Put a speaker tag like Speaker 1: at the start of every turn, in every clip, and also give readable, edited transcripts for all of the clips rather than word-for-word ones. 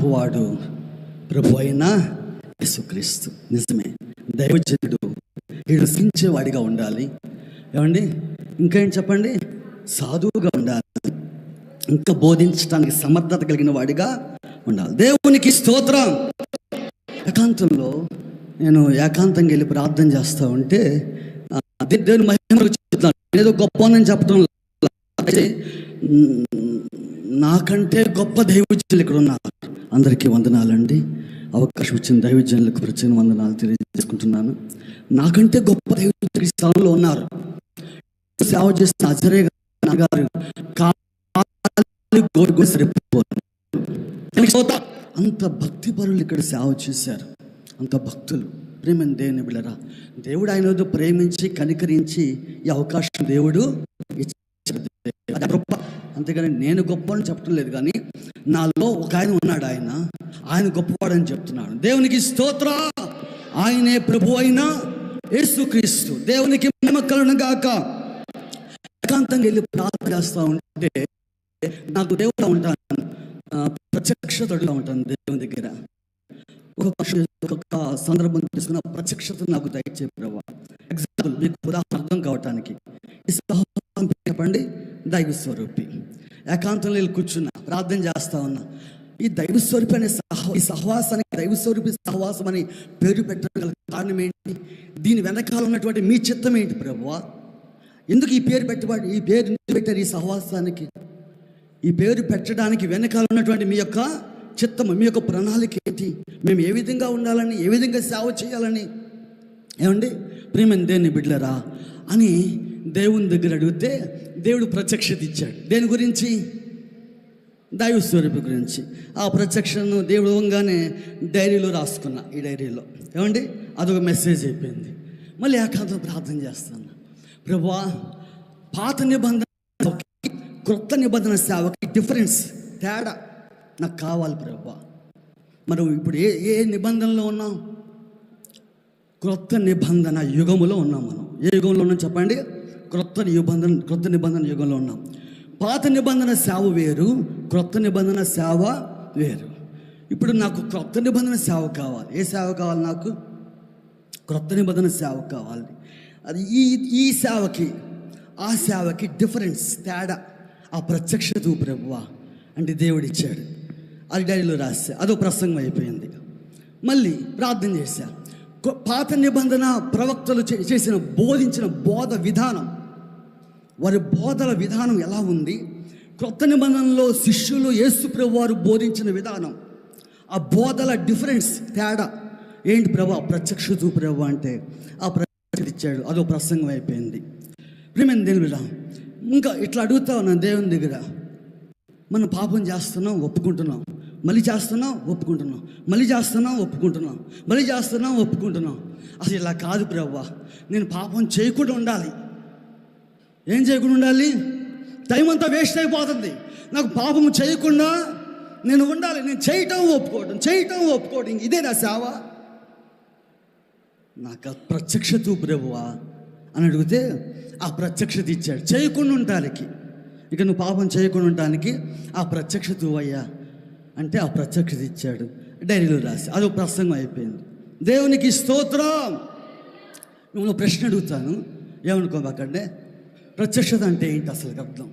Speaker 1: గొప్పవాడు ప్రభు అయిన యేసుక్రీస్తు. నిజమే, దైవజనుడు హింసించేవాడిగా ఉండాలి. ఏమండి, ఇంకా ఏం చెప్పండి, సాధువుగా ఉండాలి, ఇంకా బోధించడానికి సమర్థత కలిగిన వాడిగా ఉండాలి. దేవునికి స్తోత్రం. ఏకాంతంలో నేను ఏకాంతంగా వెళ్ళి ప్రార్థన చేస్తూ ఉంటే దేవుని మహిమ చెప్తాను. ఏదో గొప్ప అని చెప్పడం, నాకంటే గొప్ప దైవజనులు ఇక్కడ ఉన్నారు. అందరికీ వందనాలండి. అవకాశం ఇచ్చిన దైవజనులకు ప్రత్యేక వందనాలు తెలియజేసుకుంటున్నాను. నాకంటే గొప్ప దైవజనులు స్థానంలో ఉన్నారు. సేవ చేస్తున్న అజరే గారు అంత భక్తి పరులు ఇక్కడ సేవ చేశారు. అంత భక్తులు, ప్రేమ దేవుని బిడ్డలారా, దేవుడు ఆయన ప్రేమించి కనికరించి ఈ అవకాశం దేవుడు ఇచ్చాడు. అది గొప్ప. అంతేగాని నేను గొప్ప అని చెప్పడం లేదు, కానీ నాలో ఒక ఆయన ఉన్నాడు, ఆయన గొప్పవాడని చెప్తున్నాడు. దేవునికి స్తోత్ర. ఆయనే ప్రభు అయిన యేసుక్రీస్తు. దేవునికి మహిమ కలుగును గాక. ఏకాంతంగా వెళ్ళి ప్రార్థన చేస్తూ ఉంటే నాకు దేవుడు ఉంటాను, ప్రత్యక్షతగా ఉంటాను దేవుని దగ్గర. ఒక్కొక్క సందర్భం తీసుకున్న ప్రత్యక్షత నాకు దయచేసి ప్రభు. ఎగ్జాంపుల్ మీకు ఉదాహరణ అర్థం కావటానికి, చెప్పండి, దైవ స్వరూపి. ఏకాంతంలో వెళ్ళి కూర్చున్నా, ప్రార్థన చేస్తా ఉన్నా. ఈ దైవ స్వరూపి అనే ఈ సహవాసానికి దైవ స్వరూపి సహవాసం అని పేరు పెట్టడం కారణం ఏంటి? దీని వెనకాల ఉన్నటువంటి మీ చిత్తం ఏంటి ప్రభువా? ఎందుకు ఈ పేరు పెట్టబడి, ఈ పేరు పెట్టారు ఈ సహవాసానికి? ఈ పేరు పెట్టడానికి వెనకాల ఉన్నటువంటి మీ యొక్క చిత్తము, మీ యొక్క ప్రణాళిక ఏంటి? మేము ఏ విధంగా ఉండాలని, ఏ విధంగా సేవ చేయాలని, ఏమండి ప్రియమైన దేవుని బిడ్డలారా అని దేవుని దగ్గర అడిగితే దేవుడు ప్రత్యక్షత ఇచ్చాడు. దేని గురించి? దైవ స్వరూపి గురించి. ఆ ప్రత్యక్షను దేవుడు ఇవ్వగానే డైరీలో రాసుకున్నా. ఈ డైరీలో ఏమండి అదొక మెసేజ్ అయిపోయింది. మళ్ళీ ఏకాంతం ప్రార్థన చేస్తాను. ప్రభువా, పాత నిబంధన క్రొత్త నిబంధన సేవకి డిఫరెన్స్, తేడా నాకు కావాలి ప్రభువా. మనం ఇప్పుడు ఏ నిబంధనలో ఉన్నాం? క్రొత్త నిబంధన యుగములో ఉన్నాం. మనం ఏ యుగంలో ఉన్నాం చెప్పండి? క్రొత్త నిబంధన యుగంలో ఉన్నాం. పాత నిబంధన సేవ వేరు, క్రొత్త నిబంధన సేవ వేరు. ఇప్పుడు నాకు క్రొత్త నిబంధన సేవ కావాలి. ఏ సేవ కావాలి నాకు? క్రొత్త నిబంధన సేవ కావాలి. అది ఈ సేవకి ఆ సేవకి డిఫరెన్స్, తేడా, ఆ ప్రత్యక్షత ప్రభువా అంటే దేవుడు ఇచ్చాడు. అది డైరీలో రాస్తే అదో ప్రసంగం అయిపోయింది. మళ్ళీ ప్రార్థన చేశా. పాత నిబంధన ప్రవక్తలు బోధించిన బోధ విధానం, వారి బోధల విధానం ఎలా ఉంది? క్రొత్త నిబంధనలో శిష్యులు యేసు ప్రభు వారు బోధించిన విధానం, ఆ బోధల డిఫరెన్స్, తేడా ఏంటి ప్రభు? ప్రత్యక్షత ప్రభు అంటే ఆ ప్రత్యక్షత ఇచ్చాడు. అదో ప్రసంగం అయిపోయింది. ప్రియమైన దేవుడా, ఇంకా ఇట్లా అడుగుతా ఉన్నాను దేవుని దగ్గర. మనం పాపం చేస్తున్నాం, ఒప్పుకుంటున్నాం, మళ్ళీ చేస్తున్నాం, ఒప్పుకుంటున్నాం, మళ్ళీ చేస్తున్నాం, ఒప్పుకుంటున్నాం, మళ్ళీ చేస్తున్నాం, ఒప్పుకుంటున్నాం. అసలు ఇలా కాదు ప్రభువా, నేను పాపం చేయకుండా ఉండాలి. ఏం చేయకుండా ఉండాలి? టైం అంతా వేస్ట్ అయిపోతుంది. నాకు పాపం చేయకుండా నేను ఉండాలి. నేను చేయటం ఒప్పుకోవడం ఇదే నా సేవ. నాకు ప్రత్యక్షత ప్రభువా అని అడిగితే ఆ ప్రత్యక్షత ఇచ్చాడు. చేయకుండా ఉండటానికి, ఇక నువ్వు పాపం చేయకుండా ఉండటానికి ఆ ప్రత్యక్షత అయ్యా అంటే ఆ ప్రత్యక్షత ఇచ్చాడు. డైరీలో రాసి అదో ప్రసంగం అయిపోయింది. దేవునికి స్తోత్రం. నువ్వు ప్రశ్న అడుగుతాను, ఏమనుకోబాకండి. ప్రత్యక్షత అంటే ఏంటి అసలు అర్థం?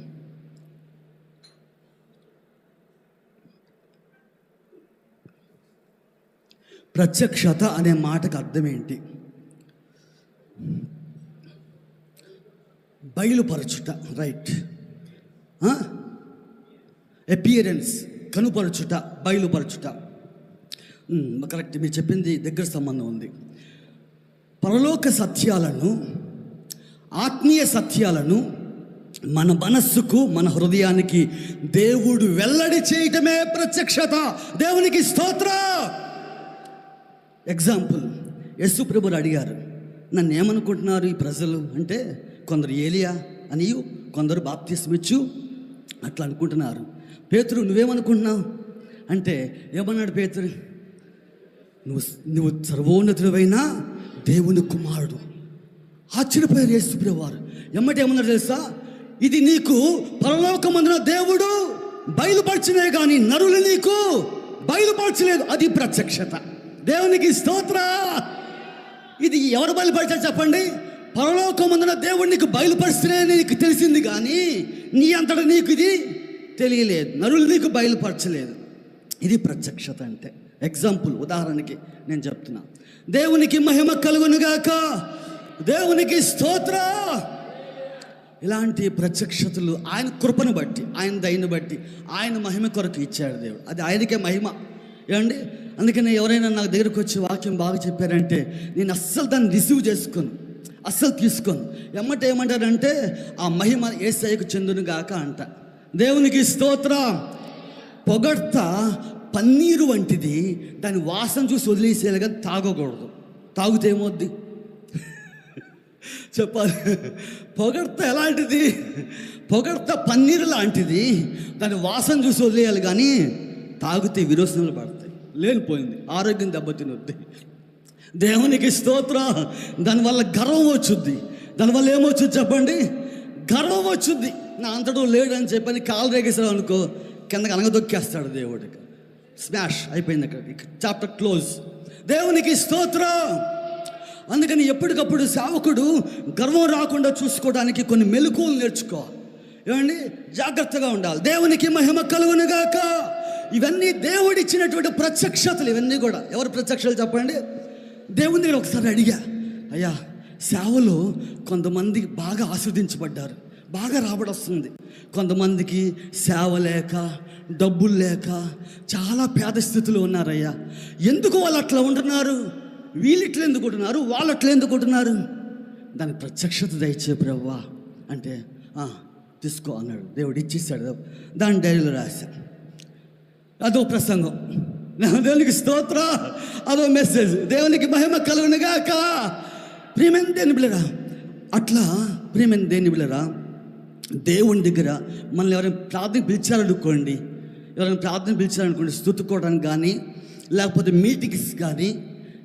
Speaker 1: ప్రత్యక్షత అనే మాటకు అర్థం ఏంటి? బయలుపరచుట, రైట్. అపియరెన్స్, కనుపరచుట, బయలుపరచుట, కరెక్ట్. మీరు చెప్పింది దగ్గర సంబంధం ఉంది. పరలోక సత్యాలను, ఆత్మీయ సత్యాలను మన మనస్సుకు, మన హృదయానికి దేవుడు వెల్లడి చేయటమే ప్రత్యక్షత. దేవునికి స్తోత్రం. ఎగ్జాంపుల్, యేసు ప్రభువులు అడిగారు, నన్ను ఏమనుకుంటున్నారు ఈ ప్రజలు అంటే, కొందరు ఏలియా అనియు, కొందరు బాప్తిస్మిచ్చు అట్లా అనుకుంటున్నారు. పేతురు, నువ్వేమనుకుంటున్నావు అంటే ఏమన్నాడు పేతురు? నువ్వు సర్వోన్నతుడైన దేవుని కుమారుడు. ఆశ్చర్యపోయారు యేసు ప్రభువు వారు. ఎమ్మటే ఏమన్నారు తెలుసా? ఇది నీకు పరలోకమందున దేవుడు బయలుపరిచినే కానీ నరులు నీకు బయలుపరచలేదు, అది ప్రత్యక్షత. దేవునికి స్తోత్ర. ఇది ఎవరు బయలుపరిచారు చెప్పండి? పరలోకమందున దేవుడు నీకు బయలుపరిస్తేనే నీకు తెలిసింది, కానీ నీ అంతటా నీకు ఇది తెలియలేదు, నరులు నీకు బయలుపరచలేదు. ఇది ప్రత్యక్షత అంటే. ఎగ్జాంపుల్, ఉదాహరణకి నేను చెప్తున్నా. దేవునికి మహిమ కలుగునుగాక, దేవునికి స్తోత్ర. ఇలాంటి ప్రత్యక్షతలు ఆయన కృపను బట్టి, ఆయన దయను బట్టి, ఆయన మహిమ కొరకు ఇచ్చాడు దేవుడు. అది ఆయనకే మహిమ. ఏమండి, అందుకని ఎవరైనా నాకు దగ్గరకు వచ్చి వాక్యం బాగా చెప్పారంటే నేను అస్సలు దాన్ని రిసీవ్ చేసుకోను, అస్సలు తీసుకోను. ఏమంటారంటే ఆ మహిమ యేసయ్యకు చెందునుగాక అంట. దేవునికి స్తోత్రం. పొగడ్త పన్నీరు వంటిది, దాని వాసన చూసి వదిలేసేయాలి కానీ తాగకూడదు. తాగితే ఏమవుద్ది చెప్పాలి? పొగడ్త ఎలాంటిది? పొగడ్త పన్నీరు లాంటిది, దాని వాసన చూసి వదిలేయాలి కానీ తాగితే విరోచనలు పడతాయి, లేనిపోయింది, ఆరోగ్యం దెబ్బతినొద్ది. దేవునికి స్తోత్రం. దానివల్ల గర్వం వచ్చుద్ది. దానివల్ల ఏమొచ్చుద్ది చెప్పండి? గర్వం వచ్చుద్ది. నా అంతటూ లేడని చెప్పని కాలు రేగేసాడు అనుకో, కిందకి అనగదొక్కేస్తాడు దేవుడికి. స్మాష్ అయిపోయింది, అక్కడ చాప్టర్ క్లోజ్. దేవునికి స్తోత్రం. అందుకని ఎప్పటికప్పుడు సేవకుడు గర్వం రాకుండా చూసుకోవడానికి కొన్ని మెలకువలు నేర్చుకోవాలి. ఏమండి, జాగ్రత్తగా ఉండాలి. దేవునికి మహిమ కలుగునుగాక. ఇవన్నీ దేవుడిచ్చినటువంటి ప్రత్యక్షతలు. ఇవన్నీ కూడా ఎవరు ప్రత్యక్షతలు చెప్పండి? దేవుని దగ్గర ఒకసారి అడిగా, అయ్యా సేవలో కొంతమంది బాగా ఆస్వాదించబడ్డారు, బాగా రాబడొస్తుంది, కొంతమందికి సేవ లేక, డబ్బులు లేక చాలా పేద స్థితిలో ఉన్నారయ్యా. ఎందుకు వాళ్ళు అట్లా ఉంటున్నారు? వీళ్ళు ఇట్లా ఎందుకు ఉంటున్నారు, వాళ్ళు అట్లా ఎందుకు ఉంటున్నారు? దానికి ప్రత్యక్షత దయచే ప్రభువా అంటే తీసుకో అన్నాడు. దేవుడు ఇచ్చేసాడు. దాని డైరీలో రాశాను. అదో ప్రసంగం. దేవునికి స్తోత్ర. అదో మెసేజ్. దేవునికి మహిమ కలుగునుగాక. ప్రియమైన దేని బిడ్డరా, అట్లా ప్రియమైన దేని బిడ్డరా, దేవుని దగ్గర మనల్ని ఎవరైనా ప్రార్థన పిలిచారనుకోండి, స్తుతుకోవడానికి కానీ, లేకపోతే మీటింగ్స్ కానీ,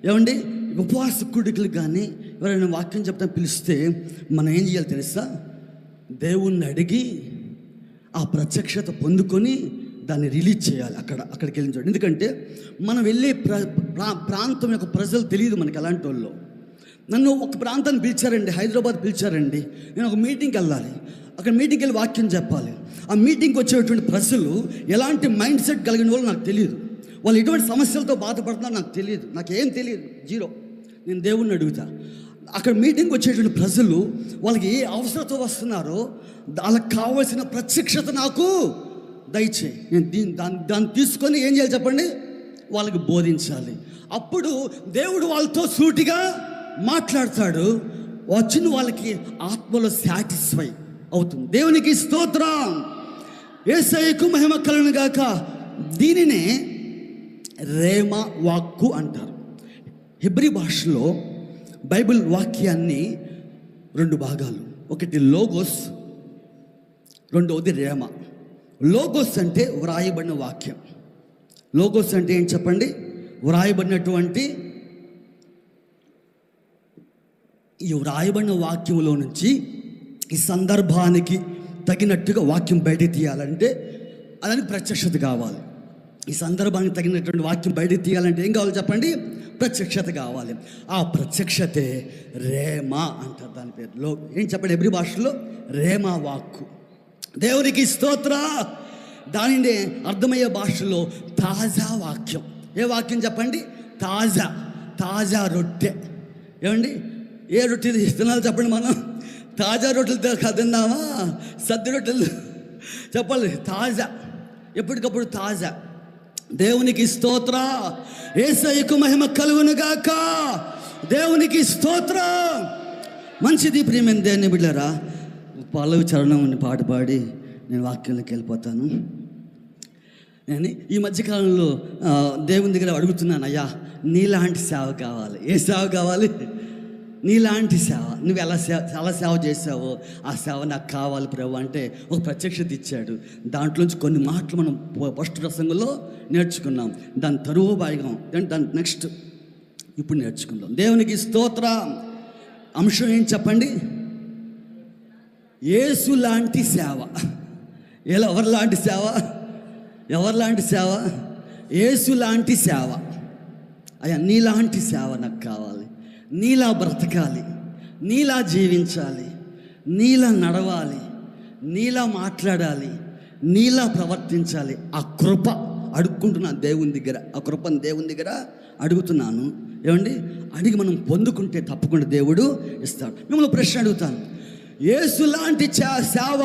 Speaker 1: ఏమండి ఉపవాస కూడికలు కానీ ఎవరైనా వాక్యం చెప్తాను పిలిస్తే మనం ఏం చేయాలి తెలుసా? దేవుణ్ణి అడిగి ఆ ప్రత్యక్షత పొందుకొని దాన్ని రిలీజ్ చేయాలి. అక్కడికి వెళ్ళిన చోటు. ఎందుకంటే మనం వెళ్ళే ప్రాంతం యొక్క ప్రజలు తెలియదు మనకి ఎలాంటి వాళ్ళు. నన్ను ఒక ప్రాంతాన్ని పిలిచారండి, హైదరాబాద్ పిలిచారండి. నేను ఒక మీటింగ్కి వెళ్ళాలి. అక్కడ మీటింగ్కి వెళ్ళి వాక్యం చెప్పాలి. ఆ మీటింగ్కి వచ్చేటువంటి ప్రజలు ఎలాంటి మైండ్ సెట్ కలిగిన వాళ్ళు నాకు తెలియదు. వాళ్ళు ఎటువంటి సమస్యలతో బాధపడుతున్నారు నాకు తెలియదు. నాకేం తెలియదు, జీరో. నేను దేవుణ్ణి అడుగుతా. అక్కడ మీటింగ్కి వచ్చేటువంటి ప్రజలు వాళ్ళకి ఏ అవసరంతో వస్తున్నారో వాళ్ళకి కావాల్సిన ప్రత్యక్షత నాకు దయచేయి. నేను దాన్ని తీసుకొని ఏం చేయాలి చెప్పండి? వాళ్ళకి బోధించాలి. అప్పుడు దేవుడు వాళ్ళతో సూటిగా మాట్లాడతాడు. వచ్చిన వాళ్ళకి ఆత్మలో సాటిస్ఫై అవుతుంది. దేవునికి స్తోత్రం. యేసయ్యకు మహిమ కలుగునుగాక. దీనినే రేమా వాక్కు అంటారు. హెబ్రీ భాషలో బైబిల్ వాక్యాన్ని 2 భాగాలు. ఒకటి లోగోస్, రెండవది రేమా. లోగోస్ అంటే వ్రాయబడిన వాక్యం. లోగోస్ అంటే ఏం చెప్పండి? వ్రాయబడినటువంటి ఈ వ్రాయబడిన వాక్యంలో నుంచి ఈ సందర్భానికి తగినట్టుగా వాక్యం బయట తీయాలంటే అదని ప్రత్యక్షత కావాలి. ఈ సందర్భానికి తగినటువంటి వాక్యం బయట తీయాలంటే ఏం కావాలి చెప్పండి? ప్రత్యక్షత కావాలి. ఆ ప్రత్యక్షతే రేమా అంటారు. దాని పేరులో ఏం చెప్పండి? ఎబ్రీ భాషలో రేమా వాక్కు. దేవునికి స్తోత్ర. దానిని అర్థమయ్యే భాషలో తాజా వాక్యం. ఏ వాక్యం చెప్పండి? తాజా రొట్టె. ఏమండి, ఏ రొట్టె తినాలి చెప్పండి? మనం తాజా రొట్టెలు తిందామా? సద్ది రొట్టెలు చెప్పాలి. తాజా, ఎప్పటికప్పుడు తాజా. దేవునికి స్తోత్ర. యేసయ్యకు మహిమ కలుగునుగాక. దేవునికి స్తోత్ర. మంచిది. ప్రియమైన దేవుని బిడ్డలారా, పల్లవి చరణం పాట పాడి నేను వాక్యంలోకి వెళ్ళిపోతాను. నేను ఈ మధ్యకాలంలో దేవుని దగ్గర అడుగుతున్నాను, అయ్యా నీలాంటి సేవ కావాలి. ఏ సేవ కావాలి? నీలాంటి సేవ. నువ్వు చాలా సేవ చేసావో ఆ సేవ నాకు కావాలి ప్రభు అంటే ఒక ప్రత్యక్షత ఇచ్చాడు. దాంట్లోంచి కొన్ని మాటలు మనం ఫస్ట్ ప్రసంగంలో నేర్చుకున్నాం. దాని తరువు భాగం దాని నెక్స్ట్ ఇప్పుడు నేర్చుకుందాం. దేవునికి స్తోత్రం. అంశం ఏం చెప్పండి? యేసు లాంటి సేవ. ఎవరిలాంటి సేవ? యేసు లాంటి సేవ. అయ్యా నీలాంటి సేవ నాకు కావాలి, నీలా బ్రతకాలి, నీలా జీవించాలి, నీలా నడవాలి, నీలా మాట్లాడాలి, నీలా ప్రవర్తించాలి. ఆ కృప అడుక్కుంటున్నాను దేవుని దగ్గర, ఆ కృపను దేవుని దగ్గర అడుగుతున్నాను. ఏమండి, అడిగి మనం పొందుకుంటే తప్పకుండా దేవుడు ఇస్తాడు. మిమ్మల్ని ప్రశ్న అడుగుతాను, యేసు లాంటి సేవ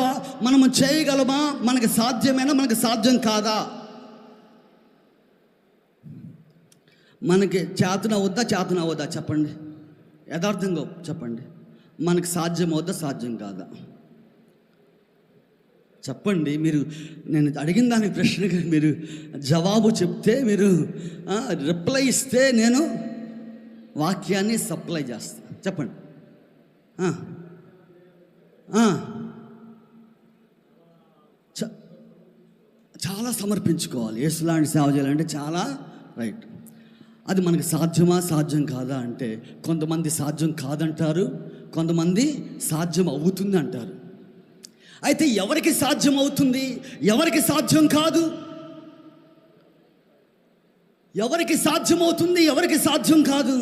Speaker 1: మనము చేయగలమా? మనకు సాధ్యమేనా? మనకు సాధ్యం కాదా? మనకి చేతన అవుద్దా చెప్పండి, యథార్థంగా చెప్పండి. మనకు సాధ్యం అవుద్దా, సాధ్యం కాదా చెప్పండి. మీరు నేను అడిగిన దాని ప్రశ్నకి మీరు జవాబు చెప్తే, మీరు రిప్లై ఇస్తే నేను వాక్యాన్ని సప్లై చేస్తాను. చెప్పండి. చాలా సమర్పించుకోవాలి. యేసులాంటి సేవ చేయాలంటే చాలా రైట్. అది మనకు సాధ్యమా, సాధ్యం కాదా అంటే కొంతమంది సాధ్యం కాదంటారు, కొంతమంది సాధ్యం అవుతుంది అంటారు. అయితే ఎవరికి సాధ్యం అవుతుంది, ఎవరికి సాధ్యం కాదు? ఎవరికి సాధ్యం అవుతుంది, ఎవరికి సాధ్యం కాదు?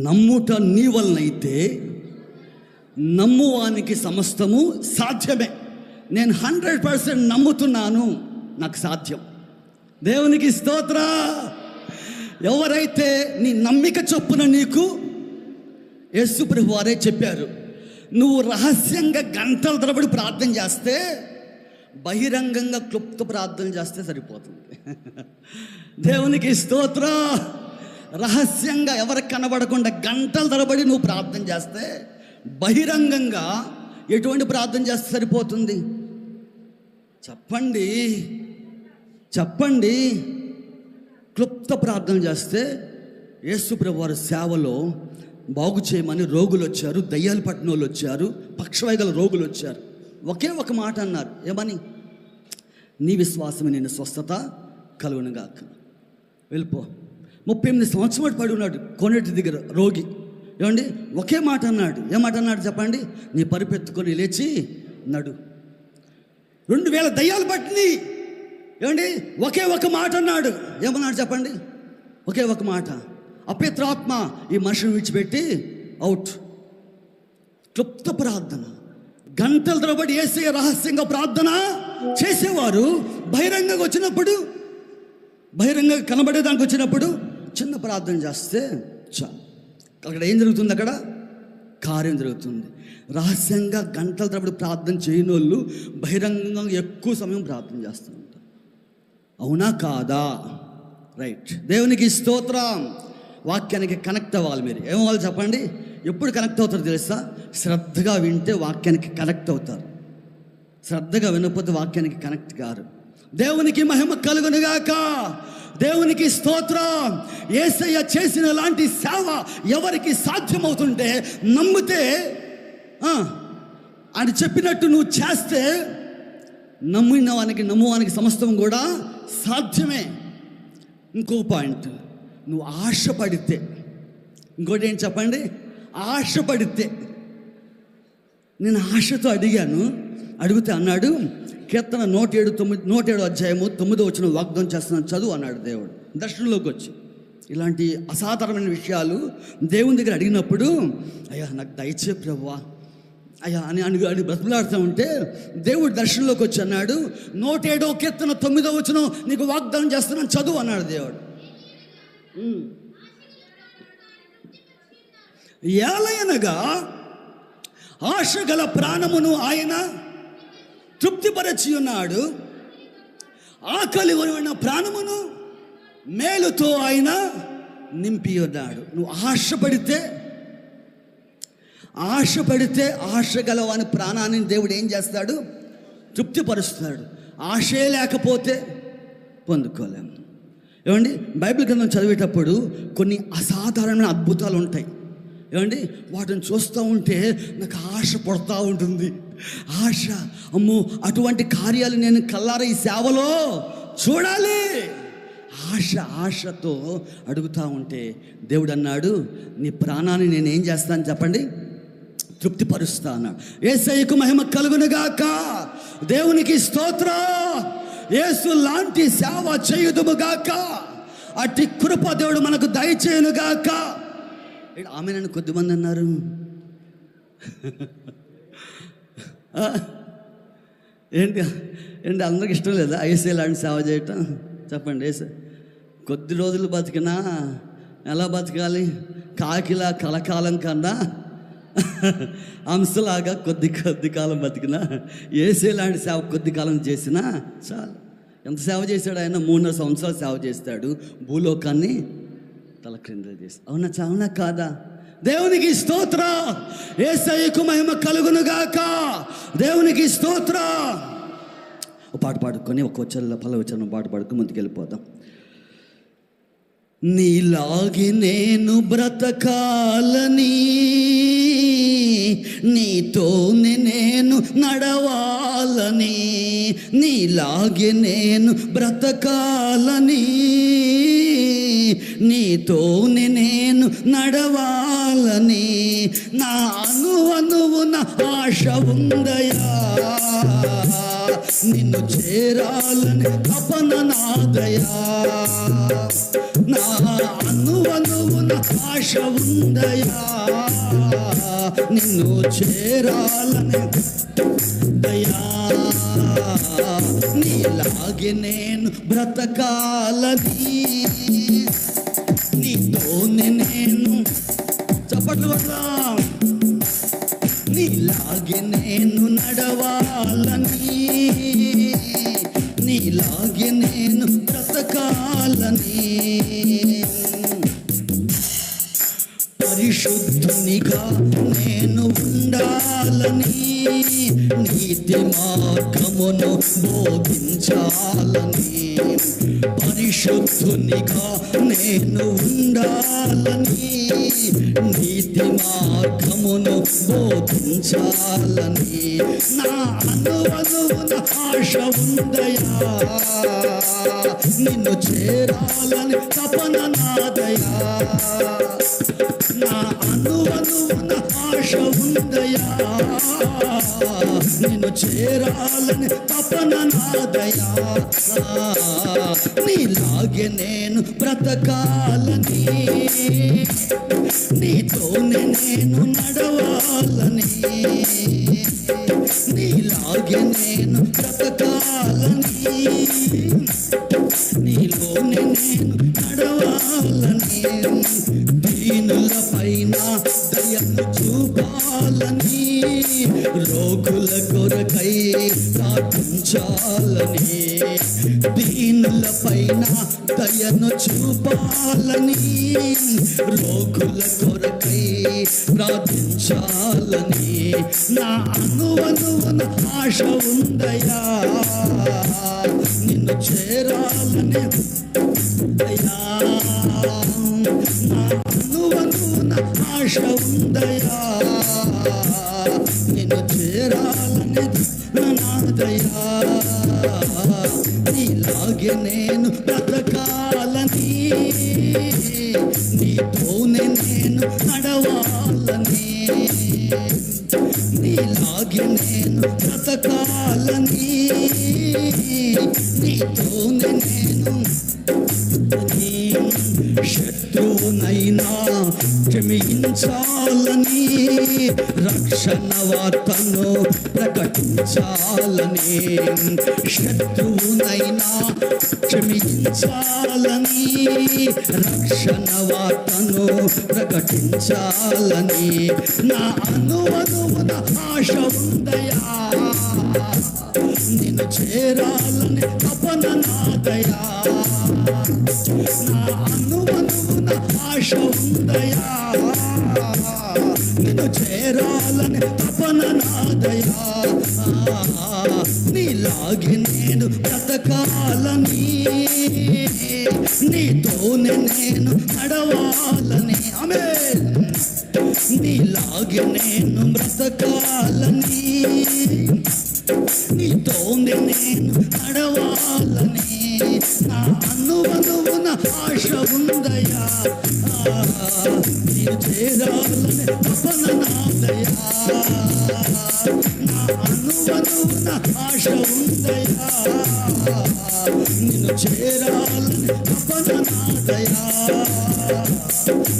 Speaker 1: నమ్ముట నీ వలనైతే నమ్మువానికి సమస్తము సాధ్యమే. నేను 100% నమ్ముతున్నాను, నాకు సాధ్యం. దేవునికి స్తోత్ర. ఎవరైతే నీ నమ్మిక చొప్పున నీకు యేసు ప్రభువు వారే చెప్పారు, నువ్వు రహస్యంగా గంటల తరబడి ప్రార్థన చేస్తే, బహిరంగంగా క్లుప్త ప్రార్థన చేస్తే సరిపోతుంది. దేవునికి స్తోత్ర. రహస్యంగా ఎవరికి కనబడకుండా గంటల తరబడి నువ్వు ప్రార్థన చేస్తే, బహిరంగంగా ఎటువంటి ప్రార్థన చేస్తే సరిపోతుంది చెప్పండి, చెప్పండి. క్లుప్త ప్రార్థన చేస్తే యేసు ప్రభువు వారి సేవలో బాగు చేయమని రోగులు వచ్చారు, దయ్యాలు పట్టిన వాళ్ళు వచ్చారు, పక్షవాయుగల రోగులు వచ్చారు. ఒకే ఒక మాట అన్నారు, ఏమని? నీ విశ్వాసమే నేను స్వస్థత కలుగునుగాక. వెళ్ళిపో. 38 సంవత్సరాలు పడి ఉన్నాడు కోనేటి దగ్గర రోగి. ఏమండి, ఒకే మాట అన్నాడు. ఏమాట అన్నాడు చెప్పండి? నీ పరిపెత్తుకొని లేచి నడు. 2000 దయ్యాలు పట్టినాయి. ఏమండి, ఒకే ఒక మాట అన్నాడు. ఏమన్నాడు చెప్పండి? ఒకే ఒక మాట. అపవిత్రాత్మ ఈ మనిషిని విడిచిపెట్టి అవుట్. క్లుప్త ప్రార్థన, గంటల తరబడి యేసయ్య రహస్యంగా ప్రార్థన చేసేవారు. బహిరంగంగా వచ్చినప్పుడు, బహిరంగంగా కనబడేదానికి వచ్చినప్పుడు చిన్న ప్రార్థన చేస్తే చాలు. అక్కడ ఏం జరుగుతుంది? అక్కడ కార్యం జరుగుతుంది. రహస్యంగా గంటల తరబడి ప్రార్థన చేయని వాళ్ళు బహిరంగంగా ఎక్కువ సమయం ప్రార్థన చేస్తూ ఉంటారు. అవునా కాదా? రైట్. దేవునికి స్తోత్రం. వాక్యానికి కనెక్ట్ అవ్వాలి. మీరు ఏమవ్వాలి చెప్పండి? ఎప్పుడు కనెక్ట్ అవుతారు తెలుసా? శ్రద్ధగా వింటే వాక్యానికి కనెక్ట్ అవుతారు. శ్రద్ధగా వినకపోతే వాక్యానికి కనెక్ట్ కారు. దేవునికి మహిమ కలుగునుగాక. దేవునికి స్తోత్రం. యేసయ్య చేసిన లాంటి సేవ ఎవరికి సాధ్యమవుతుంటే, నమ్మితే, అని చెప్పినట్టు నువ్వు చేస్తే, నమ్మువానికి సమస్తం కూడా సాధ్యమే. ఇంకో పాయింట్, నువ్వు ఆశపడితే. ఇంకోటి ఏం చెప్పండి? ఆశపడితే. నేను ఆశతో అడిగితే అన్నాడు, కీర్తన 107 అధ్యాయము 9వ వచనం వాగ్దానం చేస్తున్నాను, చదువు అన్నాడు దేవుడు దర్శనంలోకి వచ్చి. ఇలాంటి అసాధారణమైన విషయాలు దేవుని దగ్గర అడిగినప్పుడు, అయ్యా నాకు దయచే ప్రభువా అయ్యా అని బ్రతులాడుతూ ఉంటే, దేవుడు దర్శనంలోకి వచ్చి అన్నాడు, 107 కీర్తన 9వ వచనం నీకు వాగ్దానం చేస్తున్నాను, చదువు అన్నాడు దేవుడు. ఏలయనగా ఆశ గల ప్రాణమును ఆయన తృప్తిపరచి ఉన్నాడు, ఆకలి ఉన్న ప్రాణమును మేలుతో ఆయన నింపి ఉన్నాడు. నువ్వు ఆశపడితే ఆశ గలవాని ప్రాణాన్ని దేవుడు ఏం చేస్తాడు? తృప్తిపరుస్తాడు. ఆశే లేకపోతే పొందుకోలేము. ఏమండి, బైబిల్ గ్రంథం చదివేటప్పుడు కొన్ని అసాధారణమైన అద్భుతాలు ఉంటాయి. ఏమండి, వాటిని చూస్తూ ఉంటే నాకు ఆశ పడుతూ ఉంటుంది. ఆశ, అమ్మో అటువంటి కార్యాలు నేను కల్లారా ఈ సేవలో చూడాలి. ఆశతో అడుగుతూ ఉంటే దేవుడు అన్నాడు, నీ ప్రాణాన్ని నేను ఏం చేస్తాను చెప్పండి? తృప్తిపరుస్తా అన్నాడు. యేసయ్యకు మహిమ కలుగునుగాక. దేవునికి స్తోత్రం. యేసు లాంటి సేవ చేయుదుముగాక. అట్టి కృప దేవుడు మనకు దయచేయునుగాక. ఆమెనని కొద్దిమంది అన్నారు. ఏంటి ఏంటి అందరికి ఇష్టం లేదా ఏసే లాంటి సేవ చేయటం? చెప్పండి. ఏసే కొద్ది రోజులు బతికినా ఎలా బతకాలి? కాకిలా కలకాలం కన్నా అంశలాగా కొద్ది కాలం బతికినా ఏసే లాంటి సేవ కొద్ది కాలం చేసినా చాలు. ఎంత సేవ చేశాడు ఆయన? 3.5 సంవత్సరాలు సేవ చేస్తాడు, భూలోకాన్ని తల క్రింద చేసి. అవునా కాదా? దేవునికి స్తోత్రం. యేసయ్యకు మహిమ కలుగునుగాక. దేవునికి స్తోత్రం. ఒక పాట పాడుకొని ఒక పల్లవచనం పాట పాడుకొని ముందుకెళ్ళిపోదాం. నీలాగి నేను బ్రతకాలని, నీతోనే నేను నడవాలని, నీలాగి నేను బ్రతకాలని, నీతోనే నేను నడవాలని, నా అణువణువున ఆశ ఉందయా, నిన్ను చేరాలని తపన నాదయా, నా అణువణువున ఆశ ఉందయా, నిన్ను చేరాలని దయా, నీలాగే నేను బ్రతకాలని, నీతోనే నేను చప్పట్లు కొడదాం, నీలాగే నేను నడవాలని, నీలాగే నేను బ్రతకాలని, పరిశుద్ధునిగా నేను ఉండాలని, నీతి మార్గమును బోధించాలని, పరిశుద్ధునిగా నేను ఉండాలని, నీతి మార్గమును బోధించాలని, నా అణువణువున ఆశ ఉందయా, నిన్ను చేరాలని తపన నాదయా, నా అణువణువున ఆశ ఉందయా, నిన్ను చేరాలని తపన నాదయా, నీలాగే నేను బ్రతకాలని, నీతోనే నేను నడవాలని, నీలాగే నేను బ్రతకాలని, నీలోనే నేను నడవాలని, దీనుల పైన దయను చూపాలని, రోగుల కొరకై ప్రార్థించాలని, దీనుల పైన దయను చూపాలని, రోగుల కొరకై ప్రార్థించాలని, నా అణువణువున ఆశ ఉందయా, నిన్ను చేరాలని దయా, నా అణువణువున ఆశ ఉందయా, నిన్ను చేరాలని నాదయా, నీలాగే నేను బ్రతకాలని, నీతోనే నేను నడవాలని, నీలాగే నేను బ్రతకాలని, నీతోనే నేను శత్రువునైనా క్షమించాలని, రక్షణ వార్తను ప్రకటించాలని, శత్రువునైనా క్షమించాలని, రక్షణ వార్తను ప్రకటించాలని, నా అణువణువున ఆశ ఉందయా, నిన్ను చేరాలని తపన నాదయా, నా అణువణువున ఆశ ఉందయా, నిన్ను చేరాలని తపన నాదయా, నీలాగే నేను బ్రతకాలని, నీతోనే నేను నడవాలని, ఆమేన్, నీలాగే నేను బ్రతకాలని, నీతోనే నేను నడవాలని, నా అనువనువున ఆశ ఉందయ్యా, నేను చేరాలని తపన నాదయ్యా, నా అనువనువున ఆశ ఉందయ్యా, నిన్ను చేరాలని తపన నాదయ్యా,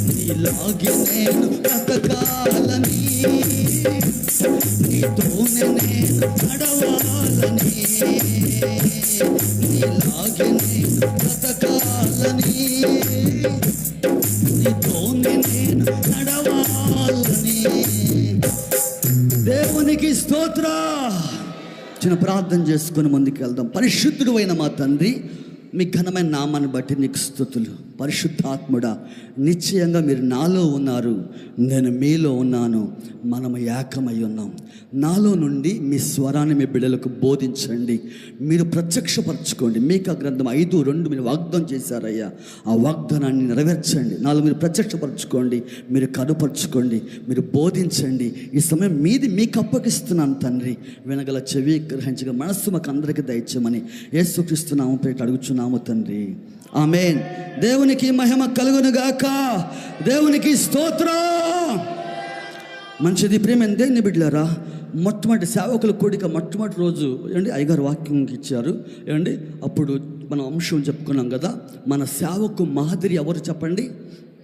Speaker 1: నీలాగే నేను బ్రతకాలని, నీతోనే నేను నడవాలని, నీలాగే నేను బ్రతకాలని, నీతోనే నేను నడవాలని. దేవునికి స్తోత్రం. చిన్న ప్రార్థన చేసుకుని ముందుకు వెళ్దాం. పరిశుద్ధుడు అయిన మా తండ్రి, మీ ఘనమైన నామాన్ని బట్టి నీకు స్తుతులు. పరిశుద్ధాత్ముడా, నిశ్చయంగా మీరు నాలో ఉన్నారు, నేను మీలో ఉన్నాను, మనము ఏకమై ఉన్నాం. నాలో నుండి మీ స్వరాన్ని మీ బిడ్డలకు బోధించండి, మీరు ప్రత్యక్షపరచుకోండి. మీకా గ్రంథం 5:2 మీరు వాగ్దానం చేశారయ్యా, ఆ వాగ్దానాన్ని నెరవేర్చండి. నాలో మీరు ప్రత్యక్షపరచుకోండి, మీరు కనుపరచుకోండి, మీరు బోధించండి. ఈ సమయం మీది మీకు అప్పగిస్తున్నాను తండ్రి. వినగల చెవి, గ్రహించగల మనస్సు మాకు అందరికీ దయచేయమని యేసుక్రీస్తు నామం పేరిట అడుగుచున్నాము తండ్రి, ఆమేన్. దేవునికి మహిమ కలుగును గాక. దేవునికి స్తోత్రం. మంచిది. ప్రేమ దేవుని బిడ్డలారా, మొట్టమొదటి సేవకుల కూడిక మొట్టమొదటి రోజు ఏమండి అయ్యగారు వాక్యం ఇచ్చారు ఏమండి. అప్పుడు మనం అంశం చెప్పుకున్నాం కదా, మన సేవకు మాదిరి ఎవరు చెప్పండి?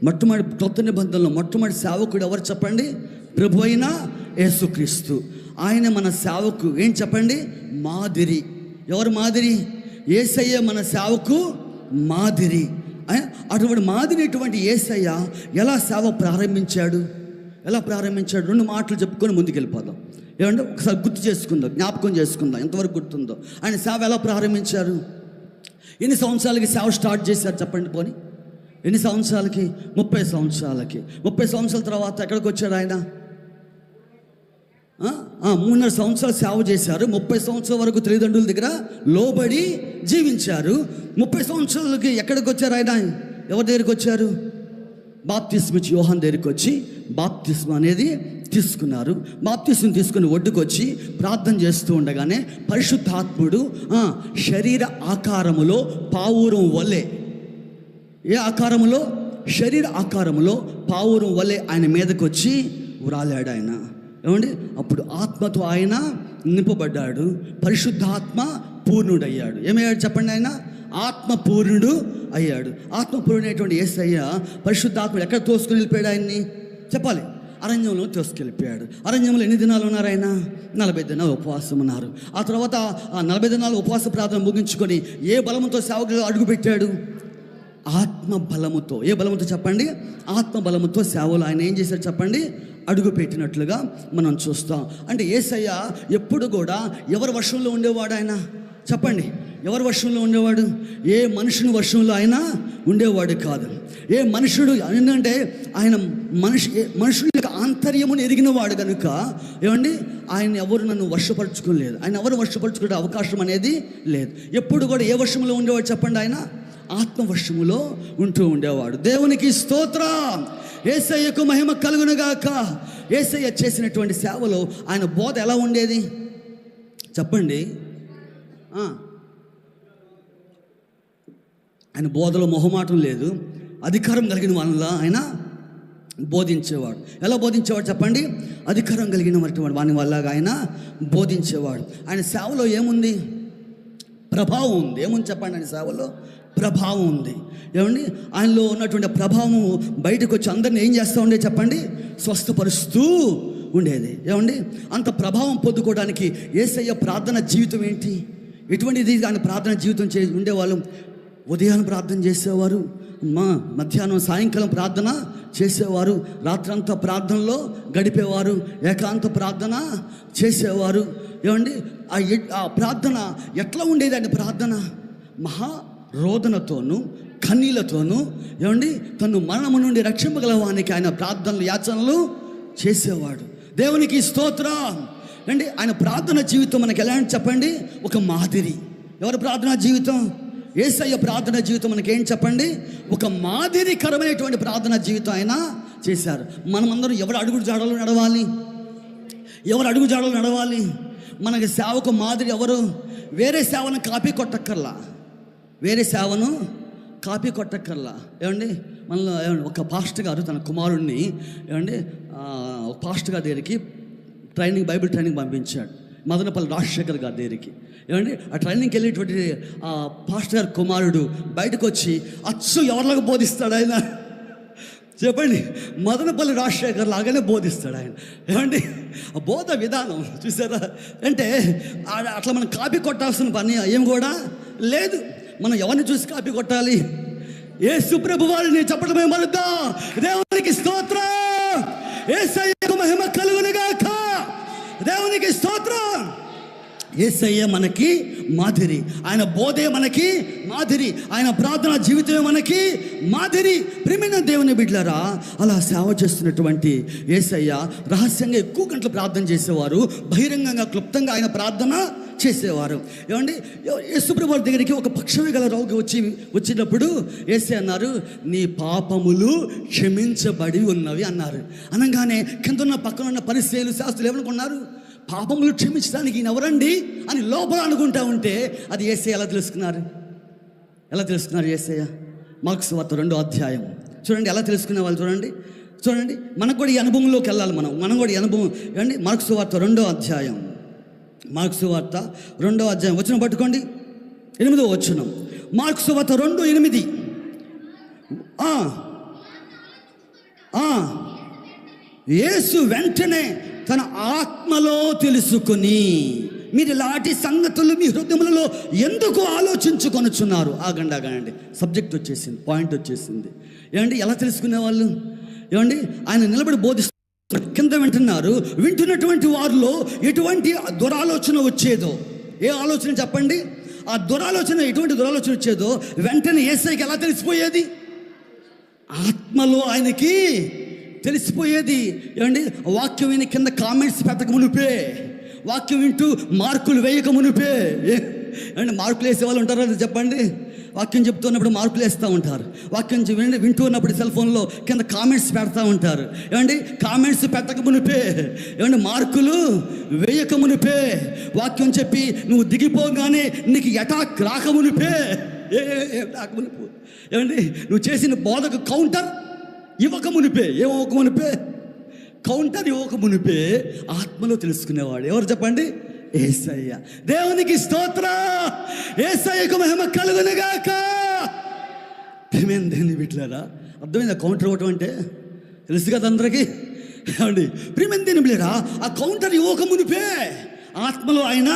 Speaker 1: మొట్టమొదటి కొత్త నిబంధనలో మొట్టమొదటి సేవకుడు ఎవరు చెప్పండి? ప్రభు అయిన యేసుక్రీస్తు. ఆయన మన సేవకు ఏం చెప్పండి? మాదిరి. ఎవరు మాదిరి? యేసయ్య మన సేవకు మాదిరి. అటువంటి మాదిరి అటువంటి యేసయ్య ఎలా సేవ ప్రారంభించాడు? ఎలా ప్రారంభించాడు? 2 మాటలు చెప్పుకొని ముందుకు వెళ్ళిపోదాం. ఏమంటే ఒకసారి గుర్తు చేసుకుందాం, జ్ఞాపకం చేసుకుందాం ఎంతవరకు గుర్తుందో. ఆయన సేవ ఎలా ప్రారంభించారు? ఎన్ని సంవత్సరాలకి సేవ స్టార్ట్ చేశారు చెప్పండి? పోనీ ఎన్ని సంవత్సరాలకి? 30 సంవత్సరాలకి. 30 సంవత్సరాల తర్వాత ఎక్కడికి వచ్చాడు ఆయన? 3.5 సంవత్సరాలు సేవ చేశారు. 30 సంవత్సరాల వరకు తల్లిదండ్రుల దగ్గర లోబడి జీవించారు. 30 సంవత్సరాలకి ఎక్కడికి వచ్చారు ఆయన? ఎవరి దగ్గరికి వచ్చారు? బాప్తిస్మ ఇచ్చి యోహాన్ దగ్గరికి వచ్చి బాప్తిస్మ అనేది తీసుకున్నారు. బాప్తిస్మ తీసుకుని ఒడ్డుకు వచ్చి ప్రార్థన చేస్తూ ఉండగానే పరిశుద్ధాత్ముడు శరీర ఆకారములో పావురం వలె, ఏ ఆకారములో? శరీర ఆకారములో పావురం వలె ఆయన మీదకి వచ్చి వ్రాలాడు ఆయన. ఏమండి? అప్పుడు ఆత్మతో ఆయన నింపబడ్డాడు, పరిశుద్ధాత్మ పూర్ణుడయ్యాడు. ఏమయ్యాడు చెప్పండి? ఆయన ఆత్మపూర్ణుడు అయ్యాడు. ఆత్మపూర్ణుడైనటువంటి యేసయ్య పరిశుద్ధాత్ముడు ఎక్కడ తోసుకుని వెళ్ళిపోయాడు ఆయన్ని? చెప్పాలి. అరణ్యంలో తోసుకెళ్ళిపోయాడు. అరణ్యంలో ఎన్ని దినాలు ఉన్నారు ఆయన? 40 దినాలు ఉపవాసం ఉన్నారు. ఆ తర్వాత ఆ 40 దినాలు ఉపవాస ప్రార్థన ముగించుకొని ఏ బలముతో సేవకులు అడుగుపెట్టాడు? ఆత్మ బలముతో. ఏ బలముతో చెప్పండి? ఆత్మ బలముతో సేవలు ఆయన ఏం చేశాడు చెప్పండి? అడుగు పెట్టినట్లుగా మనం చూస్తాం. అంటే యేసయ్య ఎప్పుడు కూడా ఎవరి వశంలో ఉండేవాడు ఆయన? చెప్పండి, ఎవరి వశంలో ఉండేవాడు? ఏ మనుషుని వశంలో ఆయన ఉండేవాడు కాదు. ఏ మనుషుడు ఏంటంటే ఆయన మనుషుల యొక్క ఆంతర్యమును ఎరిగినవాడు కనుక ఏమండి, ఆయన ఎవరు నన్ను వర్షపరచుకోలేదు, ఆయన ఎవరు వర్షపరచుకునే అవకాశం అనేది లేదు. ఎప్పుడు కూడా ఏ వర్షంలో ఉండేవాడు చెప్పండి? ఆయన ఆత్మవర్షములో ఉంటూ ఉండేవాడు. దేవునికి స్తోత్రం. యేసయ్యకు మహిమ కలుగునుగాక. యేసయ్య చేసినటువంటి సేవలో ఆయన బోధ ఎలా ఉండేది చెప్పండి? ఆయన బోధలో మొహమాటం లేదు, అధికారం కలిగిన వాళ్ళ ఆయన బోధించేవాడు. ఎలా బోధించేవాడు చెప్పండి? అధికారం కలిగిన వాని వల్లగా ఆయన బోధించేవాడు. ఆయన సేవలో ఏముంది? ప్రభావం ఉంది. ఏముంది చెప్పండి? ఆయన సేవలో ప్రభావం ఉంది. ఏమండి? ఆయనలో ఉన్నటువంటి ప్రభావం బయటకు వచ్చి అందరిని ఏం చేస్తూ ఉండే చెప్పండి? స్వస్థపరుస్తూ ఉండేది. ఏమండి? అంత ప్రభావం పొందుకోవడానికి యేసయ్య ప్రార్థన జీవితం ఏంటి? ఎటువంటిది? ఆయన ప్రార్థన జీవితం ఉండేవాళ్ళు ఉదయాన్ని ప్రార్థన చేసేవారు, మధ్యాహ్నం సాయంకాలం ప్రార్థన చేసేవారు, రాత్రంతా ప్రార్థనలో గడిపేవారు, ఏకాంత ప్రార్థన చేసేవారు. ఏమండి? ఆ ప్రార్థన ఎట్లా ఉండేది? అంటే ప్రార్థన మహా రోదనతోనూ కన్నీళ్లతోనూ ఏమండి తను మరణము నుండి రక్షింపగలవానికి ఆయన ప్రార్థనలు యాచనలు చేసేవాడు. దేవునికి స్తోత్రం. అండి ఆయన ప్రార్థన జీవితం మనకి ఎలా అని చెప్పండి? ఒక మాదిరి. ఎవరి ప్రార్థనా జీవితం? యేసయ్య ప్రార్థన జీవితం మనకేం చెప్పండి? ఒక మాదిరికరమైనటువంటి ప్రార్థనా జీవితం ఆయన చేశారు. మనమందరం ఎవరు అడుగు జాడలో నడవాలి? ఎవరు అడుగు జాడలో నడవాలి? మనకి సేవకు మాదిరి ఎవరు? వేరే సేవలను కాపీ కొట్టక్కర్లా. వేరే సేవను కాపీ కొట్టక్కర్లా. ఏమండి, మనలో ఏమండి ఒక పాస్టర్ గారు తన కుమారుడిని ఏమండి ఒక పాస్టర్ గారి దగ్గరికి బైబిల్ ట్రైనింగ్ పంపించాడు, మదనపల్లి రాజశేఖర్ గారి దగ్గరికి. ఏమండి ఆ ట్రైనింగ్కి వెళ్ళేటువంటి ఆ పాస్టర్ గారి కుమారుడు బయటకు వచ్చి అచ్చు ఎవరిలాగా బోధిస్తాడు ఆయన చెప్పండి, మదనపల్లి రాజశేఖర్ లాగానే బోధిస్తాడు ఆయన. ఏమండి ఆ బోధ విధానం చూసారా? అంటే అట్లా మనం కాపీ కొట్టాల్సిన పని ఏం కూడా లేదు. మనం ఎవరిని చూసి కాపీ కొట్టాలి? యేసు ప్రభు వారిని చెప్పడమే మరుద్దా. దేవునికి స్తోత్రం, యేసయ్యకు మహిమ కలుగునుగాక. దేవునికి స్తోత్రం. యేసయ్య మనకి మాదిరి, ఆయన బోధే మనకి మాదిరి, ఆయన ప్రార్థన జీవితమే మనకి మాదిరి. ప్రియమైన దేవుని బిడ్డలారా, అలా సేవ చేస్తున్నటువంటి యేసయ్య రహస్యంగా ఎక్కువ గంటలు ప్రార్థన చేసేవారు, బహిరంగంగా క్లుప్తంగా ఆయన ప్రార్థన చేసేవారు. ఏమండి యేసుప్రభు దగ్గరికి ఒక పక్షవి గల రోగి వచ్చినప్పుడు యేసయ్య అన్నారు, నీ పాపములు క్షమించబడి ఉన్నవి అన్నారు. అనగానే కింద ఉన్న పక్కన ఉన్న పరిసయ్యులు శాస్త్రులు ఏమనుకున్నారు? పాపములు క్షమించడానికి ఈయన ఎవరండి అని లోపల అనుకుంటా ఉంటే అది యేసయ్య ఎలా తెలుసుకున్నారు? యేసయ్య మార్కు సువార్త 2వ అధ్యాయం చూడండి, ఎలా తెలుసుకునే వాళ్ళు చూడండి. మనకు కూడా ఈ అనుభవంలోకి వెళ్ళాలి. మనం కూడా ఈ అనుభవం. ఏమండి మార్కు సువార్త 2వ అధ్యాయం, మార్కు సువార్త 2వ అధ్యాయం వచనం పట్టుకోండి, 8వ వచనం. మార్కు సువార్త 2:8. యేసు వెంటనే తన ఆత్మలో తెలుసుకుని, మీరు ఇలాంటి సంగతులు మీ హృదయములలో ఎందుకు ఆలోచించుకొనుచున్నారు? ఆగండి, సబ్జెక్ట్ వచ్చేసింది, పాయింట్ వచ్చేసింది. ఏమండి ఎలా తెలుసుకునే వాళ్ళు? ఏమండి ఆయన నిలబడి బోధిస్తున్నారు, కింద వింటున్నటువంటి వారిలో ఎటువంటి దురాలోచన వచ్చేదో, ఏ ఆలోచన చెప్పండి? ఆ దురాలోచన ఎటువంటి దురాలోచన వచ్చేదో వెంటనే యేసయ్యకి ఎలా తెలిసిపోయేది? ఆత్మలో ఆయనకి తెలిసిపోయేది. ఏమండి వాక్యం విని కింద కామెంట్స్ పెట్టక మునిపే, వాక్యం వింటూ మార్కులు వేయక మునిపే. ఏమండి మార్కులు వేసే వాళ్ళు ఉంటారు అది చెప్పండి. వాక్యం చెప్తున్నప్పుడు మార్కులు వేస్తూ ఉంటారు, వాక్యం వింటూ ఉన్నప్పుడు సెల్ ఫోన్లో కింద కామెంట్స్ పెడతా ఉంటారు. ఏమండి కామెంట్స్ పెట్టక మునిపే, ఏమండి మార్కులు వేయక మునిపే, వాక్యం చెప్పి నువ్వు దిగిపోగానే నీకు అటాక్ రాక మునిపే, ఏమండి నువ్వు చేసిన బోధకు కౌంటర్ ఇవ్వక మునిపే, కౌంటర్ ఇవ్వక మునిపే ఆత్మలో తెలుసుకునేవాడు ఎవరు చెప్పండి? యేసయ్య. దేవునికి స్తోత్రం, యేసయ్యకు మహిమ కలుగునుగాక. ప్రియమైన బిడ్డలారా, అర్థమైందా కౌంటర్ ఇవ్వటం అంటే? తెలుసు కదా అందరికీ. ఏమండి ప్రియమైన బిడ్డలారా, ఆ కౌంటర్ ఇవ్వక మునిపే ఆత్మలో ఆయన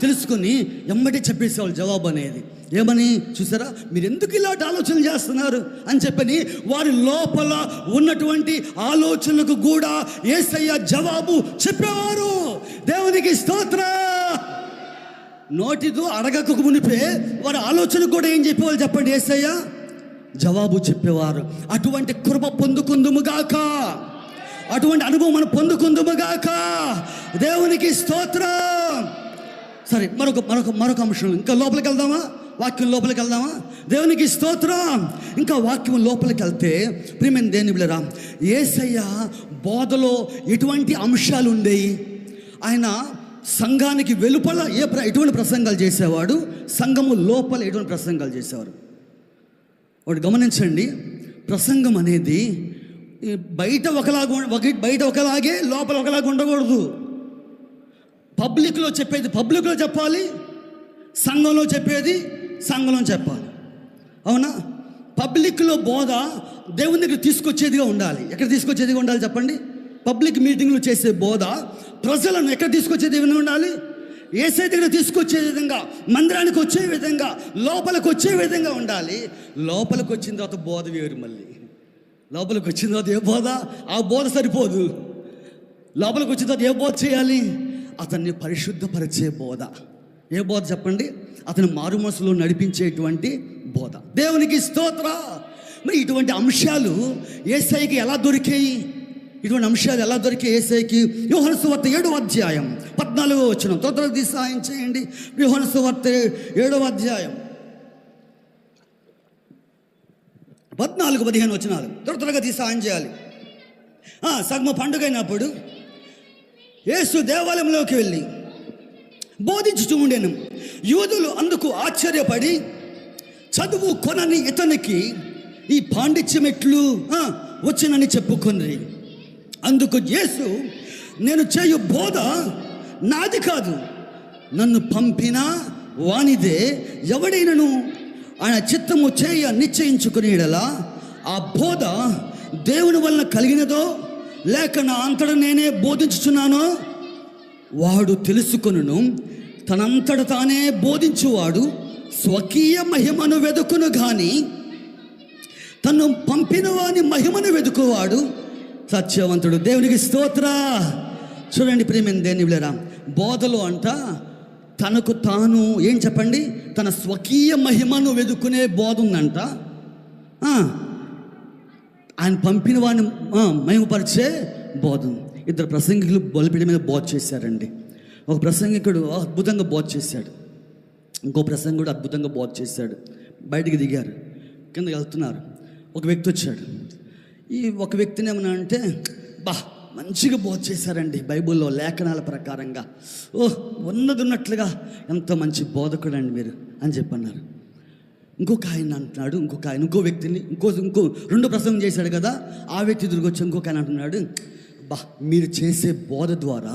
Speaker 1: తెలుసుకొని ఎమ్మటి చెప్పేసేవాళ్ళు జవాబు అనేది. ఏమని చూసారా? మీరు ఎందుకు ఇలాంటి ఆలోచనలు చేస్తున్నారు అని చెప్పని వారి లోపల ఉన్నటువంటి ఆలోచనలకు కూడా యేసయ్య జవాబు చెప్పేవారు. దేవునికి స్తోత్రం. నోటితో అడగక మునిపే వారి ఆలోచనకు కూడా ఏం చెప్పేవాళ్ళు చెప్పండి? యేసయ్య జవాబు చెప్పేవారు. అటువంటి కృప పొందుకుందుముగాక, అటువంటి అనుభవం మనం పొందుకుందుముగాక. దేవునికి స్తోత్రం. సరే, మరొక అంశం. ఇంకా లోపలికి వెళ్దామా? వాక్యం లోపలికి వెళ్దామా? దేవునికి స్తోత్రం. ఇంకా వాక్యం లోపలికి వెళ్తే ప్రియమైన దేవుని బిడ్డలారా, యేసయ్య బోధలో ఎటువంటి అంశాలు ఉండేవి? ఆయన సంఘానికి వెలుపల ఎటువంటి ప్రసంగాలు చేసేవాడు, సంఘము లోపల ఎటువంటి ప్రసంగాలు చేసేవారు? ఒకటి గమనించండి, ప్రసంగం అనేది బయట ఒకలాగే లోపల ఒకలాగా ఉండకూడదు. పబ్లిక్లో చెప్పేది పబ్లిక్లో చెప్పాలి, సంఘంలో చెప్పేది సంఘంలో చెప్పాలి. అవునా? పబ్లిక్లో బోధ దేవుని దగ్గర తీసుకొచ్చేదిగా ఉండాలి. ఎక్కడ తీసుకొచ్చేదిగా ఉండాలి చెప్పండి? పబ్లిక్ మీటింగ్లు చేసే బోధ ప్రజలను ఎక్కడ తీసుకొచ్చేది ఉండాలి? యేసయ్య దగ్గర తీసుకొచ్చే విధంగా, మందిరానికి వచ్చే విధంగా, లోపలికి వచ్చే విధంగా ఉండాలి. లోపలికి వచ్చిన తర్వాత బోధ వేరు. మళ్ళీ లోపలికి వచ్చిన తర్వాత ఏ బోధ? ఆ బోధ సరిపోదు. లోపలికి వచ్చిన తర్వాత ఏ బోధ చేయాలి? అతన్ని పరిశుద్ధపరిచే బోధ. ఏ బోధ చెప్పండి? అతను మారు మనసులో నడిపించేటువంటి బోధ. దేవునికి స్తోత్రం. మరి ఇటువంటి అంశాలు యేసయ్యకి ఎలా దొరికాయి? ఇటువంటి అంశాలు ఎలా దొరికాయి యేసయ్యకి? యోహాను సువార్త 7వ అధ్యాయం 14వ వచనం. త్వరగా సహాయం చేయండి. యోహాను సువార్త 7వ అధ్యాయం 14-15 వచనాలు త్వరగా సహాయం చేయాలి. సగమ పండుగ అయినప్పుడు యేసు దేవాలయంలోకి వెళ్ళి బోధించుచూ ఉండెను. యూదులు అందుకు ఆశ్చర్యపడి చదువు కొనని ఇతనికి ఈ పాండిత్యం ఎట్లు వచ్చినని చెప్పుకొని, అందుకు యేసు, నేను చేయు బోధ నాది కాదు, నన్ను పంపిన వానిదే. ఎవడైనను ఆయన చిత్తము చేయ నిశ్చయించుకుని ఎడలా ఆ బోధ దేవుని వలన కలిగినదో లేక నా అంతట నేనే బోధించుచున్నానో వాడు తెలుసుకొనును. తనంతట తానే బోధించువాడు స్వకీయ మహిమను వెదుకును గాని తను పంపిన వాని మహిమను వెదుకువాడు సత్యవంతుడు. దేవునికి స్తోత్ర. చూడండి ప్రియమైన దేవుని బిడ్డలారా, బోధలో అంట తనకు తాను ఏం చెప్పండి, తన స్వకీయ మహిమను వెదుకునే బోధ ఉందంట. ఆయన పంపిన వాడిని మహిమపరిచే బోధ. ఇద్దరు ప్రసంగికులు బలిపీఠం మీద బోధ చేశారండి. ఒక ప్రసంగికుడు అద్భుతంగా బోధ చేశాడు, ఇంకో ప్రసంగుడు అద్భుతంగా బోధ చేశాడు. బయటికి దిగారు, కిందకి వెళ్తున్నారు. ఒక వ్యక్తి వచ్చాడు. ఈ ఒక వ్యక్తిని ఏమన్నా అంటే, మంచిగా బోధ చేశారండి, బైబిల్లో లేఖనాల ప్రకారంగా, ఉన్నది ఉన్నట్లుగా ఎంత మంచి బోధకుడు అండి మీరు అని చెప్పన్నారు. ఇంకొక ఆయన అంటున్నాడు, ఇంకో వ్యక్తిని ఇంకో రెండో ప్రసంగం చేశాడు కదా, ఆ వ్యక్తి ఎదురుకు వచ్చి ఇంకొక ఆయన అంటున్నాడు, మీరు చేసే బోధ ద్వారా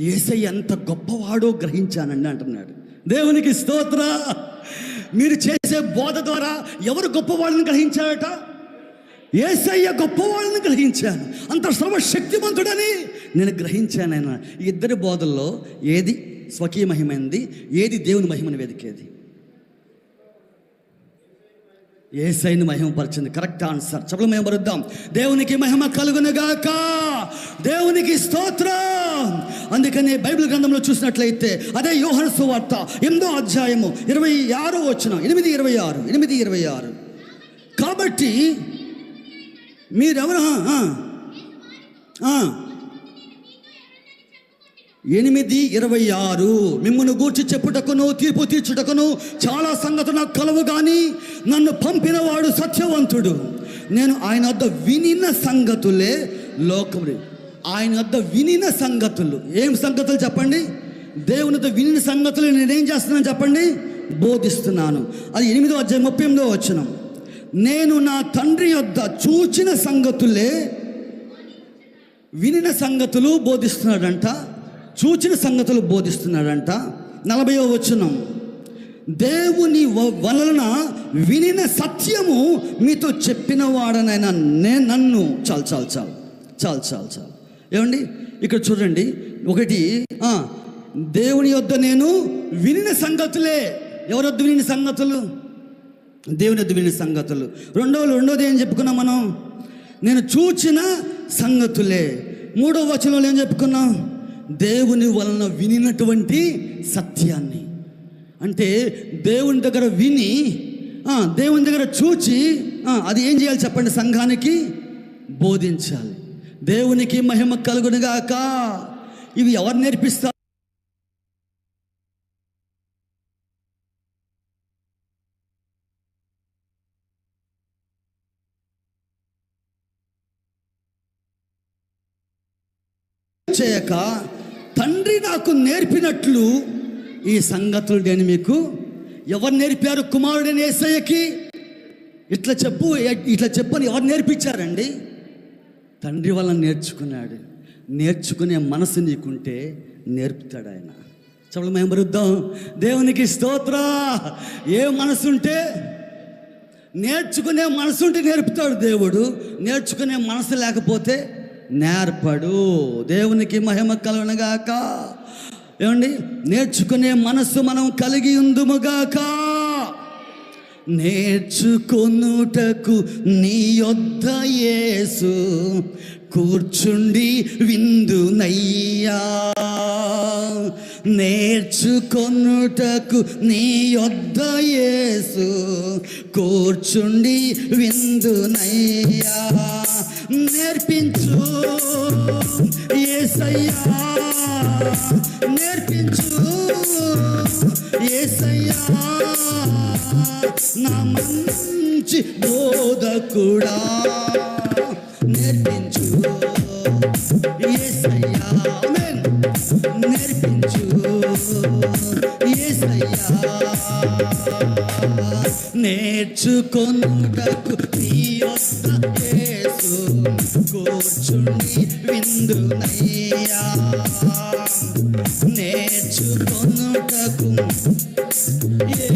Speaker 1: యేసయ్య ఎంత గొప్పవాడో గ్రహించానండి అంటున్నాడు. దేవునికి స్తోత్ర. మీరు చేసే బోధ ద్వారా ఎవరు గొప్పవాళ్ళని గ్రహించారట? యేసయ్య గొప్పవాళ్ళని గ్రహించాను, అంత సర్వశక్తిమంతుడని నేను గ్రహించాను. ఆయన ఈ ఇద్దరి బోధల్లో ఏది స్వకీయ మహిమైంది, ఏది దేవుని మహిమను వెదికేది? యేసయ్యని మహిమపరిచింది. Correct answer. చెప్పలు మేము పరుద్దాం. దేవునికి మహిమ కలుగునుగాక. దేవునికి స్తోత్రం. అందుకని బైబిల్ గ్రంథంలో చూసినట్లయితే అదే యోహాను సువార్త 8వ అధ్యాయము 26వ వచనం, 8:26. కాబట్టి మీరెవరు 8:26 మిమ్మును గూర్చి చెప్పుటకును తీర్పు తీర్చుటకును చాలా సంగతులు నాకు కలవు కానీ నన్ను పంపిన వాడు సత్యవంతుడు. నేను ఆయన వద్ద వినిన సంగతులే లోకములు. ఆయన వద్ద వినిన సంగతులు ఏం సంగతులు చెప్పండి? దేవుని వద్ద వినిన సంగతులు నేనేం చేస్తున్నాను చెప్పండి? బోధిస్తున్నాను. అది 8వ అధ్యాయం 38వ వచనం. నేను నా తండ్రి వద్ద చూచిన సంగతులే, వినిన సంగతులు బోధిస్తున్నాడంట, చూచిన సంగతులు బోధిస్తున్నాడంట. 40వ వచనం. దేవుని వలన వినిన సత్యము మీతో చెప్పిన వాడనైనా నన్ను చాలు. ఏమండి ఇక్కడ చూడండి, ఒకటి దేవుని యొద్ద నేను వినిన సంగతులే. ఎవరి వద్ద వినిన సంగతులు? దేవుని వద్ద వినిన సంగతులు. రెండోది ఏం చెప్పుకున్నాం మనం? నేను చూచిన సంగతులే. 3వ వచనంలో ఏం చెప్పుకున్నాం? దేవుని వలన వినినటువంటి సత్యాన్ని. అంటే దేవుని దగ్గర విని, దేవుని దగ్గర చూచి అది ఏం చేయాలి చెప్పండి? సంఘానికి బోధించాలి. దేవునికి మహిమ కలుగునుగాక. ఇవి ఎవరు నేర్పిస్తారు? చేయక తండ్రి నాకు నేర్పినట్లు ఈ సంగతులు నేను మీకు. ఎవరు నేర్పారు? కుమారుడైన యేసయ్యకి ఇట్లా చెప్పు అని ఎవరు నేర్పించారండి? తండ్రి వల్ల నేర్చుకున్నాడు. నేర్చుకునే మనసు నీకుంటే నేర్పుతాడు ఆయన. చెప్పలు మేము బరుద్దాం. దేవునికి స్తోత్ర. ఏ మనసుంటే, నేర్చుకునే మనసుంటే నేర్పుతాడు దేవుడు. నేర్చుకునే మనసు లేకపోతే నేర్పడు. దేవునికి మహిమ కలుగునుగాక. ఏమండి, నేర్చుకునే మనస్సు మనం కలిగి ఉందుముగాక. నేర్చుకొనుటకు నీ యొద్ద యేసు కూర్చుండి విందునయ్యా. నేర్చుకొనుటకు నీ యొద్ద యేసు కూర్చుండి విందునయ్యా. నేర్పించు యేసయ్యా, నేర్పించు యేసయ్యా, నా మంచి బోధకుడా. నేర్పించు యేసయ్యా, ఆమేన్. నేర్పించు యేసయ్యా, నేర్చుకొనుటకు నీ యొద్ద యేసు కూర్చుండి విందునయ్యా. నేర్చుకొనుటకు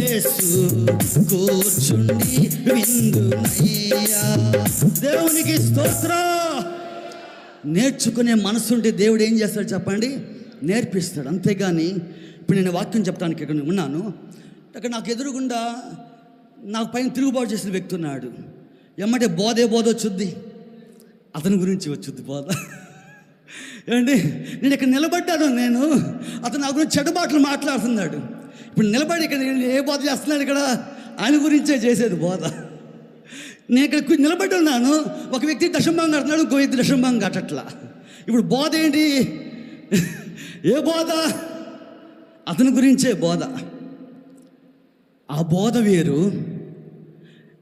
Speaker 1: యేసు కూర్చుండి విందునయ్యా. దేవునికి స్తోత్రం. నేర్చుకునే మనసుంటే దేవుడు ఏం చేస్తాడు చెప్పండి? నేర్పిస్తాడు. అంతేగాని ఇప్పుడు నేను వాక్యం చెప్పడానికి ఇక్కడ ఉన్నాను, అక్కడ నాకు ఎదురుగుండా నాకు పైన తిరుగుబాటు చేసిన వ్యక్తి ఉన్నాడు. ఏమంటే బోధ వచ్చుద్ది, అతని గురించి వచ్చుద్ది బోధ. ఏమండి, నేను ఇక్కడ నిలబడ్డాను, అతను నా గురించి చెడ్డబాట్లు మాట్లాడుతున్నాడు. ఇప్పుడు నిలబడి ఇక్కడ ఏ బోధ చేస్తున్నాడు? ఇక్కడ ఆయన గురించే చేసేది బోధ. నేను ఇక్కడ నిలబడి ఉన్నాను, ఒక వ్యక్తి దశంభాగం కడుతున్నాడు, ఇంకో వ్యక్తి దశంభాగం కట్టట్లా. ఇప్పుడు బోధ ఏంటి? ఏ బోధ? అతని గురించే బోధ. ఆ బోధ వేరు.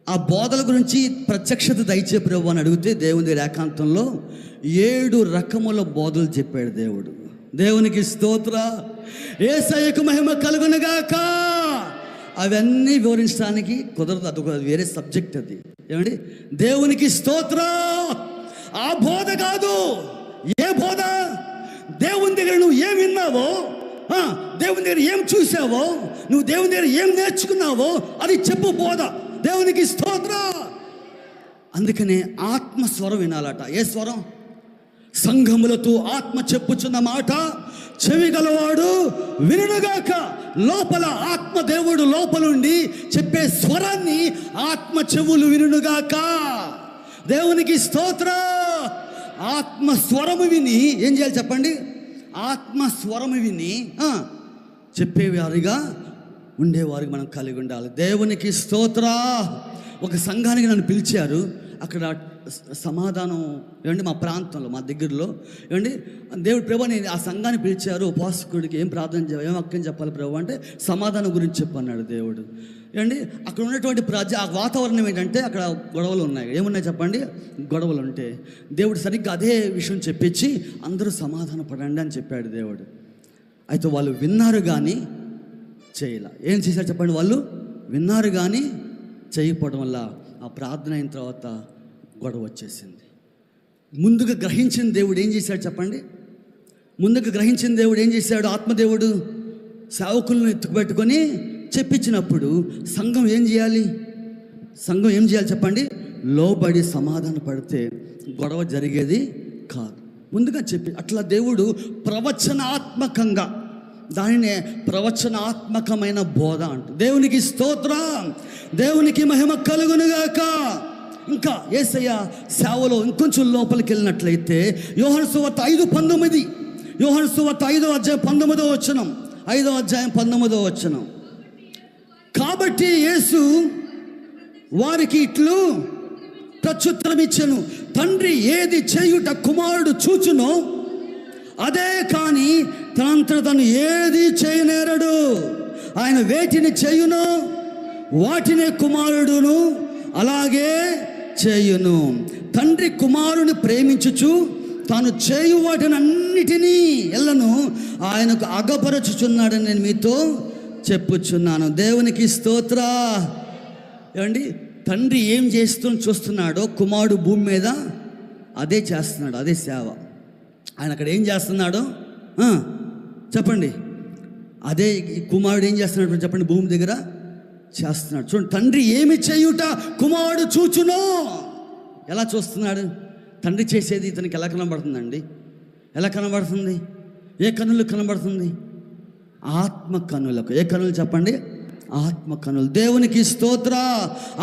Speaker 1: ఆ బోధల గురించి ప్రత్యక్షత దయచే ప్రభు అని అడిగితే దేవుని ఏకాంతంలో 7 రకముల బోధలు చెప్పాడు దేవుడు. దేవునికి స్తోత్ర. యేసయ్యకు మహిమ కలుగునుగాక. అవన్నీ వివరించడానికి కుదరదు, అదొక వేరే సబ్జెక్ట్ అది. ఏమండి, దేవునికి స్తోత్ర. ఆ బోధ కాదు. ఏ బోధ? దేవుని దగ్గర నువ్వు ఏం విన్నావో, దేవుని దగ్గర ఏం చూసావో, నువ్వు దేవుని దగ్గర ఏం నేర్చుకున్నావో అది చెప్పు బోధ. దేవునికి స్తోత్ర. అందుకనే ఆత్మ స్వరం వినాలట. ఏ స్వరం? సంఘములతో ఆత్మ చెప్పుచున్న మాట చెవి గలవాడు వినుగాక. లోపల ఆత్మ దేవుడు లోపలుండి చెప్పే స్వరాన్ని ఆత్మ చెవులు వినుగాక. దేవునికి స్తోత్ర. ఆత్మ స్వరము విని ఏం చేయాలి చెప్పండి? ఆత్మ స్వరము విని చెప్పేవారిగా ఉండేవారికి మనం కలిగి ఉండాలి. దేవునికి స్తోత్ర. ఒక సంఘానికి నన్ను పిలిచారు. అక్కడ సమాధానం ఏమండి, మా ప్రాంతంలో, మా దగ్గరలో ఏమండి, దేవుడు ప్రభు నేను ఆ సంఘాన్ని పిలిచారు. ఉపాసకుడికి ఏం ప్రార్థన చేయాలి, ఏం వాక్యం చెప్పాలి ప్రభు అంటే సమాధానం గురించి చెప్పన్నాడు దేవుడు. ఏమండి, అక్కడ ఉన్నటువంటి ఆ వాతావరణం ఏంటంటే అక్కడ గొడవలు ఉన్నాయి. ఏమున్నాయి చెప్పండి? గొడవలు ఉంటే దేవుడు సరిగ్గా అదే విషయం చెప్పించి అందరూ సమాధాన పడండి అని చెప్పాడు దేవుడు. అయితే వాళ్ళు విన్నారు కానీ చేయలే. ఏం చేశారు చెప్పండి? వాళ్ళు విన్నారు కానీ చేయకపోవడం వల్ల ఆ ప్రార్థన అయిన తర్వాత గొడవ వచ్చేసింది. ముందుగా గ్రహించిన దేవుడు ఏం చేశాడు చెప్పండి? ముందుగా గ్రహించిన దేవుడు ఏం చేశాడు? ఆత్మదేవుడు సేవకులను ఎత్తుకుపెట్టుకొని చెప్పించినప్పుడు సంఘం ఏం చేయాలి? సంఘం ఏం చేయాలి చెప్పండి? లోబడి సమాధాన పడితే గొడవ జరిగేది కాదు. ముందుగా చెప్పి అట్లా దేవుడు ప్రవచనాత్మకంగా, దానినే ప్రవచనాత్మకమైన బోధ అంట. దేవునికి స్తోత్రం. దేవునికి మహిమ కలుగునుగాక. ఇంకా యేసయ్య సేవలో ఇంకొంచెం లోపలికి వెళ్ళినట్లయితే యోహాను సువార్త 5:19, యోహాను సువార్త 5వ అధ్యాయం 19వ వచనం, 5వ అధ్యాయం 19వ వచనం. కాబట్టి యేసు వారికి ఇట్లు ప్రత్యుత్తరం ఇచ్చెను, తండ్రి ఏది చేయుట కుమారుడు చూచునో అదే కానీ తనంతట తను ఏది చేయనేరడు. ఆయన వేటిని చేయునో వాటినే కుమారుడును అలాగే చేయును. తండ్రి కుమారుని ప్రేమించుచు తాను చేయు వాటిని అన్నిటినీ ఎల్లను ఆయనకు అగపరచుచున్నాడని నేను మీతో చెప్పుచున్నాను. దేవునికి స్తోత్ర. ఏమండి, తండ్రి ఏం చూస్తున్నాడో కుమారుడు భూమి మీద అదే చేస్తున్నాడు, అదే సేవ. ఆయన అక్కడ ఏం చేస్తున్నాడో చెప్పండి, అదే కుమారుడు ఏం చేస్తున్నాడు చెప్పండి, భూమి దగ్గర చేస్తున్నాడు. చూడండి, తండ్రి ఏమి చేయుట కుమారుడు చూచునో. ఎలా చూస్తున్నాడు? తండ్రి చేసేది ఇతనికి ఎలా కనబడుతుందండి? ఎలా కనబడుతుంది? ఏ కన్నులు కనబడుతుంది? ఆత్మ కన్నులకు. ఏ కన్నులు చెప్పండి? ఆత్మ కన్నులు. దేవునికి స్తోత్ర.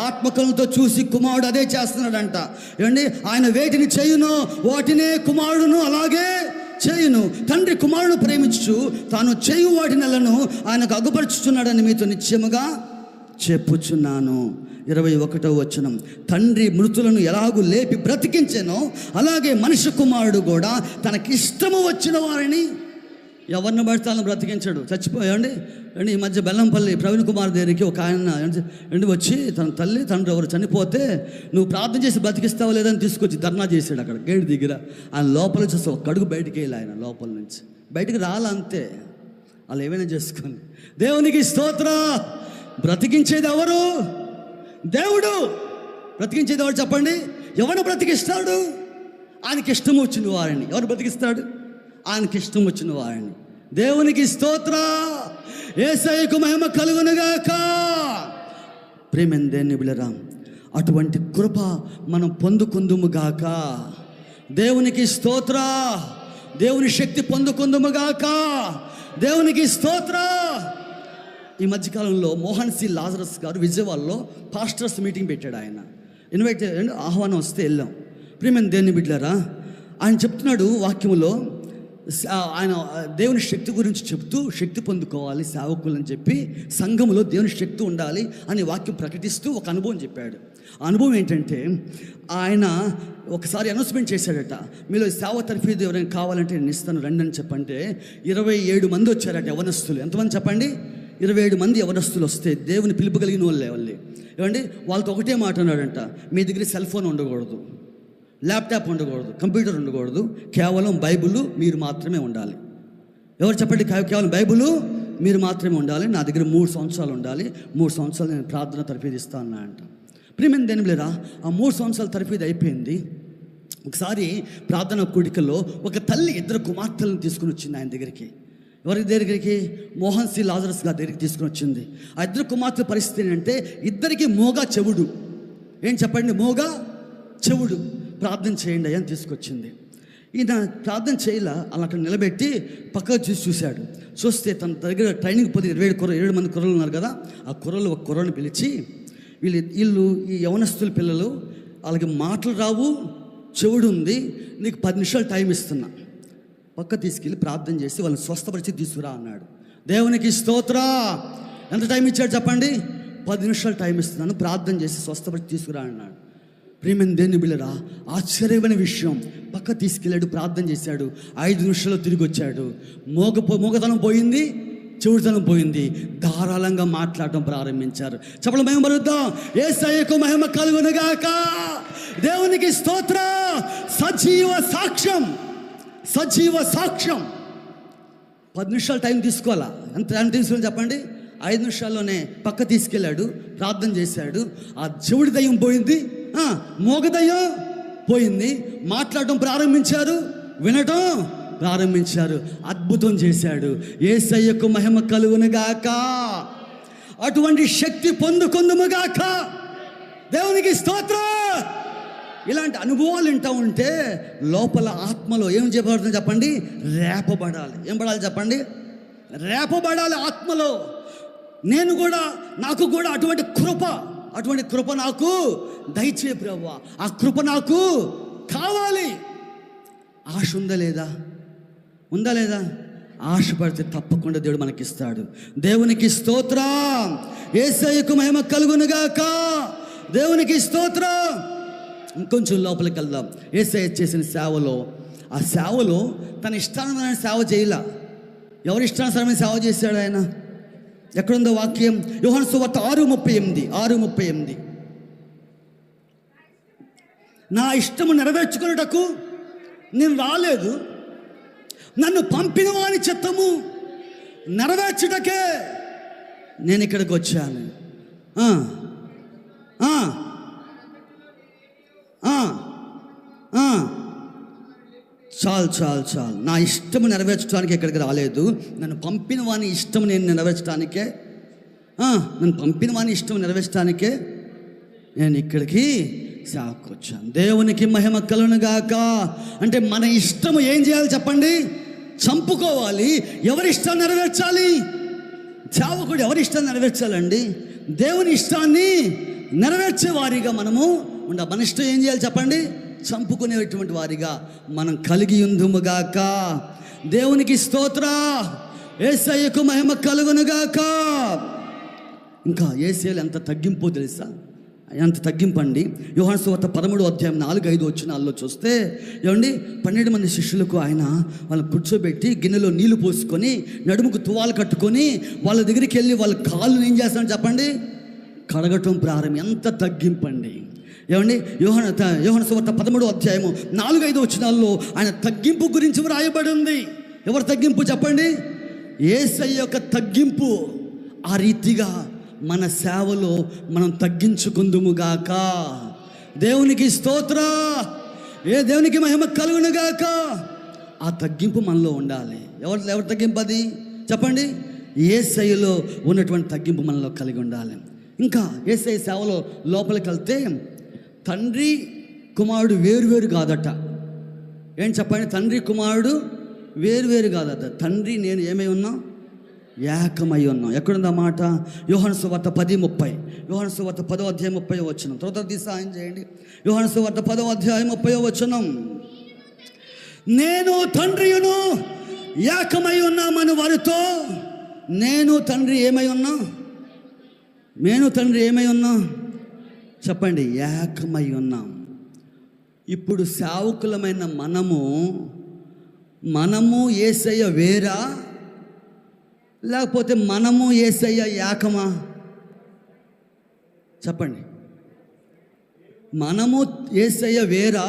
Speaker 1: ఆత్మ కన్నులతో చూసి కుమారుడు అదే చేస్తున్నాడంట. ఏమండి, ఆయన వేటిని చేయునో వాటినే కుమారుడును అలాగే చేయును. తండ్రి కుమారుడు ప్రేమించు తాను చేయు వాటి నెలను ఆయనకు అగుపరుచుచున్నాడని మీతో నిశ్చయముగా చెప్పుచున్నాను. 21వ వచనం, తండ్రి మృతులను ఎలాగూ లేపి బ్రతికించెనో అలాగే మనిషి కుమారుడు కూడా తనకిష్టము వచ్చిన వారిని ఎవరిని పడితే వాళ్ళని బ్రతికించాడు. చచ్చిపోయాండి అండి. ఈ మధ్య బెల్లంపల్లి ప్రవీణ్ కుమార్ దగ్గరికి ఒక ఆయన ఎండి వచ్చి తన తల్లి తండ్రి ఎవరు చనిపోతే నువ్వు ప్రార్థన చేసి బ్రతికిస్తావా లేదని తీసుకొచ్చి ధర్నా చేశాడు అక్కడ గేట్ దగ్గర. ఆయన లోపల నుంచి ఒక కడుగు బయటికి వెళ్ళి ఆయన లోపల నుంచి బయటికి రాలంతే, వాళ్ళు ఏమైనా చేసుకొని. దేవునికి స్తోత్ర. బ్రతికించేది ఎవరు? దేవుడు బ్రతికించేది ఎవరు చెప్పండి? ఎవరు బ్రతికిస్తాడు? ఆయనకి ఇష్టం వచ్చిన వారిని. ఎవరు బ్రతికిస్తాడు? ఆయనకి ఇష్టం వచ్చిన వారిని. దేవునికి స్తోత్ర, యేసయ్యకు మహిమ కలుగునుగాక. ప్రేమైన దేవుని బిడ్డలారా, అటువంటి కృప మనం పొందుకుందుముగాక. దేవునికి స్తోత్ర, దేవుని శక్తి పొందుకుందుముగాక. దేవునికి స్తోత్ర. ఈ మధ్యకాలంలో మోహన్ సి లాజరస్ గారు విజయవాడలో పాస్టర్స్ మీటింగ్ పెట్టాడు. ఆయన ఇన్వైట్ ఆహ్వానం వస్తే వెళ్ళాం. ప్రియమైన దేవుని బిడ్డలారా, ఆయన చెప్తున్నాడు వాక్యములో, ఆయన దేవుని శక్తి గురించి చెప్తూ శక్తి పొందుకోవాలి సేవకులు అని చెప్పి, సంఘములో దేవుని శక్తి ఉండాలి అని వాక్యం ప్రకటిస్తూ ఒక అనుభవం చెప్పాడు. ఆ అనుభవం ఏంటంటే, ఆయన ఒకసారి అనౌన్స్మెంట్ చేశాడట, మీలో సేవ తర్ఫీదు ఎవరైనా కావాలంటే నేను ఇస్తాను రండి అని చెప్పంటే 27 మంది వచ్చారట యవనస్తులు. ఎంతమంది చెప్పండి? 27 మంది యవనస్తులు వస్తే దేవుని పిలుపు కలిగిన వాళ్ళే ఏమండి, వాళ్ళతో ఒకటే మాట అన్నాడంట, మీ దగ్గర సెల్ ఫోన్ ఉండకూడదు, ల్యాప్టాప్ ఉండకూడదు, కంప్యూటర్ ఉండకూడదు, కేవలం బైబిల్ మీరు మాత్రమే ఉండాలి. ఎవరు చెప్పండి? కేవలం బైబిల్ మీరు మాత్రమే ఉండాలి. నా దగ్గర 3 సంవత్సరాలు ఉండాలి. 3 సంవత్సరాలు నేను ప్రార్థన తర్ఫీదు ఇస్తాను అంట. ప్రియమైన దేవుని బిడ్డలారా, ఆ 3 సంవత్సరాల తర్ఫీదు అయిపోయింది. ఒకసారి ప్రార్థన కూడికల్లో ఒక తల్లి 2 కుమార్తెలను తీసుకుని వచ్చింది ఆయన దగ్గరికి. ఎవరి దగ్గరికి? మోహన్ సి లాజరస్ గారి దగ్గరికి తీసుకుని వచ్చింది. ఆ 2 కుమార్తెల పరిస్థితి ఏంటంటే, ఇద్దరికి మోగా చెవుడు. ఏం చెప్పండి? మోగా చెవుడు. ప్రార్థన చేయండి అని తీసుకొచ్చింది. ఈయన ప్రార్థన చేయాల అలా అక్కడ నిలబెట్టి పక్కకు చూశాడు. చూస్తే తన దగ్గర ట్రైనింగ్ పొంది 27 మంది కుర్రలు ఉన్నారు కదా, ఆ కుర్రలు ఒక కుర్రని పిలిచి, వీళ్ళు ఈ యవనస్తుల పిల్లలు, వాళ్ళకి మాటలు రావు, చెవుడు ఉంది, నీకు 10 నిమిషాలు టైం ఇస్తున్నా, పక్క తీసుకెళ్ళి ప్రార్థన చేసి వాళ్ళని స్వస్థపరిచి తీసుకురా అన్నాడు. దేవునికి స్తోత్ర. ఎంత టైం ఇచ్చాడు చెప్పండి? 10 నిమిషాలు టైం ఇస్తున్నాను, ప్రార్థన చేసి స్వస్థపరిచి తీసుకురా అన్నాడు. ప్రియమైన దేవుని బిడ్డలారా, ఆశ్చర్యమైన విషయం, పక్క తీసుకెళ్ళాడు, ప్రార్థన చేశాడు, 5 నిమిషాల్లో తిరిగి వచ్చాడు. మోగతనం పోయింది, చెవుడుతనం పోయింది, ధారాళంగా మాట్లాడటం ప్రారంభించారు. చెప్పలు మహిమ పలుకుదాం. యేసయ్యకు మహిమ కలుగునుగాక. దేవునికి స్తోత్ర. సజీవ సాక్ష్యం, సజీవ సాక్ష్యం. 10 నిమిషాలు టైం తీసుకోవాలా? ఎంత టైం తీసుకోవాలి చెప్పండి? 5 నిమిషాల్లోనే పక్క తీసుకెళ్ళాడు, ప్రార్థన చేశాడు. ఆ చెవుడి దయ్యం పోయింది, మోగదయ్యం పోయింది, మాట్లాడటం ప్రారంభించారు, వినటం ప్రారంభించారు. అద్భుతం చేశాడు. యేసయ్యకు మహిమ కలుగునుగాక. అటువంటి శక్తి పొందుకుందుముగాక. దేవునికి స్తోత్రం. ఇలాంటి అనుభవాలు వింటూ ఉంటే లోపల ఆత్మలో ఏం చేయబడుతుంది చెప్పండి? రేపబడాలి. ఏం పడాలి చెప్పండి? రేపబడాలి ఆత్మలో. నాకు కూడా అటువంటి కృప నాకు దయచే ప్రభువా. ఆ కృప నాకు కావాలి. ఆశ ఉందా లేదా? ఆశపడితే తప్పకుండా దేవుడు మనకిస్తాడు. దేవునికి స్తోత్రం. యేసయ్యకు మహిమ కలుగునుగాక. దేవునికి స్తోత్రం. ఇంకొంచెం లోపలికి వెళ్దాం. యేసయ్య చేసిన సేవలో, ఆ సేవలో తన ఇష్టానుసారమైన సేవ చేయలా. ఎవరి ఇష్టానుసారమైన సేవ చేశాడు ఆయన? ఎక్కడుందో వాక్యం? యోహాను సువార్త 6:38. నా ఇష్టము నెరవేర్చుకున్నటకు నేను రాలేదు, నన్ను పంపిన వాని చిత్తము నెరవేర్చుటకే నేను ఇక్కడికి వచ్చాను. చాలు. నా ఇష్టము నెరవేర్చడానికి ఇక్కడికి రాలేదు, నన్ను పంపిన వాని ఇష్టం నేను నెరవేర్చడానికే నేను ఇక్కడికి సేవకు వచ్చాను. దేవునికి మహిమ కలుగునుగాక. అంటే మన ఇష్టము ఏం చేయాలి చెప్పండి? చంపుకోవాలి. ఎవరి ఇష్టాన్ని నెరవేర్చాలి? సేవకుడు ఎవరి ఇష్టాన్ని నెరవేర్చాలండి? దేవుని ఇష్టాన్ని నెరవేర్చే వారిగా మనము ఉండాలి. మన ఇష్టం ఏం చేయాలి చెప్పండి? చంపుకునేటువంటి వారిగా మనం కలిగి ఉందుముగాక. దేవునికి స్తోత్ర. యేసయ్యకు మహిమ కలుగునుగాక. ఇంకా యేసయ్యలో ఎంత తగ్గింపో తెలుసా? ఎంత తగ్గింపండి. యోహాను సువార్త 13:4-5 చూస్తే ఏమండి, 12 మంది శిష్యులకు ఆయన వాళ్ళని కూర్చోబెట్టి గిన్నెలో నీళ్లు పోసుకొని నడుముకు తువాలు కట్టుకొని వాళ్ళ దగ్గరికి వెళ్ళి వాళ్ళ కాళ్ళు ఏం చేస్తారని చెప్పండి? కడగటం ప్రారంభం. ఎంత తగ్గింపండి. ఏమండి, యోహాను సువార్త 13:4-5 ఆయన తగ్గింపు గురించి రాయబడి ఉంది. ఎవరు తగ్గింపు చెప్పండి? యేసయ్య యొక్క తగ్గింపు. ఆ రీతిగా మన సేవలో మనం తగ్గించుకుందుముగాక. దేవునికి స్తోత్ర. దేవునికి మహిమ కలుగునుగాక. ఆ తగ్గింపు మనలో ఉండాలి. ఎవరి తగ్గింపు అది చెప్పండి? యేసయ్యలో ఉన్నటువంటి తగ్గింపు మనలో కలిగి ఉండాలి. ఇంకా యేసయ్య సేవలో లోపలికి వెళ్తే తండ్రి కుమారుడు వేరువేరు కాదట. ఏం చెప్పండి? తండ్రి కుమారుడు వేరువేరు కాదట. తండ్రి నేను ఏమై ఉన్నాం? ఏకమై ఉన్నాం. ఎక్కడుంది ఆ మాట? యోహాను సువార్త 10:30. యోహాను సువార్త 10వ అధ్యాయం 30వ వచనం. త్వరగా సహాయం చేయండి. యోహాను సువార్త 10వ అధ్యాయం 30వ వచనం. నేను తండ్రియును ఏకమై ఉన్నామని వారితో. నేను తండ్రి ఏమై ఉన్నా? నేను తండ్రి ఏమై ఉన్నా? చెప్పండి. ఏకమై ఉన్నాం. ఇప్పుడు సేవకులమైన మనము యేసయ్య వేరా, లేకపోతే మనము యేసయ్య ఏకమా? చెప్పండి. మనము యేసయ్య వేరా.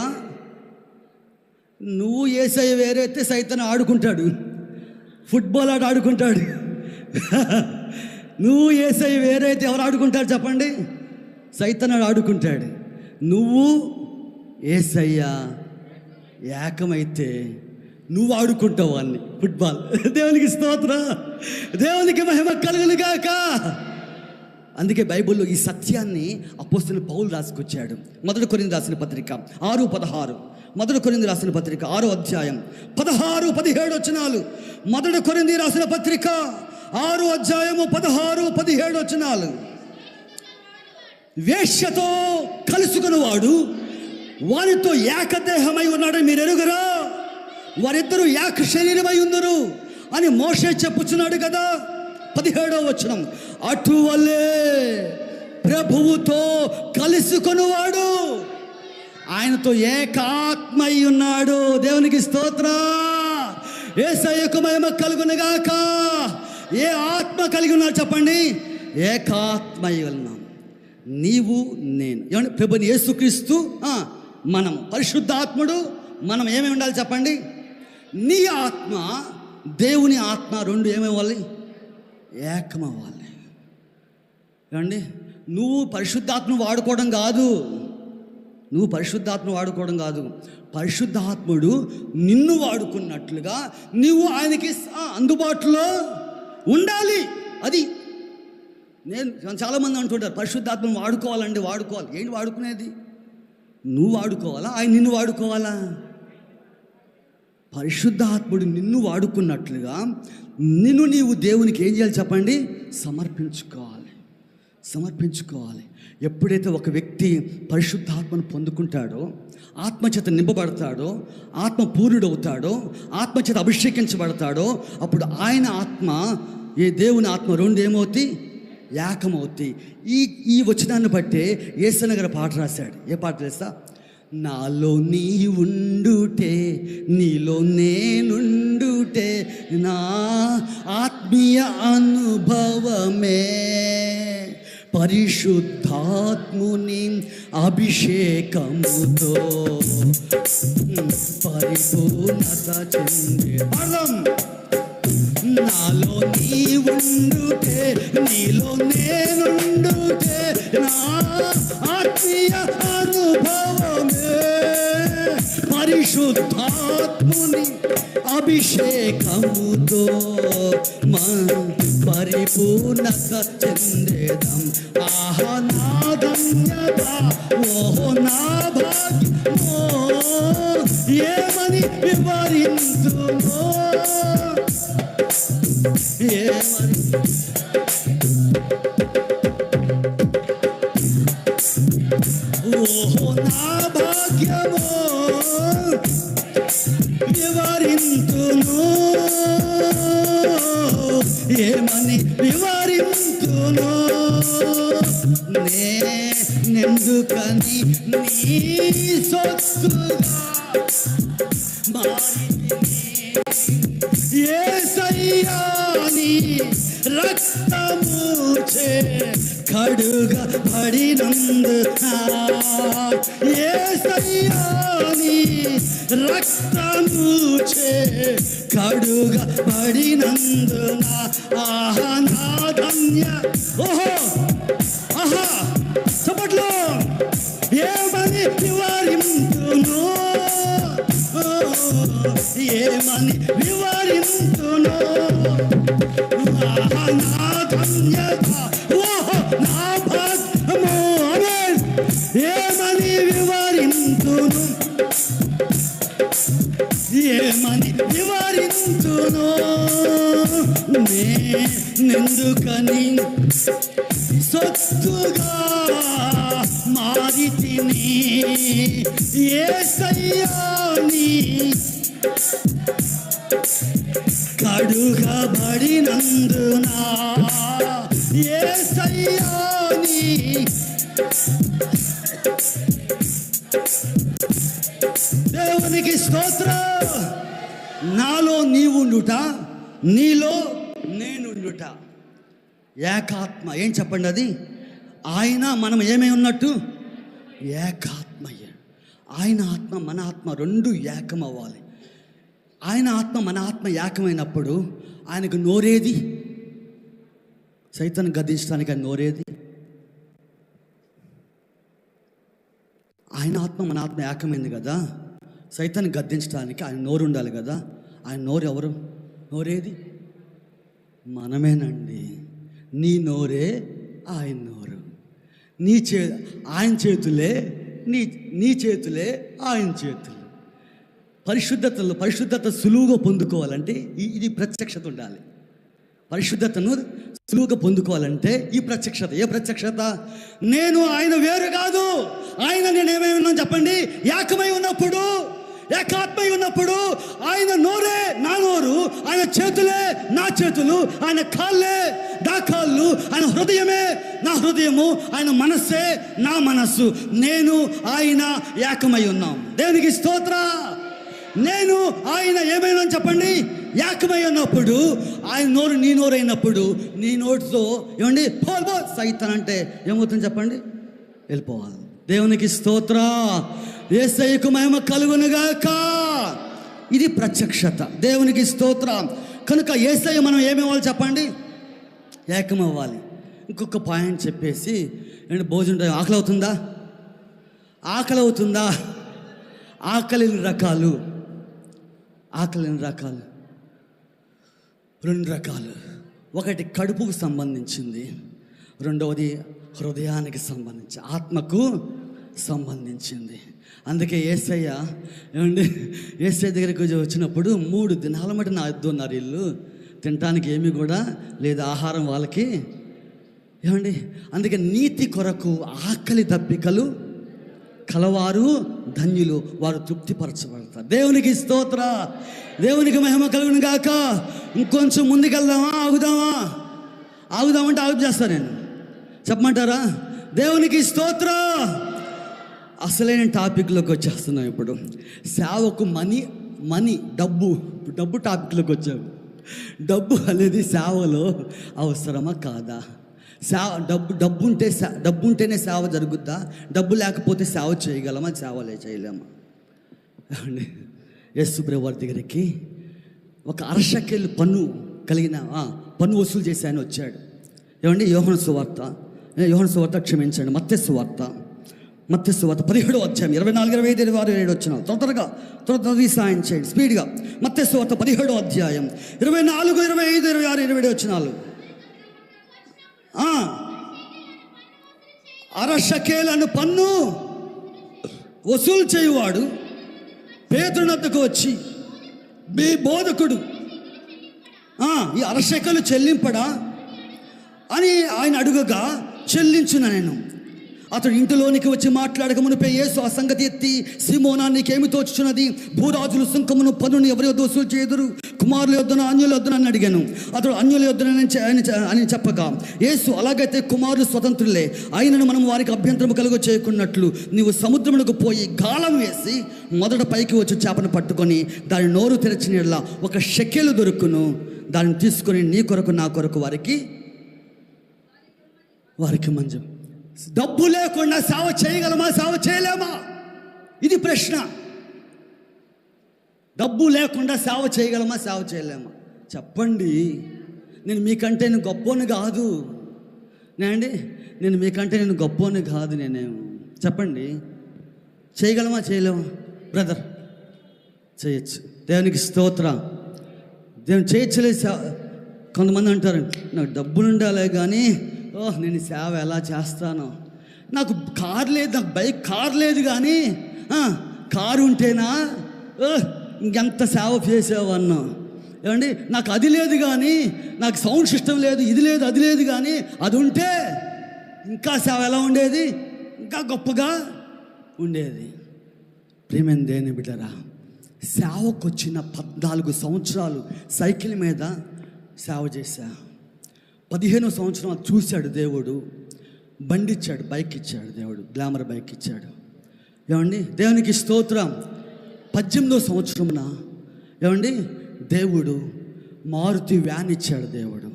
Speaker 1: నువ్వు యేసయ్య వేరైతే సైతాను ఆడుకుంటాడు, ఫుట్బాల్ ఆడుకుంటాడు. నువ్వు యేసయ్య వేరైతే ఎవరు ఆడుకుంటారు చెప్పండి? సైతాను ఆడుకుంటాడు. నువ్వు యేసయ్య ఏకమైతే నువ్వు ఆడుకుంటావు అన్ని ఫుట్బాల్. దేవునికి స్తోత్ర. దేవునికి మహిమ కలుగునుగాక. అందుకే బైబిల్లో ఈ సత్యాన్ని అపోస్తలుడు పౌలు రాసుకొచ్చాడు. 1 కొరింథీ రాసిన పత్రిక 6:16. 1 కొరింథీ రాసిన పత్రిక 6వ అధ్యాయం 16-17 వచనాలు. 1 కొరింథీ రాసిన పత్రిక 6వ అధ్యాయము 16-17 వచనాలు. వేశ్యతో కలుసుకున్నవాడు వారితో ఏకదేహమై ఉన్నాడని మీరు ఎరుగరా? వారిద్దరూ ఏక శరీరమై ఉందరు అని మోషే చెప్పుచున్నాడు కదా. 17వ వచనం. అటువలే ప్రభువుతో కలుసుకొనువాడు ఆయనతో ఏకాత్మై ఉన్నాడు. దేవునికి స్తోత్ర. యేసయ్యకు మహిమ కలుగునుగాక. ఏ ఆత్మ కలిగి ఉన్నారు చెప్పండి? ఏకాత్మై ఉన్నాం. నీవు నేను ఏమంటే ప్రభుని యేసుక్రీస్తు, మనం పరిశుద్ధాత్ముడు, మనం ఏమేమి ఉండాలి చెప్పండి? నీ ఆత్మ దేవుని ఆత్మ రెండు ఏమవ్వాలి? ఏకమవ్వాలి. ఏమండి? నువ్వు పరిశుద్ధాత్మ వాడుకోవడం కాదు. పరిశుద్ధాత్ముడు నిన్ను వాడుకున్నట్లుగా నువ్వు ఆయనకి అందుబాటులో ఉండాలి. అది నేను చాలామంది అంటుంటారు పరిశుద్ధాత్మను వాడుకోవాలండి. వాడుకోవాలి. ఏంటి వాడుకునేది? నువ్వు వాడుకోవాలా, ఆయన నిన్ను వాడుకోవాలా? పరిశుద్ధాత్ముడు నిన్ను వాడుకున్నట్లుగా నీవు దేవునికి ఏం చేయాలి చెప్పండి? సమర్పించుకోవాలి. ఎప్పుడైతే ఒక వ్యక్తి పరిశుద్ధాత్మను పొందుకుంటాడో, ఆత్మచేత నింపబడతాడో, ఆత్మ పూర్ణుడవుతాడో, ఆత్మచేత అభిషేకించబడతాడో, అప్పుడు ఆయన ఆత్మ, ఏ దేవుని ఆత్మ రెండు ఏమవుతాయి? ఏకమవుతాయి. ఈ వచనాన్ని బట్టే యేసయ్య గారు పాట రాశాడు. ఏ పాట తెలుసా? నాలో నీ ఉండుటే, నీలో నేనుండుటే, నా ఆత్మీయ అనుభవమే, పరిశుద్ధాత్ముని అభిషేకముతో పరిపూర్ణత చెందే. నాలో నీ ఉండుటే, నీలో నేనుండుటే, నా ఆత్మీయ అనుభవమే, పరిశుద్ధాత్ముని అభిషేకముతో పరిపూర్ణత చెందేదం. ఆహా నా ధన్యత, ఓహో నా భాగ్యమో, ఏమని వివరించునో, ఏమని ఓహో నా భాగ్యమో వివరించును, ఏమని వివరించును. నేనెందుకని నీ సొత్తుగా మారితిని యేసయ్యా, నీ రక్తముచే కడుగబడినందున యేసయ్యా నీ రక్తముచే కడుగబడినందున ఆహా నా ధన్య ఓహో ఆహా చప్పట్లో ఏమని వివరింతును ఏమని వివరింతును నా ధన్యత ఓహో నా భాగ్యము ఏమని వివరింతును ఏమని వివరింతును నేనెందుకని సొత్తుగా మారితిని యేసయ్యా నీ కడుగబడినందున యేసయ్యా నీ దేవునికి స్తోత్రం. నాలో నీవుండుట నీలో నేనుండుట ఏకాత్మ. ఏం చెప్పండి అది? ఆయన మనం ఏమై ఉన్నట్టు ఏకాత్మయ్య. ఆయన ఆత్మ మన ఆత్మ రెండు ఏకం అవ్వాలి. ఆయన ఆత్మ మన ఆత్మ ఏకమైనప్పుడు ఆయనకు నోరేది? సైతాన్ని గద్దించడానికి ఆయన నోరేది? ఆయన ఆత్మ మన ఆత్మ ఏకమైంది కదా, సైతాన్ని గద్దించడానికి ఆయన నోరు ఉండాలి కదా. ఆయన నోరు ఎవరు? నోరేది? మనమేనండి. నీ నోరే ఆయన నోరు. ఆయన చేతులే నీ చేతులే ఆయన చేతులు. పరిశుద్ధత సులువుగా పొందుకోవాలంటే ఇది ప్రత్యక్షత ఉండాలి. పరిశుద్ధతను సులువుగా పొందుకోవాలంటే ఈ ప్రత్యక్షత. ఏ ప్రత్యక్షత? నేను ఆయన వేరు కాదు, ఆయన నేనేమై ఉన్నాను చెప్పండి? ఏకమై ఉన్నప్పుడు, ఏకాత్మై ఉన్నప్పుడు ఆయన నోరే నా నోరు, ఆయన చేతులే నా చేతులు, ఆయన కాళ్ళే నా కాళ్ళు, ఆయన హృదయమే నా హృదయము, ఆయన మనస్సే నా మనస్సు. నేను ఆయన ఏకమై ఉన్నాం. దేవునికి స్తోత్ర. నేను ఆయన ఏమైనా చెప్పండి? ఏకమై ఉన్నప్పుడు ఆయన నోరు నీ నోరు అయినప్పుడు నీ నోటితో ఏమండి పోల్బో సైతాన్ అంటే ఏమవుతుంది చెప్పండి? వెళ్ళిపోవాలి. దేవునికి స్తోత్ర. యేసయ్యకు మహిమ కలుగునుగాక. ఇది ప్రత్యక్షత. దేవునికి స్తోత్రం. కనుక యేసయ్య మనం ఏమవ్వాలి చెప్పండి? ఏకమవ్వాలి. ఇంకొక పాయింట్ చెప్పేసి భోజనం ఆకలి అవుతుందా? ఆకలి అవుతుందా? ఆకలి రకాలు. రెండు రకాలు. ఒకటి కడుపుకు సంబంధించింది, రెండవది హృదయానికి సంబంధించి ఆత్మకు సంబంధించింది. అందుకే యేసయ్య దగ్గరికి వచ్చినప్పుడు 3 దినాల మటు నా ఎద్దు ఉన్నారు వీళ్ళు, తినటానికి ఏమీ కూడా లేదు, ఆహారం వాళ్ళకి ఏమండి. అందుకే నీతి కొరకు ఆకలి దప్పికలు కలవారు ధన్యులు, వారు తృప్తిపరచబడతారు. దేవునికి స్తోత్ర. దేవునికి మహిమ కలుగును గాక. ఇంకొంచెం ముందుకెళ్దామా? ఆగుదామంటే ఆగు చేస్తాను నేను. చెప్పమంటారా? దేవునికి స్తోత్ర. అసలైన టాపిక్లోకి వచ్చేస్తున్నాం ఇప్పుడు. సేవకు మనీ డబ్బు టాపిక్లోకి వచ్చాము. డబ్బు అనేది సేవలో అవసరమా కాదా? డబ్బు ఉంటేనే సేవ జరుగుద్దా? డబ్బు లేకపోతే సేవ చేయగలమా? సేవలే చేయలేమా? యేసు ప్రభువు వారి దగ్గరికి ఒక అరశకేలు పన్ను వసూలు చేసి ఆయన వచ్చాడు. ఏమండి? యోహాను సువార్త క్షమించండి, మత్తయి సువార్త 17వ అధ్యాయం 24, 25, 26, 27 వచ్చినాలు. త్వరగా సాయం చేయండి స్పీడ్గా. మత్తయి సువార్త 17వ అధ్యాయం 24, 25, 26, 27 వచ్చినాలు. అరశకేలను పన్ను వసూలు చేయువాడు పేతురు వద్దకు వచ్చి, మీ బోధకుడు ఈ అరశకేలు చెల్లింపడా అని ఆయన అడుగగా, చెల్లించున నేను. అతడు ఇంటిలోనికి వచ్చి మాట్లాడక మునిపే యేసు ఆ సంగతి ఎత్తి, సీమోనా నీకేమి తోచుచున్నది? భూరాజులు సుంకమును పన్నును ఎవరి వద్ద వసూలు చేదురు? కుమారుల యొద్దన అన్యుల యొద్దన అని అడిగాను. అతడు అన్యుల యొద్దన అని చెప్పగా, యేసు అలాగైతే కుమారులు స్వతంత్రులే, అయినను మనం వారికి అభ్యంతరం కలుగ చేయకున్నట్లు నీవు సముద్రమునకు పోయి గాలం వేసి మొదట పైకి వచ్చి చేపను పట్టుకొని దాని నోరు తెరచినట్లా 1 షెకెలు దొరుకును, దాన్ని తీసుకొని నీ కొరకు నా కొరకు వారికి మంజం. డబ్బు లేకుండా సేవ చేయగలమా, సేవ చేయలేమా? ఇది ప్రశ్న. డబ్బు లేకుండా సేవ చేయగలమా, సేవ చేయలేమా? చెప్పండి. నేను మీకంటే నేను గొప్పని కాదు. నేను మీకంటే నేను గొప్పని కాదు. నేనేమో చెప్పండి, చేయగలమా, చేయలేమా? బ్రదర్ చేయొచ్చు. దేవునికి స్తోత్రం. దేవుని చేయొచ్చులేదు. కొంతమంది అంటారు, నాకు డబ్బులు ఉండాలి కానీ నేను సేవ ఎలా చేస్తాను? నాకు కారు లేదు, నాకు బైక్ కారు లేదు కానీ కారు ఉంటేనా ఇంకెంత సేవ చేసేవన్నా. ఏమండి, నాకు అది లేదు కానీ, నాకు సౌండ్ సిస్టమ్ లేదు, ఇది లేదు, అది లేదు కానీ అది ఉంటే ఇంకా సేవ ఎలా ఉండేది? ఇంకా గొప్పగా ఉండేది. ప్రియమైన దేవుని బిడ్డలారా, సేవకు వచ్చిన 14 సంవత్సరాలు సైకిల్ మీద సేవ చేశా. 15వ సంవత్సరం అది చూశాడు దేవుడు. బండి ఇచ్చాడు, బైక్ ఇచ్చాడు దేవుడు, గ్లామర్ బైక్ ఇచ్చాడు. ఏమండి, దేవునికి స్తోత్రం. 18వ సంవత్సరమున ఏమండి దేవుడు మారుతి వ్యాన్ ఇచ్చాడు దేవుడు.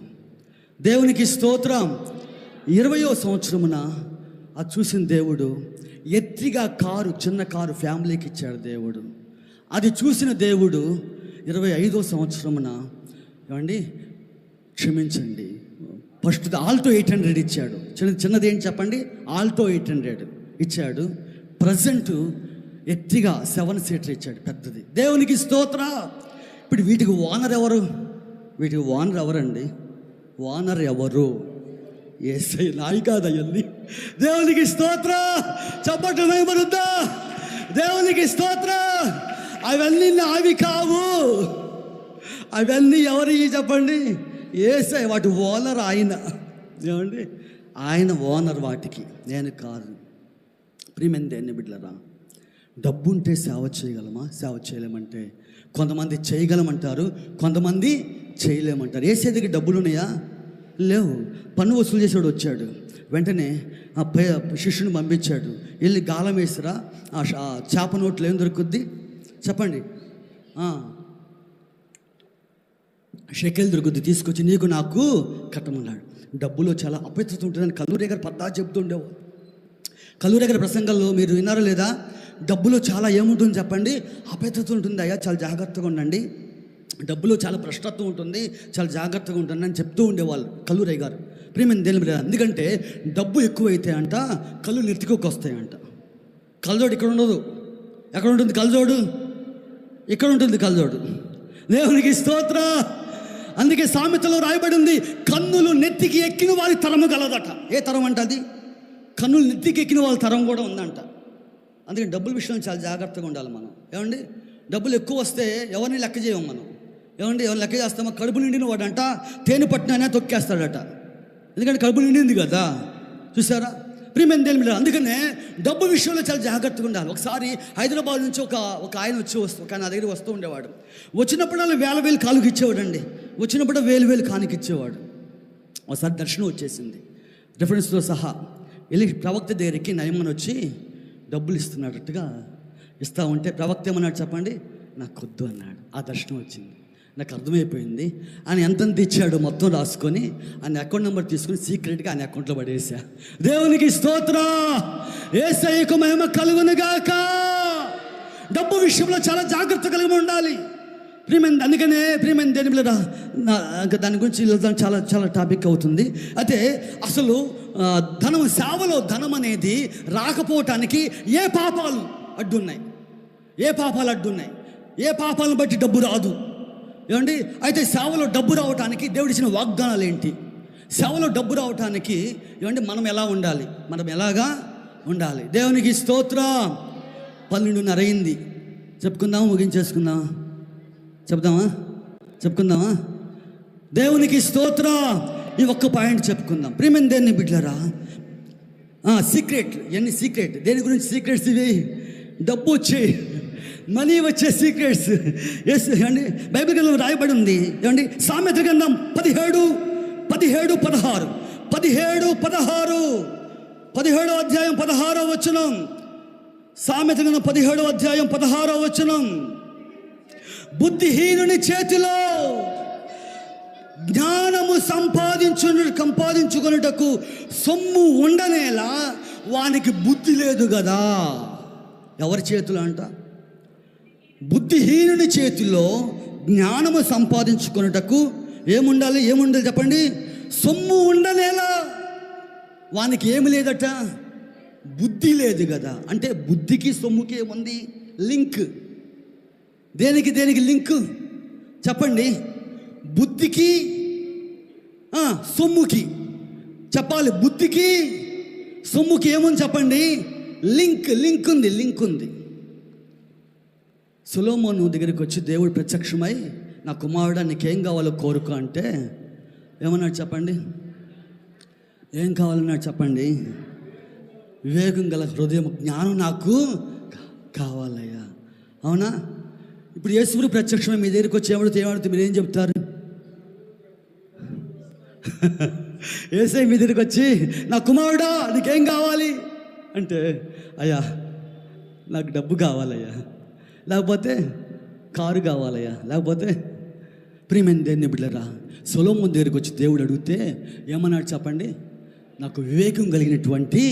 Speaker 1: దేవునికి స్తోత్రం. 20వ సంవత్సరమున అది చూసిన దేవుడు ఎత్తిగా కారు, చిన్న కారు ఫ్యామిలీకి ఇచ్చాడు దేవుడు. అది చూసిన దేవుడు 25వ సంవత్సరమున ఏమండి క్షమించండి, ఫస్ట్ ఆల్టో 800 ఇచ్చాడు. చిన్నది ఏంటి చెప్పండి? ఆల్టో 800 ఇచ్చాడు. ప్రజెంట్ ఎత్తిగా 7 సీటర్ ఇచ్చాడు, పెద్దది. దేవునికి స్తోత్ర. ఇప్పుడు వీటికి ఓనర్ ఎవరు? వీటికి ఓనర్ ఎవరండి? ఓనర్ ఎవరు? యేసయ్య. నాయి కాదయ్యండి. దేవునికి స్తోత్ర. చప్పట్లు వేయబడుద్దా? దేవునికి స్తోత్ర. అవన్నీ నావి కావు. అవన్నీ ఎవరి చెప్పండి? యేసయ్య. వాటి ఓనర్ ఆయన. ఏమండి, ఆయన ఓనర్ వాటికి, నేను కాదు. ప్రియమైన దేవుని బిడ్డలారా, డబ్బు ఉంటే సేవ చేయగలమా, సేవ చేయలేమంటే? కొంతమంది చేయగలమంటారు, కొంతమంది చేయలేమంటారు. యేసయ్య దగ్గర డబ్బులు ఉన్నాయా? లేవు. పన్ను వసూలు చేసాడు, వచ్చాడు వెంటనే ఆ శిష్యుని పంపించాడు. వెళ్ళి గాలం వేసిరా, ఆ చేప నోట్లు ఏం దొరుకుద్ది చెప్పండి? షెకెల్ దొరుకుద్ది, తీసుకొచ్చి నీకు నాకు కట్టమన్నాడు. డబ్బులో చాలా అపవిత్రత ఉంటుందని కల్లూరి గారు పద్దా చెప్తుండేవారు. కల్లూరి గారి ప్రసంగాల్లో మీరు విన్నారో లేదా? డబ్బులో చాలా ఏముంటుంది చెప్పండి? అపవిత్రత ఉంటుంది అయ్యా, చాలా జాగ్రత్తగా ఉండండి. డబ్బులో చాలా భ్రష్టత్వం ఉంటుంది, చాలా జాగ్రత్తగా ఉంటుంది అని చెప్తూ ఉండేవాళ్ళు కల్లూరి గారు. ప్రియమైన దేవుని బిడ్డలారా, ఎందుకంటే డబ్బు ఎక్కువైతే అంట కళ్ళు నెత్తికొక్కి వస్తాయంట. కళ్ళజోడు ఇక్కడ ఉండదు. ఎక్కడ ఉంటుంది కళ్ళజోడు? ఇక్కడ ఉంటుంది కళ్ళజోడు. దేవునికి స్తోత్ర. అందుకే సామెతలో రాయబడి ఉంది, కన్నులు నెత్తికి ఎక్కిన వారి తరము గలదట. ఏ తరం అంట అది? కన్నులు నెత్తికి ఎక్కిన వాళ్ళ తరం కూడా ఉందంట. అందుకే డబ్బుల విషయంలో చాలా జాగ్రత్తగా ఉండాలి మనం. ఏమండి, డబ్బులు ఎక్కువ వస్తే ఎవరిని లెక్క చేయము మనం. ఏమండి, ఎవరిని లెక్క చేస్తామో? కడుపు నిండిన వాడంట తేనె పట్టినా తొక్కేస్తాడట. ఎందుకంటే కడుపు నిండింది కదా. చూసారా ప్రియమైన దేవుని బిడ్డలారా? అందుకనే డబ్బు విషయంలో చాలా జాగ్రత్తగా ఉండాలి. ఒకసారి హైదరాబాద్ నుంచి ఒక ఆయన ఒక నా దగ్గర వస్తూ ఉండేవాడు. వచ్చినప్పుడు వాళ్ళు 1000 కాలుకి ఇచ్చేవాడు అండి. వచ్చినప్పుడు 1000 కానుక ఇచ్చేవాడు. ఒకసారి దర్శనం వచ్చేసింది, రిఫరెన్స్తో సహా. వెళ్ళి ప్రవక్త దగ్గరికి నయమని వచ్చి డబ్బులు ఇస్తున్నట్టుగా ఇస్తా ఉంటే ప్రవక్త ఏమన్నాడు చెప్పండి? నాకు వద్దు అన్నాడు. ఆ దర్శనం వచ్చింది, నాకు అర్థమైపోయింది. ఆయన ఎంతంత ఇచ్చాడు మొత్తం రాసుకొని ఆయన అకౌంట్ నెంబర్ తీసుకుని సీక్రెట్గా ఆయన అకౌంట్లో పడేసా. దేవునికి స్తోత్ర. యేసయ్యకు మహిమ కలుగునుగాక. డబ్బు విషయంలో చాలా జాగ్రత్త కలిగి ఉండాలి ప్రియమైన. అందుకనే ప్రియమైన దేని బిడ్డలారా, దాని గురించి చాలా చాలా టాపిక్ అవుతుంది. అయితే అసలు ధనం, సేవలో ధనం అనేది రాకపోవటానికి ఏ పాపాలు అడ్డున్నాయి? ఏ పాపాలు అడ్డున్నాయి? ఏ పాపాలను బట్టి డబ్బు రాదు? ఏమండి, అయితే సేవలో డబ్బు రావటానికి దేవుడు ఇచ్చిన వాగ్దానాలు ఏంటి? సేవలో డబ్బు రావటానికి ఏమండి మనం ఎలా ఉండాలి? మనం ఎలాగా ఉండాలి? దేవునికి స్తోత్రం. 12:30 అయింది. చెప్పుకుందామా? ముగించేసుకుందామా? చెప్పుకుందామా? దేవునికి స్తోత్రం. ఈ ఒక్క పాయింట్ చెప్పుకుందాం. ప్రియమైన దేవుని బిడ్డలారా, సీక్రెట్. ఎన్ని సీక్రెట్? దేని గురించి సీక్రెట్స్ ఇవి? డబ్బు వచ్చే, మనీ వచ్చే సీక్రెట్స్. ఎస్ అండి, బైబిల్ గ్రంథంలో రాయబడి ఉంది. ఏమండి, సామెత గ్రంథం 17:16 17వ అధ్యాయం 16వ వచనం. సామెత గ్రంథం 17వ అధ్యాయం 16వ వచనం. బుద్ధిహీనుని చేతిలో జ్ఞానము సంపాదించుకొనుటకు సొమ్ము ఉండనేలా వానికి బుద్ధి లేదు కదా. ఎవరి చేతిలో అంట? బుద్ధిహీనుని చేతిలో జ్ఞానము సంపాదించుకొనుటకు ఏముండాలి చెప్పండి? సొమ్ము ఉండనేలా. వానికి ఏమి లేదట? బుద్ధి లేదు కదా. అంటే బుద్ధికి సొమ్ముకి ఏముంది లింక్? దేనికి లింక్ చెప్పండి? బుద్ధికి సొమ్ముకి చెప్పాలి. బుద్ధికి సొమ్ముకి ఏముంది చెప్పండి? లింక్ ఉంది. సొలొమోను దగ్గరికి వచ్చి దేవుడు ప్రత్యక్షమై, నా కుమారుడా నీకేం కావాలో కోరుకో అంటే ఏమన్నాడు చెప్పండి? ఏం కావాలన్నాడు చెప్పండి? వివేకం గల హృదయం, జ్ఞానం నాకు కావాలయ్యా. అవునా? ఇప్పుడు యేసుడు ప్రత్యక్షమై మీ దగ్గరికి వచ్చి ఏమడితే మీరు ఏం చెప్తారు? యేసయ్య మీ దగ్గరికి వచ్చి, నా కుమారుడా నీకేం కావాలి అంటే, అయ్యా నాకు డబ్బు కావాలయ్యా, లేకపోతే కారు కావాలయ్యా, లేకపోతే ప్రియమైన దేవుని బిడ్డలారా, సొలొమోను దగ్గరికి వచ్చి దేవుడు అడిగితే ఏమన్నాడు చెప్పండి? నాకు వివేకం కలిగినటువంటి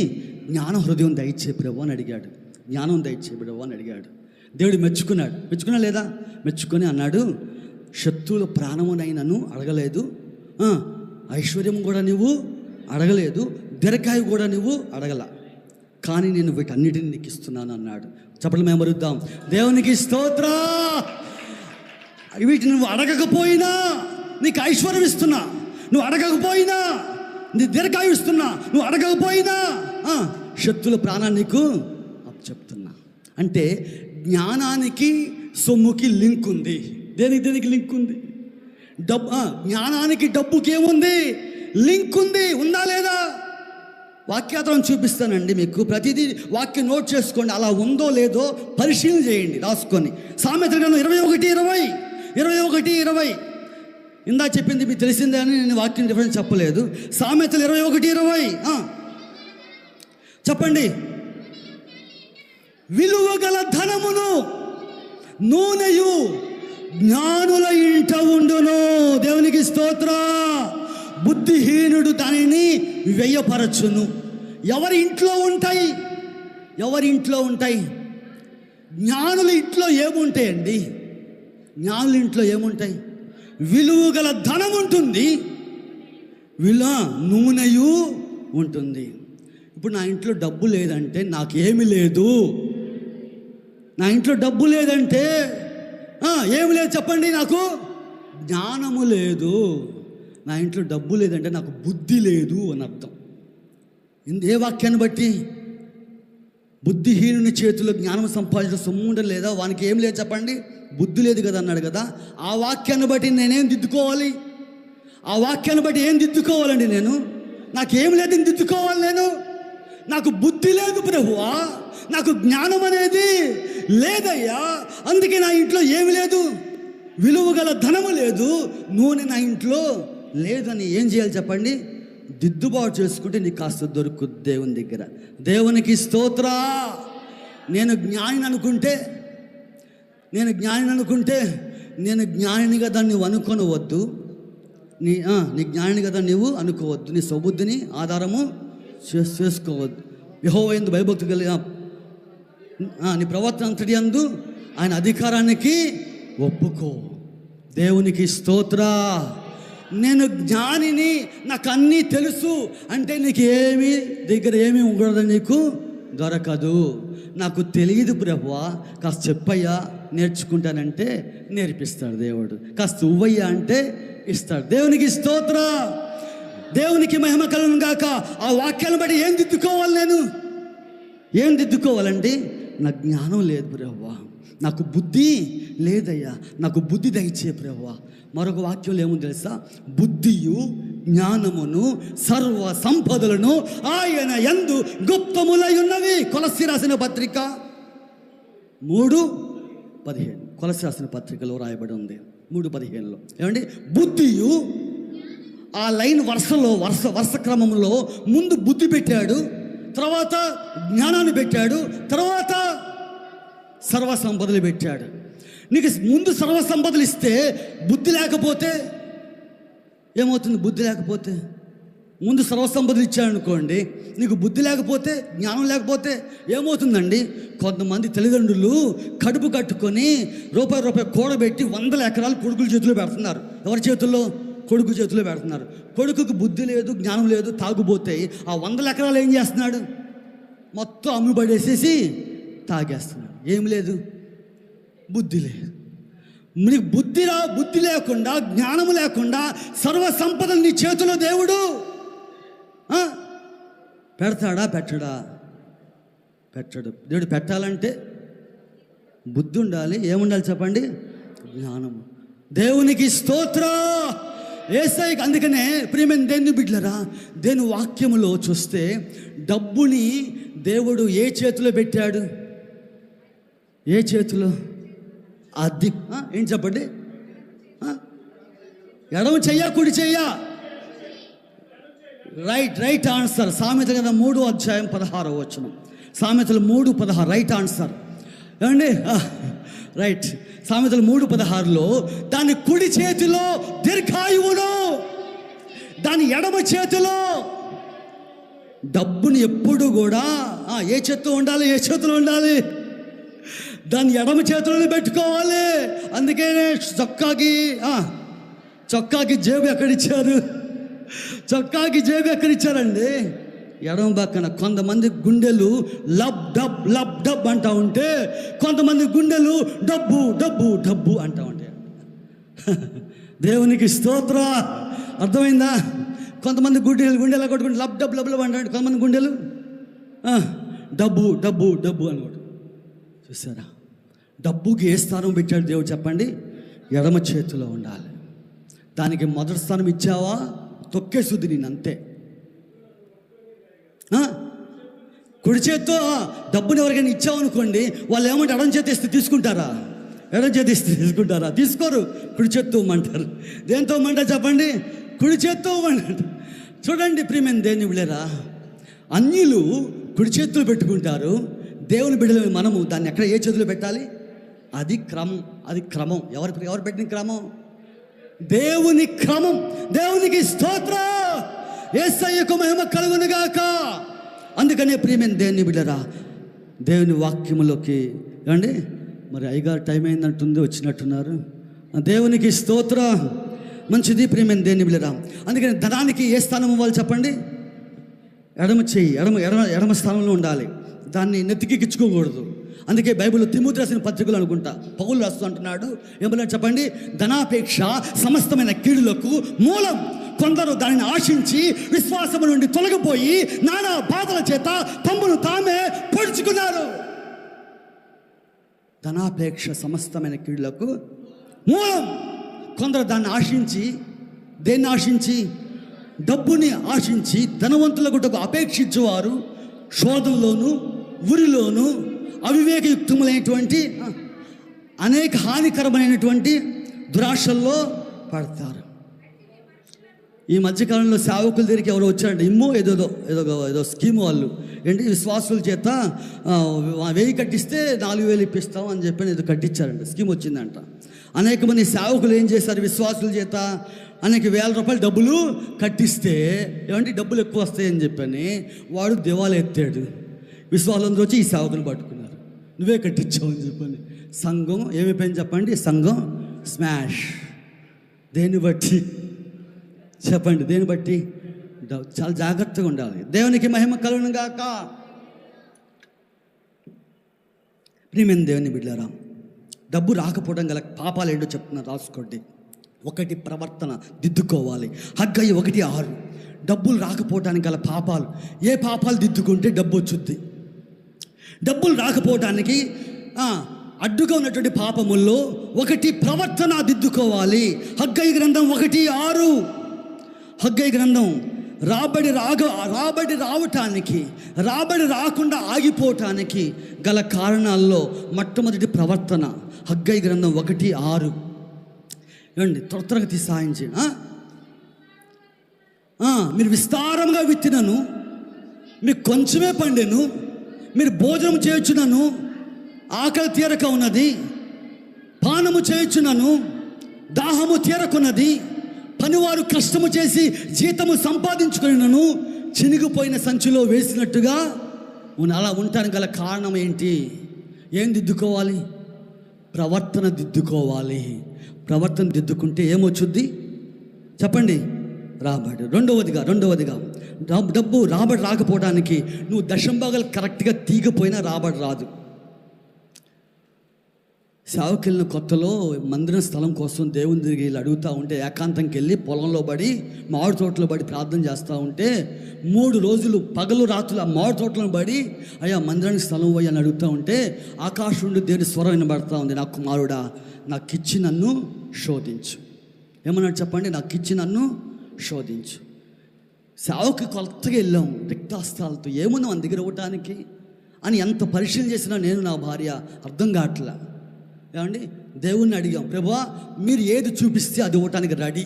Speaker 1: జ్ఞాన హృదయం దయచే ప్రభువు అని అడిగాడు. జ్ఞానం దయచే ప్రభువు అని అడిగాడు. దేవుడు మెచ్చుకున్నా లేదా? మెచ్చుకొని అన్నాడు, శత్రువుల ప్రాణమునైనను అడగలేదు, ఐశ్వర్యం కూడా నువ్వు అడగలేదు, దీర్ఘాయు కూడా నువ్వు అడగల, కానీ నేను వీటన్నిటిని నీకు ఇస్తున్నాను అన్నాడు. చెప్పండి, మేము మరుద్దాం. దేవునికి స్తోత్రం. వీటిని నువ్వు అడగకపోయినా నీకు ఐశ్వర్యం ఇస్తున్నా, నువ్వు అడగకపోయినా నీ దీర్ఘాయు ఇస్తున్నా, నువ్వు అడగకపోయినా శత్రుల ప్రాణాన్ని నీకు చెప్తున్నా. అంటే జ్ఞానానికి సొమ్ముకి లింక్ ఉంది. దేనికి లింక్ ఉంది? జ్ఞానానికి డబ్బుకి ఏముంది? లింక్ ఉంది. ఉందా లేదా? వాక్యార్థం చూపిస్తానండి మీకు. ప్రతిదీ వాక్యం నోట్ చేసుకోండి. అలా ఉందో లేదో పరిశీలన చేయండి, రాసుకొని. సామెతల గ్రంథం 21:20 ఇందా చెప్పింది మీకు తెలిసిందే అని నేను వాక్యం డిఫరెన్స్ చెప్పలేదు. సామెతలు 21:20 చెప్పండి. విలువ గల ధనమును నూనెయు జ్ఞానుల ఇంట ఉండును. దేవునికి స్తోత్ర. బుద్ధిహీనుడు దానిని వ్యయపరచును. ఎవరి ఇంట్లో ఉంటాయి? జ్ఞానుల ఇంట్లో ఏముంటాయండి? జ్ఞానుల ఇంట్లో ఏముంటాయి? విలువ గల ధనం ఉంటుంది, నూనెయు ఉంటుంది. ఇప్పుడు నా ఇంట్లో డబ్బు లేదంటే నాకేమి లేదు. నా ఇంట్లో డబ్బు లేదంటే ఏమి లేదు చెప్పండి? నాకు జ్ఞానము లేదు. నా ఇంట్లో డబ్బు లేదంటే నాకు బుద్ధి లేదు అని అర్థం. ఏ వాక్యాన్ని బట్టి? బుద్ధిహీనుని చేతిలో జ్ఞానం సంపాదించిన సొమ్ము ఉండదు లేదా? వానికి ఏం లేదు చెప్పండి? బుద్ధి లేదు కదా అన్నాడు కదా. ఆ వాక్యాన్ని బట్టి నేనేం దిద్దుకోవాలి? ఆ వాక్యాన్ని బట్టి ఏం దిద్దుకోవాలండి? నాకేం లేదు దిద్దుకోవాలి. నాకు బుద్ధి లేదు ప్రభువా, నాకు జ్ఞానం అనేది లేదయ్యా, అందుకే నా ఇంట్లో ఏమి లేదు, విలువ గల ధనము లేదు, నూనె నా ఇంట్లో లేదని ఏం చేయాలి చెప్పండి? దిద్దుబాటు చేసుకుంటే నీకు కాస్త దొరుకుద్ది దేవుని దగ్గర. దేవునికి స్తోత్ర. నేను జ్ఞానిని అనుకుంటే నేను జ్ఞానినిగా దాన్ని నువ్వు అనుకోనవద్దు. నీ జ్ఞానిని కదా నువ్వు అనుకోవద్దు. నీ స్వబుద్ధిని ఆధారము చేసుకోవద్దు. యెహోవా యందు భయభక్తి కలిగి నీ ప్రవర్తన అంతటి యందు ఆయన అధికారానికి ఒప్పుకో. దేవునికి స్తోత్ర. నేను జ్ఞానిని, నాకు అన్నీ తెలుసు అంటే నీకు ఏమీ ఉండదు, నీకు దొరకదు. నాకు తెలియదు ప్రభువా, కాస్త చెప్పయ్యా నేర్చుకుంటానంటే నేర్పిస్తాడు దేవుడు. కాస్త ఇవ్వయ్యా అంటే ఇస్తాడు. దేవునికి స్తోత్ర. దేవునికి మహిమ కలుగును గాక. ఆ వాక్యాలను బట్టి ఏం దిద్దుకోవాలండి? నా జ్ఞానం లేదు ప్రభువా, నాకు బుద్ధి లేదయ్యా, నాకు బుద్ధి దయచే ప్రభువా. మరొక వాక్యంలో ఏముంది తెలుసా? బుద్ధియు జ్ఞానమును సర్వ సంపదలను ఆయన యందు గుప్తములై ఉన్నవి. కొలస్సీ రాసిన పత్రిక 3:15 కొలస్సీ రాసిన పత్రికలో రాయబడి ఉంది 3:15లో. ఏమండి? బుద్ధియు, ఆ లైన్ వరుస క్రమంలో ముందు బుద్ధి పెట్టాడు, తర్వాత జ్ఞానాన్ని పెట్టాడు, తర్వాత సర్వ సంపదలు పెట్టాడు. నీకు ముందు సర్వ సంపదలు ఇస్తే బుద్ధి లేకపోతే ఏమవుతుంది? బుద్ధి లేకపోతే. ముందు సర్వసంపదలు ఇచ్చాడనుకోండి, నీకు బుద్ధి లేకపోతే, జ్ఞానం లేకపోతే ఏమవుతుందండి? కొంతమంది తల్లిదండ్రులు కడుపు కట్టుకొని రూపాయి కూడబెట్టి 100 ఎకరాలు కొడుకుల చేతిలో పెడుతున్నారు. ఎవరి చేతుల్లో? కొడుకు చేతిలో పెడుతున్నారు. కొడుకుకు బుద్ధి లేదు, జ్ఞానం లేదు, తాగుబోతే ఆ 100 ఎకరాలు ఏం చేస్తున్నాడు? మొత్తం అమ్ముబడేసేసి తాగేస్తున్నాడు. ఏం లేదు? బుద్ధి లేదు. నీకు బుద్ధి లేకుండా, జ్ఞానము లేకుండా సర్వ సంపదలు నీ చేతిలో దేవుడు పెడతాడా? పెట్టడా? పెట్టడు. దేవుడు పెట్టాలంటే బుద్ధి ఉండాలి. ఏముండాలి చెప్పండి? జ్ఞానము. దేవునికి స్తోత్రం. యేసయ్యకి. అందుకనే ప్రియమైన దేవుని బిడ్డలారా, దేవుని వాక్యములో చూస్తే డబ్బుని దేవుడు ఏ చేతిలో పెట్టాడు? ఏ చేతిలో? అది ఏం చెప్పండి? ఎడమ చెయ్యా, కుడి చెయ్యా? Right answer. సామెతల గ్రంథం 3:16. సామెతలు 3:16 రైట్ ఆన్సర్. ఏమండి? రైట్. సామెతలు 3:16లో దాని కుడి చేతిలో దీర్ఘాయువును, దాని ఎడమ చేతిలో డబ్బుని ఎప్పుడు కూడా ఏ చేతిలో ఉండాలి? ఏ చేతిలో ఉండాలి? దాన్ని ఎడమ చేతిలోనే పెట్టుకోవాలి. అందుకే చొక్కాకి జేబు ఎక్కడిచ్చారు? చొక్కాకి జేబు ఎక్కడిచ్చారండి? ఎడమ పక్కన. కొంతమంది గుండెలు లబ్ డబ్ అంటూ ఉంటే, కొంతమంది గుండెలు డబ్బు డబ్బు డబ్బు అంటూ ఉంటాయి. దేవునికి స్తోత్రం. అర్థమైందా? కొంతమంది గుండెలా కొట్టుకుంటే లబ్ డబ్ అంటాడు. కొంతమంది గుండెలు డబ్బు డబ్బు డబ్బు అనుకోండి. చూసారా? డబ్బుకి ఏ స్థానం పెట్టాడు దేవుడు చెప్పండి? ఎడమ చేతిలో ఉండాలి. దానికి మొదటి స్థానం ఇచ్చావా, తొక్కేసుద్ది నేను అంతే. కుడి చేత్తో డబ్బుని ఎవరికైనా ఇచ్చావనుకోండి, వాళ్ళు ఏమంటే ఎడం చేతి ఇస్తే తీసుకుంటారా? ఎడం చేతి ఇస్తే తీసుకుంటారా? తీసుకోరు. కుడి చేత్తో ఇమ్మంటారు. దేంతో ఇమ్మంటారు చెప్పండి? కుడి చేత్తో ఇవ్వమంటారు. చూడండి ప్రియమైన దేవుని బిడ్డలారా, అన్యులు కుడి చేతులు పెట్టుకుంటారు. దేవుని బిడ్డలు మనము దాన్ని ఎక్కడ ఏ చేతిలో పెట్టాలి? అది క్రమం. ఎవరు పెట్టిన క్రమం? దేవుని క్రమం. దేవునికి స్తోత్రం. యేసయ్యకు మహిమ కలుగునుగాక. అందుకనే ప్రియమైన దేవుని బిడ్డలారా, దేవుని వాక్యములోకి ఏమండి, మరి అయ్యగారు టైం అయిందంటుంది, వచ్చినట్టున్నారు. దేవునికి స్తోత్రం. మంచిది ప్రియమైన దేవుని బిడ్డలారా. అందుకని ధనానికి ఏ స్థానం ఇవ్వాలి చెప్పండి? ఎడమ చెయ్యి, ఎడమ స్థానంలో ఉండాలి. దాన్ని నెత్తికెక్కించుకోకూడదు. అందుకే బైబిల్లో తిమోతి రాసిన పత్రికలు అనుకుంటా పౌలు రాస్తూ అంటున్నాడు, ఏమన్నా చెప్పండి? ధనాపేక్ష సమస్తమైన కీడులకు మూలం. కొందరు దానిని ఆశించి విశ్వాసము నుండి తొలగిపోయి నానా బాధల చేత తమ్మును తామే పొడుచుకున్నారు. ధనాపేక్ష సమస్తమైన కీడులకు మూలం. కొందరు దాన్ని ఆశించి, దేన్ని ఆశించి? డబ్బుని ఆశించి ధనవంతులకు అపేక్షించేవారు శోధంలోను, ఉరిలోను, అవివేకయుక్తములైనటువంటి అనేక హానికరమైనటువంటి దురాశల్లో పడతారు. ఈ మధ్యకాలంలో సేవకుల దగ్గరికి ఎవరో వచ్చారంటే, ఏదో స్కీమ్ వాళ్ళు ఏంటి, విశ్వాసుల చేత 1000 కట్టిస్తే 4000 ఇప్పిస్తాం అని చెప్పి ఏదో కట్టించారంట. స్కీమ్ వచ్చిందంట. అనేక మంది సేవకులు ఏం చేశారు? విశ్వాసుల చేత అనేక ₹1000 డబ్బులు కట్టిస్తే ఏమంటే డబ్బులు ఎక్కువ వస్తాయని చెప్పని వాడు దివాలా ఎత్తాడు. విశ్వాసులందరూ వచ్చి ఈ సేవకుని పట్టుకున్నారు. నువ్వే కట్టించావు అని చెప్పని. సంఘం ఏమైపోయింది చెప్పండి? సంఘం స్మాష్. దేన్ని బట్టి చెప్పండి? దేన్ని బట్టి? చాలా జాగ్రత్తగా ఉండాలి. దేవునికి మహిమ కలుగును గాక. ప్రియమైన దేవుని బిడ్డలారా, డబ్బు రాకపోవడం గల పాపాలు ఏంటో చెప్తున్నారు, రాసుకోండి. 1 ప్రవర్తన దిద్దుకోవాలి. హగ్గయి 1:6. డబ్బులు రాకపోవడానికి గల పాపాలు. ఏ పాపాలు దిద్దుకుంటే డబ్బు వచ్చుద్ది? డబ్బులు రాకపోవడానికి అడ్డుగా ఉన్నటువంటి పాపముల్లో 1 ప్రవర్తన దిద్దుకోవాలి. హగ్గయి గ్రంథం 1:6. హగ్గయి గ్రంథం రాబడి రావటానికి, రాబడి రాకుండా ఆగిపోవటానికి గల కారణాల్లో మొట్టమొదటి ప్రవర్తన. హగ్గయి గ్రంథం 1:6. ఏమండి? త్వరగా తీసి సాయం చేయండి. మీరు విస్తారంగా విత్తినను, మీకు కొంచెమే పండెను, మీరు భోజనం చేయుచునను, ఆకలి తీరక ఉన్నది, పానము చేయుచునను, దాహము తీరకున్నది, పనివారు కష్టము చేసి జీతము సంపాదించుకున్నను చినిగిపోయిన సంచిలో వేసినట్టుగా అలా ఉండటానికి గల కారణం ఏంటి? ఏం దిద్దుకోవాలి? ప్రవర్తన దిద్దుకోవాలి. ప్రవర్తన దిద్దుకుంటే ఏమొచ్చుద్ది చెప్పండి? రాబడి. రెండవదిగా డబ్బు రాబడి రాకపోవడానికి నువ్వు దశంభాగాలు కరెక్ట్గా తీగపోయినా రాబడి రాదు. సేవకెళ్ళిన కొత్తలో మందిరం స్థలం కోసం దేవుని తిరిగి వెళ్ళి అడుగుతూ ఉంటే, ఏకాంతంకి వెళ్ళి పొలంలో పడి మామిడి తోటలో పడి ప్రార్థన చేస్తూ ఉంటే 3 రోజులు పగలు రాత్రులు ఆ మామిడి తోటలో పడి అయ్యా మందిరానికి స్థలం పోయి అని అడుగుతూ ఉంటే ఆకాశం నుండి దేవుని స్వరం వినబడతా ఉంది, నా కుమారుడా నాకిచ్చి నన్ను శోధించు. ఏమన్నాడు చెప్పండి? నాకిచ్చి నన్ను శోధించు. సేవకి కొత్తగా వెళ్ళాం రిక్తాస్తాలతో, ఏముంది మన దగ్గర ఇవ్వటానికి అని ఎంత పరిశీలన చేసినా నేను నా భార్య అర్థం కావట్లా. ఏమండి దేవుణ్ణి అడిగాం, ప్రభువా మీరు ఏది చూపిస్తే అది ఇవ్వటానికి రెడీ,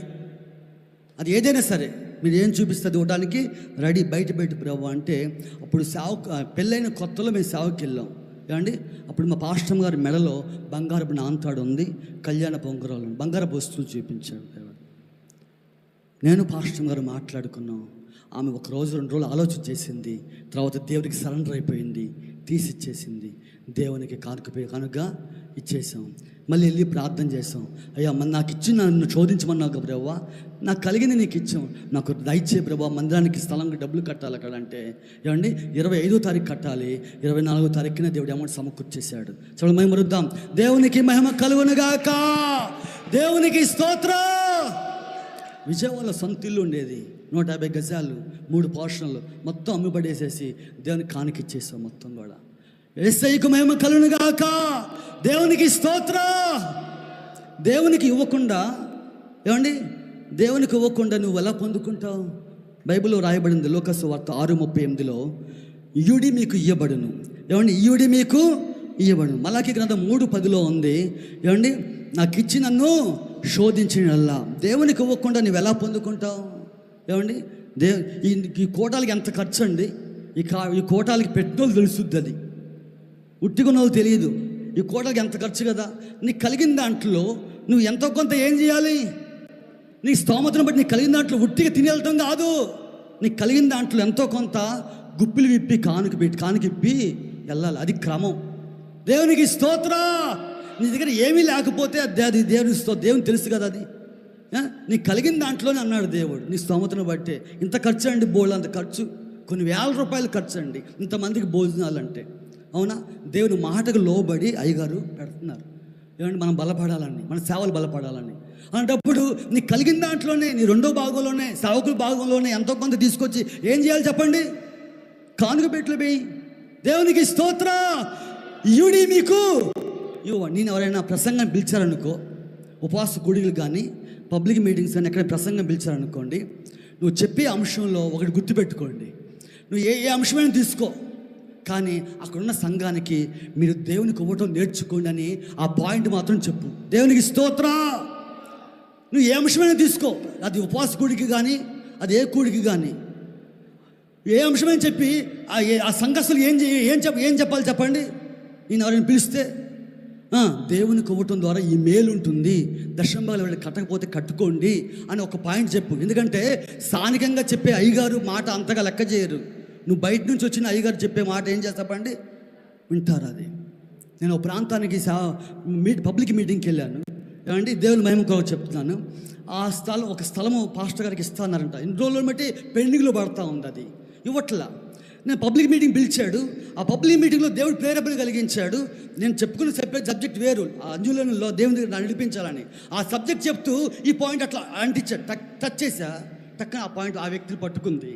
Speaker 1: అది ఏదైనా సరే మీరు ఏం చూపిస్తే అది ఇవ్వటానికి రెడీ, బయట ప్రభువా అంటే. అప్పుడు పెళ్ళైన కొత్తలో మేము సేవకి వెళ్ళాం. ఏమండి అప్పుడు మా పాస్టర్ గారి మెడలో బంగారపు నాంతాడు ఉంది, కళ్యాణ పొంగరాలు బంగారపు వస్తువులు చూపించాడు. నేను పాస్టర్ గారు మాట్లాడుకున్నాం. ఆమె 1 రోజు 2 రోజులు ఆలోచన చేసింది, తర్వాత దేవునికి సరెండర్ అయిపోయింది, తీసిచ్చేసింది. దేవునికి కానుక ఇచ్చేసాం. మళ్ళీ వెళ్ళి ప్రార్థన చేసాం. అయ్యా నాకు ఇచ్చి నన్ను శోధించమన్నావు ప్రభువా, నాకు కలిగింది నీకు ఇచ్చాం, నాకు దయచే ప్రభువా, మందిరానికి స్థలంకి డబ్బులు కట్టాలి అక్కడ అంటే. ఏమండి 25వ తారీఖు కట్టాలి, 24వ తారీఖున దేవుడు అమౌంట్ సమకూర్చేశాడు. చాలా మేము మరుద్దాం. దేవునికి మహిమ కలుగునుగాక, దేవునికి స్తోత్రం. విజయవాడలో సొంత ఇల్లు ఉండేది, 150 గజాలు, 3 పోర్షన్లు, మొత్తం అమ్మిపడేసేసి దేవునికి కానుకిచ్చేసాం మొత్తం కూడా. యేసయ్యకు మహిమ కలుగునుగాక, దేవునికి స్తోత్రం. దేవునికి ఇవ్వకుండా ఏమండి దేవునికి ఇవ్వకుండా నువ్వు ఎలా పొందుకుంటావు? బైబిల్లో రాయబడింది లూకాసు వార్త 6:38లో, ఇయ్యుడి మీకు ఇయ్యబడును. ఏమండి ఇయ్యుడి మీకు ఇయ్యబడును. మలాకి గ్రంథం 3:10లో ఉంది. ఏమండి నాకు ఇచ్చి నన్ను శోధించినల్లా. దేవునికి ఇవ్వకుండా నువ్వు ఎలా పొందుకుంటావు? ఏమండి ఈ కోటాలకి ఎంత ఖర్చు అండి? ఈ కోటాలకి పెట్రోల్ తెలుస్తుంది, అది ఉట్టికొన్న వాళ్ళు తెలియదు. ఈ కోటాలకి ఎంత ఖర్చు కదా. నీకు కలిగిన దాంట్లో నువ్వు ఎంతో కొంత ఏం చేయాలి? నీ స్తోమతను బట్టి నీకు కలిగిన దాంట్లో ఉట్టిగా తిని వెళ్తాం కాదు. నీకు కలిగిన దాంట్లో ఎంతో కొంత గుప్పిలు విప్పి కానుకిప్పి వెళ్ళాలి. అది క్రమం. దేవునికి స్తోత్రం. నీ దగ్గర ఏమీ లేకపోతే అది దేవుని తెలుసు కదా. అది నీకు కలిగిన దాంట్లోనే అన్నాడు దేవుడు, నీ స్తోమతను బట్టే. ఇంత ఖర్చు అండి, బోళ్ళు అంత ఖర్చు, కొన్ని వేల రూపాయలు ఖర్చు అండి ఇంతమందికి భోజనాలు అంటే. అవునా? దేవుని మాటకు లోబడి అయ్యగారు పెడుతున్నారు. ఏమంటే మనం బలపడాలని, మన సేవలు బలపడాలని. అలాంటప్పుడు నీకు కలిగిన దాంట్లోనే, నీ 2వ భాగంలోనే, సేవకుల భాగంలోనే ఎంతో కొంత తీసుకొచ్చి ఏం చేయాలి చెప్పండి? కానుక పెట్లు వేయి. దేవునికి స్తోత్రం. ఇయుడి మీకు ఇవ్వండి. నేను ఎవరైనా ప్రసంగం పిలిచారనుకో, ఉపవాస కూడికలు కానీ పబ్లిక్ మీటింగ్స్ కానీ ఎక్కడ ప్రసంగం పిలిచారనుకోండి, నువ్వు చెప్పే అంశంలో ఒకటి గుర్తుపెట్టుకోండి. నువ్వు ఏ అంశమైనా తీసుకో, కానీ అక్కడున్న సంఘానికి మీరు దేవునికి ఇవ్వటం నేర్చుకోండి అని ఆ పాయింట్ మాత్రం చెప్పు. దేవునికి స్తోత్రం. నువ్వు ఏ అంశమైనా తీసుకో, అది ఉపవాస కూడికి కానీ అది ఏ కూడికి కానీ ఏ అంశమైనా చెప్పి ఆ సంఘస్థులు ఏం చెప్పాలి చెప్పండి? నేను ఎవరైనా పిలిస్తే దేవునికి ఇవ్వటం ద్వారా ఈ మేలు ఉంటుంది, దశంభాగాలు వెళ్ళి కట్టకపోతే కట్టుకోండి అని ఒక పాయింట్ చెప్పు. ఎందుకంటే స్థానికంగా చెప్పే అయ్యగారు మాట అంతగా లెక్క చేయరు. నువ్వు బయట నుంచి వచ్చిన అయ్యగారు చెప్పే మాట ఏం చేస్తాపండి? వింటారు. అది నేను ఒక ప్రాంతానికి పబ్లిక్ మీటింగ్కి వెళ్ళాను. ఏమండి దేవుని మహిమ కొరకు చెప్తున్నాను. ఒక స్థలము పాస్టర్ గారికి ఇస్తాన్నారంట. ఇన్ని రోజులు బట్టి పెండింగ్లో పడతా ఉంది, అది ఇవ్వట్లా. నేను పబ్లిక్ మీటింగ్ పిలిచాడు. ఆ పబ్లిక్ మీటింగ్లో దేవుడు ప్రేరేపణ కలిగించాడు. నేను చెప్పుకున్న సబ్జెక్ట్ వేరు, ఆ అంజులలో దేవుని దగ్గర నడిపించాలని ఆ సబ్జెక్ట్ చెప్తూ ఈ పాయింట్ అట్లా అంటించాడు. టచ్ చేసా, టక్కన ఆ పాయింట్ ఆ వ్యక్తిని పట్టుకుంది.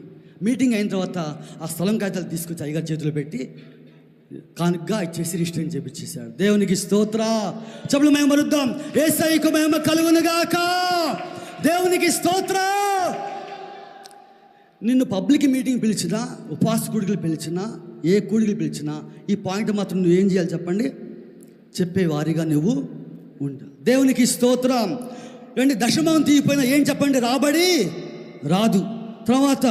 Speaker 1: మీటింగ్ అయిన తర్వాత ఆ స్థలం కాగితాలు తీసుకొచ్చి అయ్యగారి చేతిలో పెట్టి కానుకగా ఇచ్చేసి రిజిస్ట్రేషన్ చేపించేశాడు. దేవునికి స్తోత్రం. చెప్పులు మేము మరుద్దాం. యేసయ్యకు మహిమ కలుగునుగాక, దేవునికి స్తోత్రం. నిన్ను పబ్లిక్ మీటింగ్ పిలిచినా, ఉపవాస కూడికలు పిలిచినా, ఏ కూడికలు పిలిచినా ఈ పాయింట్ మాత్రం నువ్వు ఏం చేయాలి చెప్పండి? చెప్పే వారిగా నువ్వు ఉండాలి. దేవునికి స్తోత్రం. ఏంటి దశమం తీయిపోయినా ఏం చెప్పండి? రాబడి రాదు. తర్వాత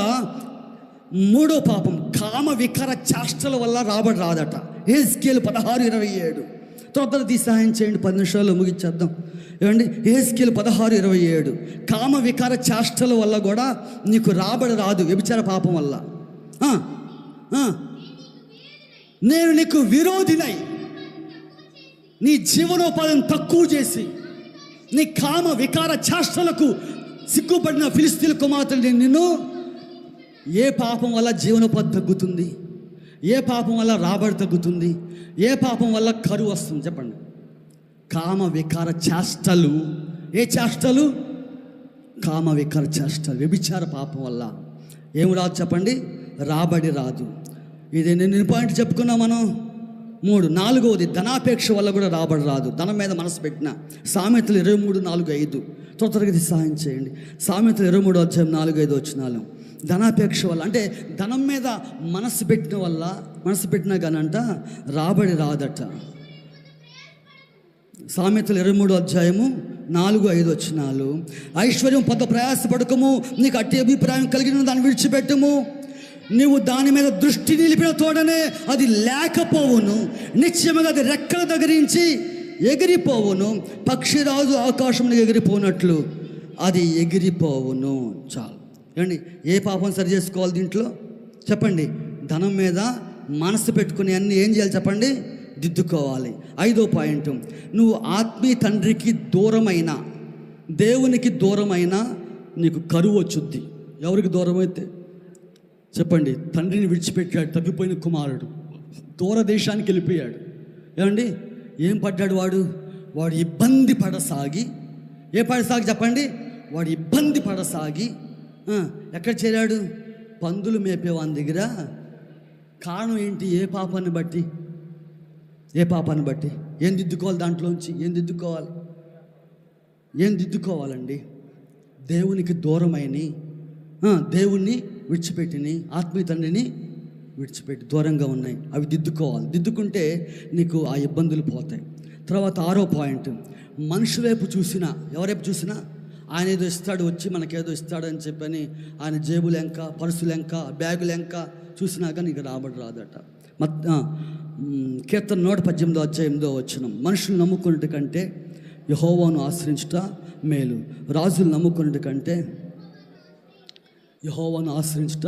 Speaker 1: 3వ పాపం, కామ వికార చేష్టల వల్ల రాబడి రాదట. హెజ్కేలు 16:27. త్వరగా సహాయం చేయండి, 10 నిమిషాల్లో ముగించేద్దాం. ఏమండి, యెహెజ్కేలు 16:27 కామ వికార చేష్టల వల్ల కూడా నీకు రాబడి రాదు. వ్యభిచార పాపం వల్ల నేను నీకు విరోధినై నీ జీవనోపాధిని తక్కువ చేసి నీ కామ వికార చేష్టలకు సిగ్గుపడిన ఫిలిస్తీన్ల కుమార్తెలు నిన్ను. ఏ పాపం వల్ల జీవనోపాధి తగ్గుతుంది? ఏ పాపం వల్ల రాబడి తగ్గుతుంది? ఏ పాపం వల్ల కరువు వస్తుంది? చెప్పండి. కామ వికార చేష్టలు. ఏ చేష్టలు? కామ వికార చేష్టలు. వ్యభిచార పాపం వల్ల ఏం రాదు చెప్పండి? రాబడి రాదు. ఇది నేను పాయింట్ చెప్పుకున్నా మనం. 3. 4వది ధనాపేక్ష వల్ల కూడా రాబడి రాదు. ధనం మీద మనసు పెట్టిన. సామెతలు 23:4-5 త్వరగా సహాయం చేయండి. సామెతలు 23:4-5 ధనాపేక్ష వల్ల, అంటే ధనం మీద మనసు పెట్టినా కానంట రాబడి రాదట. సామెతలు 23:4-5 ఐశ్వర్యం పొంద ప్రయాసపడకము, నీకు అట్టి అభిప్రాయం కలిగిన దాన్ని విడిచిపెట్టము. నీవు దాని మీద దృష్టి నిలిపిన తోడనే అది లేకపోవును, నిశ్చయముగా అది రెక్కల దగ్గరించి ఎగిరిపోవును. పక్షిరాజు ఆకాశంలో ఎగిరిపోనట్లు అది ఎగిరిపోవును. చాలు. ఏమండి, ఏ పాపం సరి చేసుకోవాలి దీంట్లో చెప్పండి? ధనం మీద మనసు పెట్టుకుని అన్నీ ఏం చేయాలి చెప్పండి? దిద్దుకోవాలి. 5వ పాయింట్, నువ్వు ఆత్మీయ తండ్రికి దూరమైన, దేవునికి దూరమైన నీకు కరువు వచ్చుద్ది. ఎవరికి దూరం అయితే చెప్పండి? తండ్రిని విడిచిపెట్టాడు తప్పిపోయిన కుమారుడు, దూరదేశానికి వెళ్ళిపోయాడు. ఏమండి, ఏం పడ్డాడు వాడు ఇబ్బంది పడసాగి. ఏ పడసాగి చెప్పండి? వాడు ఇబ్బంది పడసాగి ఎక్కడ చేరాడు? పందులు మేపేవాని దగ్గర. కారణం ఏంటి? ఏ పాపాన్ని బట్టి? ఏం దిద్దుకోవాలి? దాంట్లోంచి ఏం దిద్దుకోవాలండి? దేవునికి దూరమైన, దేవుణ్ణి విడిచిపెట్టిని, ఆత్మీయ తండ్రిని విడిచిపెట్టి దూరంగా ఉన్నాయి, అవి దిద్దుకోవాలి. దిద్దుకుంటే నీకు ఆ ఇబ్బందులు పోతాయి. తర్వాత 6వ పాయింట్, మనుషుల వైపు చూసినా, ఎవరైపు చూసినా ఆయన ఏదో ఇస్తాడు, వచ్చి మనకేదో ఇస్తాడని చెప్పని ఆయన జేబులెంక, పర్సులెంక, బ్యాగులెంక చూసినా కానీ నీకు రాబడి రాదట. కీర్తన 118:8 మనుషులు నమ్ముకున్నట్టు కంటే యెహోవాను ఆశ్రయించుట మేలు, రాజులు నమ్ముకున్నట్టు కంటే యెహోవాను ఆశ్రయించుట.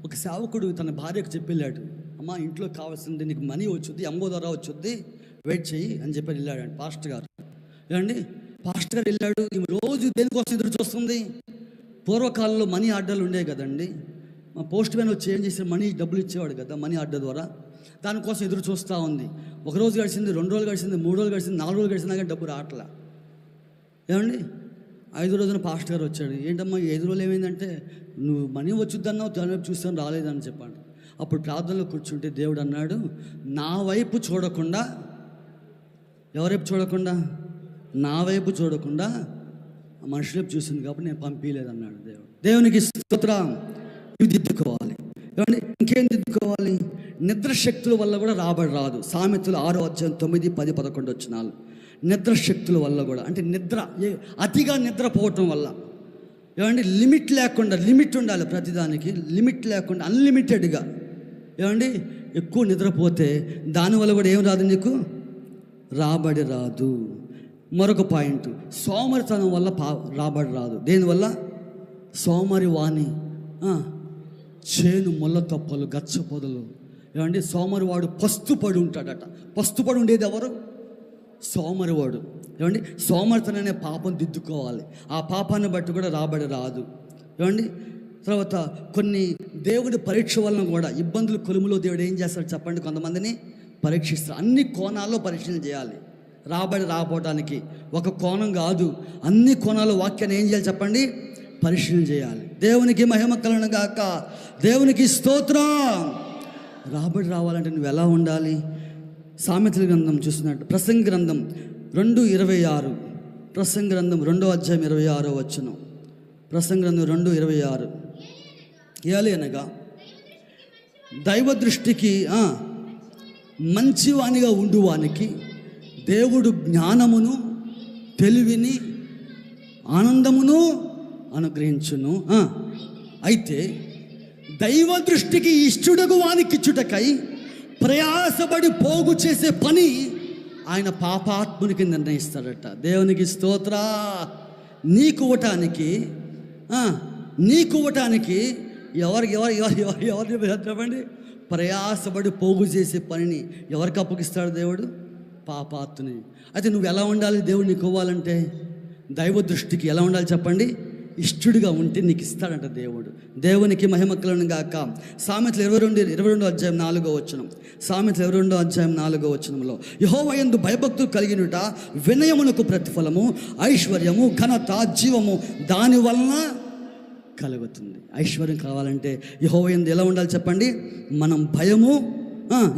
Speaker 1: ఒక సేవకుడు తన భార్యకు చెప్పెళ్ళాడు, అమ్మ ఇంట్లో కావాల్సింది నీకు మనీ వచ్చుద్ది, అంబో ద్వారా వచ్చుద్ది, వెయిట్ చెయ్యి అని చెప్పి వెళ్ళాడు పాస్టర్ గారు. ఏమండి, పాస్టర్ గారు వెళ్ళాడు. ఈమె రోజు దేనికోసం ఎదురు చూస్తుంది? పూర్వకాలంలో మనీ ఆర్డర్లు ఉండేవి కదండి. మా పోస్ట్ మ్యాన్ వచ్చి ఏం చేసి డబ్బులు ఇచ్చేవాడు కదా, మనీ ఆర్డర్ ద్వారా. దానికోసం ఎదురు చూస్తూ ఉంది. 1 రోజు గడిచింది, 2 రోజులు గడిచింది, 3 రోజులు గడిచింది, 4 రోజులు గడిచిందా కానీ డబ్బు రావట్లా. ఏమండి, 5వ రోజున పాస్టర్ గారు వచ్చాడు. ఏంటమ్మా 5 రోజులు ఏమైందంటే, నువ్వు మనీ వచ్చుద్దన్నావు, దాని వైపు చూస్తాను రాలేదని చెప్పాడు. అప్పుడు ప్రార్థనలో కూర్చుంటే దేవుడు అన్నాడు, నా వైపు చూడకుండా, ఎవరైపు చూడకుండా? నా వైపు చూడకుండా మనుషుల వైపు చూసింది కాబట్టి నేను పంపించలేదన్నాడు దేవుడు. దేవునికి స్తోత్రం. ఇవి దిద్దుకోవాలి. ఏమండి, ఇంకేం దిద్దుకోవాలి? నిద్రశక్తుల వల్ల కూడా రాబడి రాదు. సామెతలు 6:9, 10, 11 నిద్రశక్తుల వల్ల కూడా, అంటే అతిగా నిద్రపోవటం వల్ల. ఏమండి, లిమిట్ లేకుండా, లిమిట్ ఉండాలి ప్రతిదానికి, లిమిట్ లేకుండా అన్లిమిటెడ్గా. ఏమండి, ఎక్కువ నిద్రపోతే దానివల్ల కూడా ఏం రాదు, నీకు రాబడి రాదు. మరొక పాయింట్, సోమరితనం వల్ల రాబడి రాదు. దేనివల్ల? సోమరి వాణి, చేను ముళ్ళ తప్పలు, గచ్చ పొదలు. ఏమండి, సోమరివాడు పస్తుపడి ఉంటాడట. పస్తుపడి ఉండేది ఎవరు? సోమరివాడు. ఏమండి, సోమరితనం అనే పాపం దిద్దుకోవాలి. ఆ పాపాన్ని బట్టి కూడా రాబడి రాదు. ఏమండి, తర్వాత కొన్ని దేవుడి పరీక్ష వలన కూడా ఇబ్బందులు కొలుములో దేవుడు ఏం చేస్తాడు చెప్పండి? కొంతమందిని పరీక్షిస్తారు. అన్ని కోణాల్లో పరీక్షలు చేయాలి రాబడి రాకపోవడానికి. ఒక కోణం కాదు, అన్ని కోణాలు వాక్యాన్ని ఏం చేయాలి చెప్పండి? పరిశీలన చేయాలి. దేవునికి మహిమ కలుగును గాక. దేవునికి స్తోత్రం. రాబడి రావాలంటే నువ్వు ఎలా ఉండాలి? సామెతల గ్రంథం చూసినట్టు ప్రసంగి గ్రంథం 2:26, ప్రసంగి గ్రంథం 2:26 ప్రసంగి గ్రంథం 2:26 ఏలనగా దైవ దృష్టికి మంచివానిగా ఉండువానికి దేవుడు జ్ఞానమును, తెలివిని, ఆనందమును అనుగ్రహించును. అయితే దైవ దృష్టికి ఇష్టడగు వానికి ఇచ్చుటకై ప్రయాసపడి పోగు చేసే పని ఆయన పాపాత్మునికి నిర్ణయిస్తాడట. దేవునికి స్తోత్ర. నీకు ఇవ్వటానికి ఎవరు చెప్పండి, ప్రయాసపడి పోగు చేసే పనిని ఎవరికి అప్పగిస్తాడు దేవుడు? పాపాత్ముని. అయితే నువ్వు ఎలా ఉండాలి? దేవుడు నీకు ఇవ్వాలంటే దైవ దృష్టికి ఎలా ఉండాలి చెప్పండి? ఇష్టడుగా ఉంటే నీకు ఇస్తాడంట దేవుడు. దేవునికి మహిమ కలుగును గాక. సామెతలు 22 అధ్యాయం 4వ వచనం. సామెతలు 22 అధ్యాయం 4వ వచనంలో, యెహోవా యందు భయభక్తులు కలిగినుట వినయమునకు ప్రతిఫలము, ఐశ్వర్యము, ఘనత, జీవము దాని వలన కలుగుతుంది. ఐశ్వర్యం కావాలంటే యెహోవా యందు ఎలా ఉండాలి చెప్పండి? మనం భయము,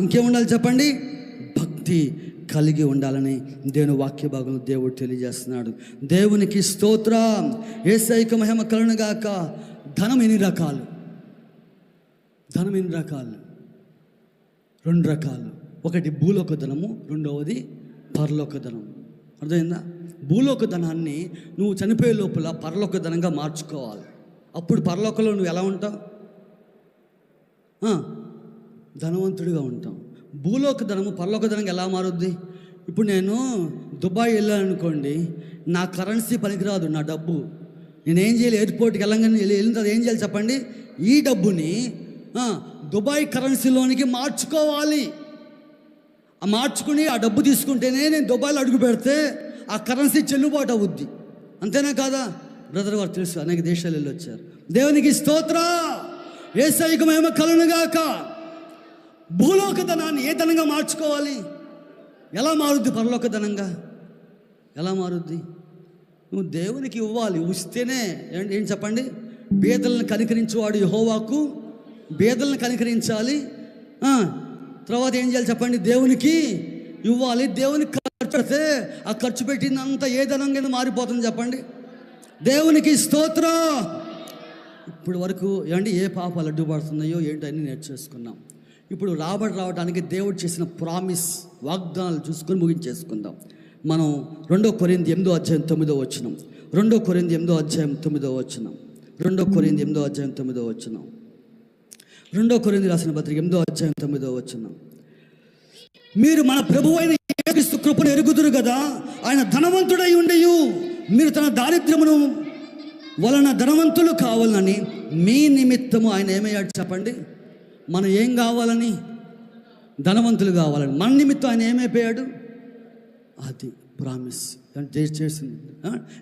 Speaker 1: ఇంకేముండాలి చెప్పండి? భక్తి కలిగి ఉండాలని దేవుని వాక్య భాగంలో దేవుడు తెలియజేస్తున్నాడు. దేవునికి స్తోత్రం. యేసయ్యకు మహిమ కలుగును గాక. ధనం ఎన్ని రకాలు? ధనం ఎన్ని రకాలు? 2 రకాలు. ఒకటి భూలోక ధనము, రెండవది పరలోక ధనం. అర్థమైందా? భూలోక ధనాన్ని నువ్వు చనిపోయే లోపల పరలోక ధనంగా మార్చుకోవాలి. అప్పుడు పరలోకంలో నువ్వు ఎలా ఉంటావు? ధనవంతుడిగా ఉంటావు. భూలోక ధనము పరలోక ధనంగా ఎలా మారుద్ది? ఇప్పుడు నేను దుబాయ్ వెళ్ళాను అనుకోండి, నా కరెన్సీ పనికిరాదు, నా డబ్బు. నేనేం చేయాలి? ఎయిర్పోర్ట్కి వెళ్ళంగానే వెళ్ళిన తర్వాత ఏం చేయాలి చెప్పండి? ఈ డబ్బుని దుబాయ్ కరెన్సీలోనికి మార్చుకోవాలి. మార్చుకుని ఆ డబ్బు తీసుకుంటేనే నేను దుబాయ్లో అడుగు పెడితే ఆ కరెన్సీ చెల్లుబాటు అవుద్ది. అంతేనా కాదా? బ్రదర్ వారు తెలుసు, అనేక దేశాలు వెళ్ళి వచ్చారు. దేవునికి స్తోత్ర. యేసయ్యకు మహిమ కలుగును గాక. భూలోక ధనాన్ని ఏ ధనంగా మార్చుకోవాలి? ఎలా మారుద్ది? పరలోక ధనంగా ఎలా మారుద్ది? నువ్వు దేవునికి ఇవ్వాలి. ఇస్తేనే ఏం చెప్పండి? బేదలను కనికరించేవాడు యెహోవాకు. బేదలను కనికరించాలి. తర్వాత ఏం చేయాలి చెప్పండి? దేవునికి ఇవ్వాలి. దేవునికి ఖర్చు పెడితే ఆ ఖర్చు పెట్టినంత ఏ ధనంగా మారిపోతుంది చెప్పండి? దేవునికి స్తోత్రం. ఇప్పుడు వరకు ఏ పాపాలు అడ్డుపడుతున్నాయో ఏంటని నేర్చేసుకున్నాం. ఇప్పుడు రావడానికి దేవుడు చేసిన ప్రామిస్, వాగ్దానాలు చూసుకొని ముగించేసుకుందాం. మనం 2 కొరింథీ 8వ అధ్యాయం 9వ వచనం. 2 కొరింథీ 8వ అధ్యాయం 9వ వచనం. 2 కొరింథీ 8వ అధ్యాయం 9వ వచనం. 2 కొరింథీ రాసిన పత్రిక 8వ అధ్యాయం 9వ వచనం. మీరు మన ప్రభువైన యేసుక్రీస్తు కృపను ఎరుగుదురు కదా, ఆయన ధనవంతుడై ఉండియు మీరు తన దారిద్ర్యమును వలన ధనవంతులు కావాలని మీ నిమిత్తము ఆయన ఏమయ్యాడు చెప్పండి? మనం ఏం కావాలని? ధనవంతులు కావాలని. మన నిమిత్తం ఆయన ఏమైపోయాడు? అది ప్రామిస్ అంటే చేసింది.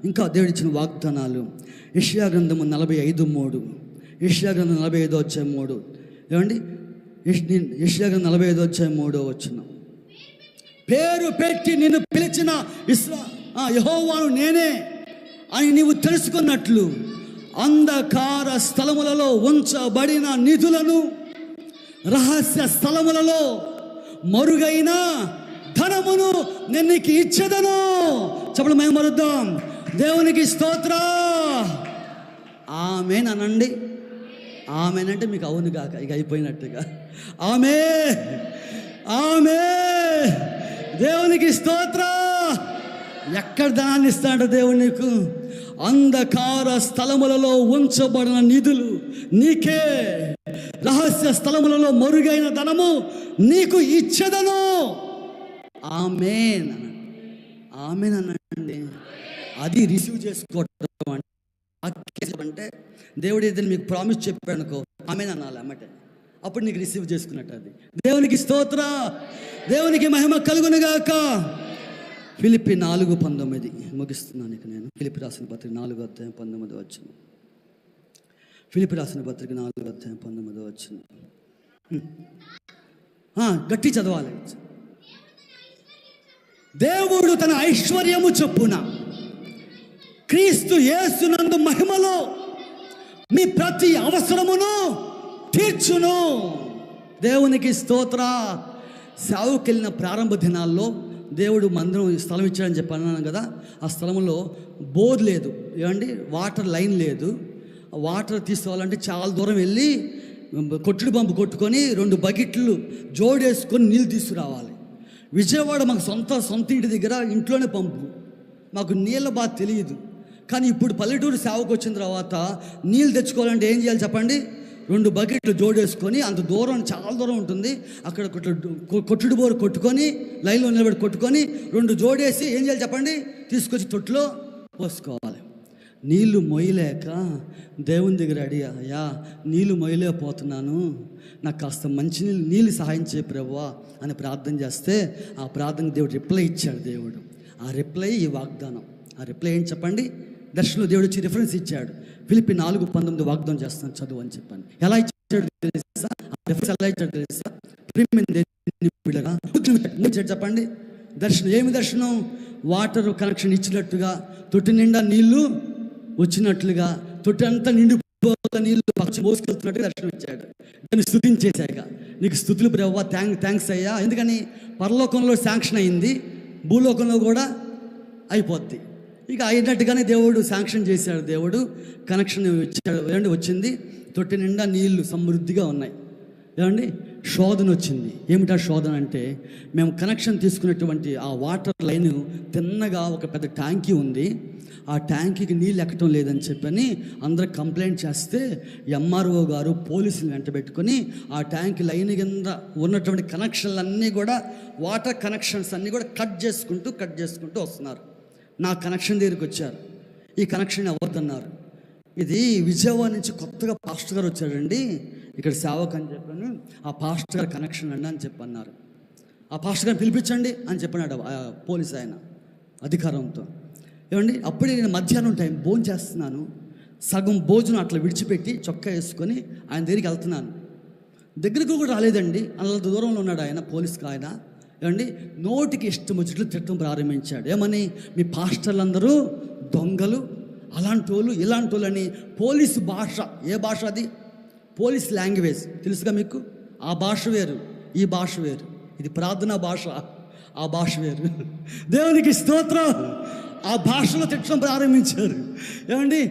Speaker 1: ఇంకా దేవుడు ఇచ్చిన వాగ్దానాలు. యెషయా గ్రంథము 45:3. యెషయా గ్రంథం 45వ అధ్యాయం 3. ఏమండి? యెషయా గ్రంథం 45వ అధ్యాయం 3వ వచనం. పేరు పెట్టి నిన్ను పిలిచిన యెహోవాను నేనే అని నీవు తెలుసుకున్నట్లు అంధకార స్థలములలో ఉంచబడిన నిధులను, రహస్య స్థలములలో మరుగైన ధనమును నేను నీకు ఇచ్చేదను. చెప్పండి, మేము మరుద్దాం. దేవునికి స్తోత్రం. ఆమేన్ అనండి. ఆమేన్ అంటే మీకు అవును కాక ఇక అయిపోయినట్టుగా. ఆమేన్, ఆమేన్. దేవునికి స్తోత్రం. ఎక్కడ ధనాన్ని ఇస్తాడు దేవుడు నీకు? అంధకార స్థలములలో ఉంచబడిన నిధులు నీకే, రహస్య స్థలములలో మరుగైన ధనము నీకు ఇచ్చేదను. ఆమేన్, ఆమేన్ అనండి. అది రిసీవ్ చేసుకోవటం అంటే దేవుడు ఏదైనా మీకు ప్రామిస్ చెప్పాడు అనుకో, ఆమేన్ అనాలి అన్నమాట. అప్పుడు నీకు రిసీవ్ చేసుకున్నట్టు. అది దేవునికి స్తోత్ర. దేవునికి మహిమ కలుగునుగాక. ఫిలిప్పి 4:19 ముగిస్తున్నాను ఇక నేను. ఫిలిప్పి రాసిన పత్రిక 4వ అధ్యాయం 19వ వచనం. ఫిలిప్పి రాసిన పత్రిక 4వ అధ్యాయం 19వ వచనం. గట్టి చదవాలి. దేవుడు తన ఐశ్వర్యము చొప్పున క్రీస్తు యేసునందు మహిమలో మీ ప్రతి అవసరమును తీర్చును. దేవునికి స్తోత్ర. సేవకెళ్ళిన ప్రారంభ దినాల్లో దేవుడు మందిరం స్థలం ఇచ్చాడని చెప్పాను కదా. ఆ స్థలంలో బోర్ లేదు, ఏమండి, వాటర్ లైన్ లేదు. వాటర్ తీసుకోవాలంటే చాలా దూరం వెళ్ళి కొట్టుడు పంపు కొట్టుకొని 2 బకెట్లు జోడేసుకొని నీళ్ళు తీసుకురావాలి. విజయవాడ మాకు సొంత ఇంటి దగ్గర ఇంట్లోనే పంపు. మాకు నీళ్ళ బాధ తెలియదు. కానీ ఇప్పుడు పల్లెటూరు సేవకు వచ్చిన తర్వాత నీళ్ళు తెచ్చుకోవాలంటే ఏం చేయాలి చెప్పండి? 2 బకెట్లు జోడేసుకొని, అంత దూరం, చాలా దూరం ఉంటుంది, అక్కడ కొట్టుడు బోరు కొట్టుకొని, లైన్లో నిలబడి కొట్టుకొని 2 జోడేసి ఏం చేయాలి చెప్పండి, తీసుకొచ్చి తొట్టులో పోసుకోవాలి. నీళ్లు మొయ్యలేక దేవుని దగ్గర అయ్యా నీళ్లు మొయ్యలేకపోతున్నాను, నాకు కాస్త మంచి నీళ్ళు సహాయం చేయ ప్రభువా అని ప్రార్థన చేస్తే, ఆ ప్రార్థనకు దేవుడు రిప్లై ఇచ్చాడు. దేవుడు ఆ రిప్లై ఈ వాగ్దానం. ఆ రిప్లై ఏం చెప్పండి, దర్శనంలో దేవుడు వచ్చి రిఫరెన్స్ ఇచ్చాడు. ఫిలిప్పీ 4:19 వాగ్దానం చేస్తాను చదువు అని చెప్పాను. ఎలా ఇచ్చాడు తెలుసా? రిఫరెన్స్ ఎలా ఇచ్చాడు తెలుసా? చెప్పండి. దర్శనం ఏమి దర్శనం? వాటర్ కనెక్షన్ ఇచ్చినట్టుగా, తొట్టి నిండా నీళ్లు వచ్చినట్లుగా, తొట్టి అంతా నిండిపోగా నీళ్లు పక్షి మోసుకెళ్తున్నట్టుగా దర్శనం ఇచ్చాడు. దాన్ని స్తుతించేశాక, నీకు స్తుతులు ప్రభువా, థ్యాంక్స్ అయ్యా. ఎందుకని? పరలోకంలో శాంక్షన్ అయింది, భూలోకంలో కూడా అయిపోద్ది. ఇక అయినట్టుగానే దేవుడు శాంక్షన్ చేశాడు. దేవుడు కనెక్షన్ ఇచ్చాడు. ఏమండి వచ్చింది, తొట్టి నిండా నీళ్లు సమృద్ధిగా ఉన్నాయి. ఏమండి శోధన వచ్చింది. ఏమిటా శోధన అంటే, మేము కనెక్షన్ తీసుకున్నటువంటి ఆ వాటర్ లైన్ తిన్నగా ఒక పెద్ద ట్యాంకీ ఉంది, ఆ ట్యాంకీకి నీళ్ళు ఎక్కడం లేదని చెప్పని అందరూ కంప్లైంట్ చేస్తే, ఎంఆర్ఓ గారు పోలీసులు వెంటబెట్టుకొని ఆ ట్యాంక్ లైన్ కింద ఉన్నటువంటి కనెక్షన్లన్నీ కూడా, వాటర్ కనెక్షన్స్ అన్నీ కూడా కట్ చేసుకుంటూ వస్తున్నారు. నా కనెక్షన్ దగ్గరికి వచ్చారు. ఈ కనెక్షన్ ఎవరిదన్నారు? ఇది విజయవాడ నుంచి కొత్తగా పాస్టర్ గారు వచ్చాడండి, ఇక్కడ సేవకు అని చెప్పాను, ఆ పాస్టర్ గారు కనెక్షన్ అండి అని చెప్పన్నారు. ఆ పాస్టర్ గారిని పిలిపించండి అని చెప్పన్నాడు పోలీస్ ఆయన అధికారంతో. ఏమండి అప్పుడే నేను మధ్యాహ్నం టైం భోజనం చేస్తున్నాను, సగం భోజనం అట్లా విడిచిపెట్టి చొక్కా వేసుకొని ఆయన దగ్గరికి వెళ్తున్నాను. దగ్గరకు కూడా రాలేదండి, అంత దూరంలో ఉన్నాడు ఆయన, పోలీస్కి ఆయన. ఏమండి నోటికి ఇష్టం వచ్చినట్లు తిట్టడం ప్రారంభించాడు. ఏమని? మీ పాస్టర్లందరూ దొంగలు, అలాంటి వాళ్ళు ఇలాంటి వాళ్ళు అని. పోలీసు భాష, ఏ భాష అది? పోలీస్ లాంగ్వేజ్ తెలుసుగా మీకు. ఆ భాష వేరు, ఈ భాష వేరు. ఇది ప్రార్థనా భాష, ఆ భాష వేరు. దేవునికి స్తోత్రం. ఆ భాషలో తిట్టడం ప్రారంభించారు. ఏమండి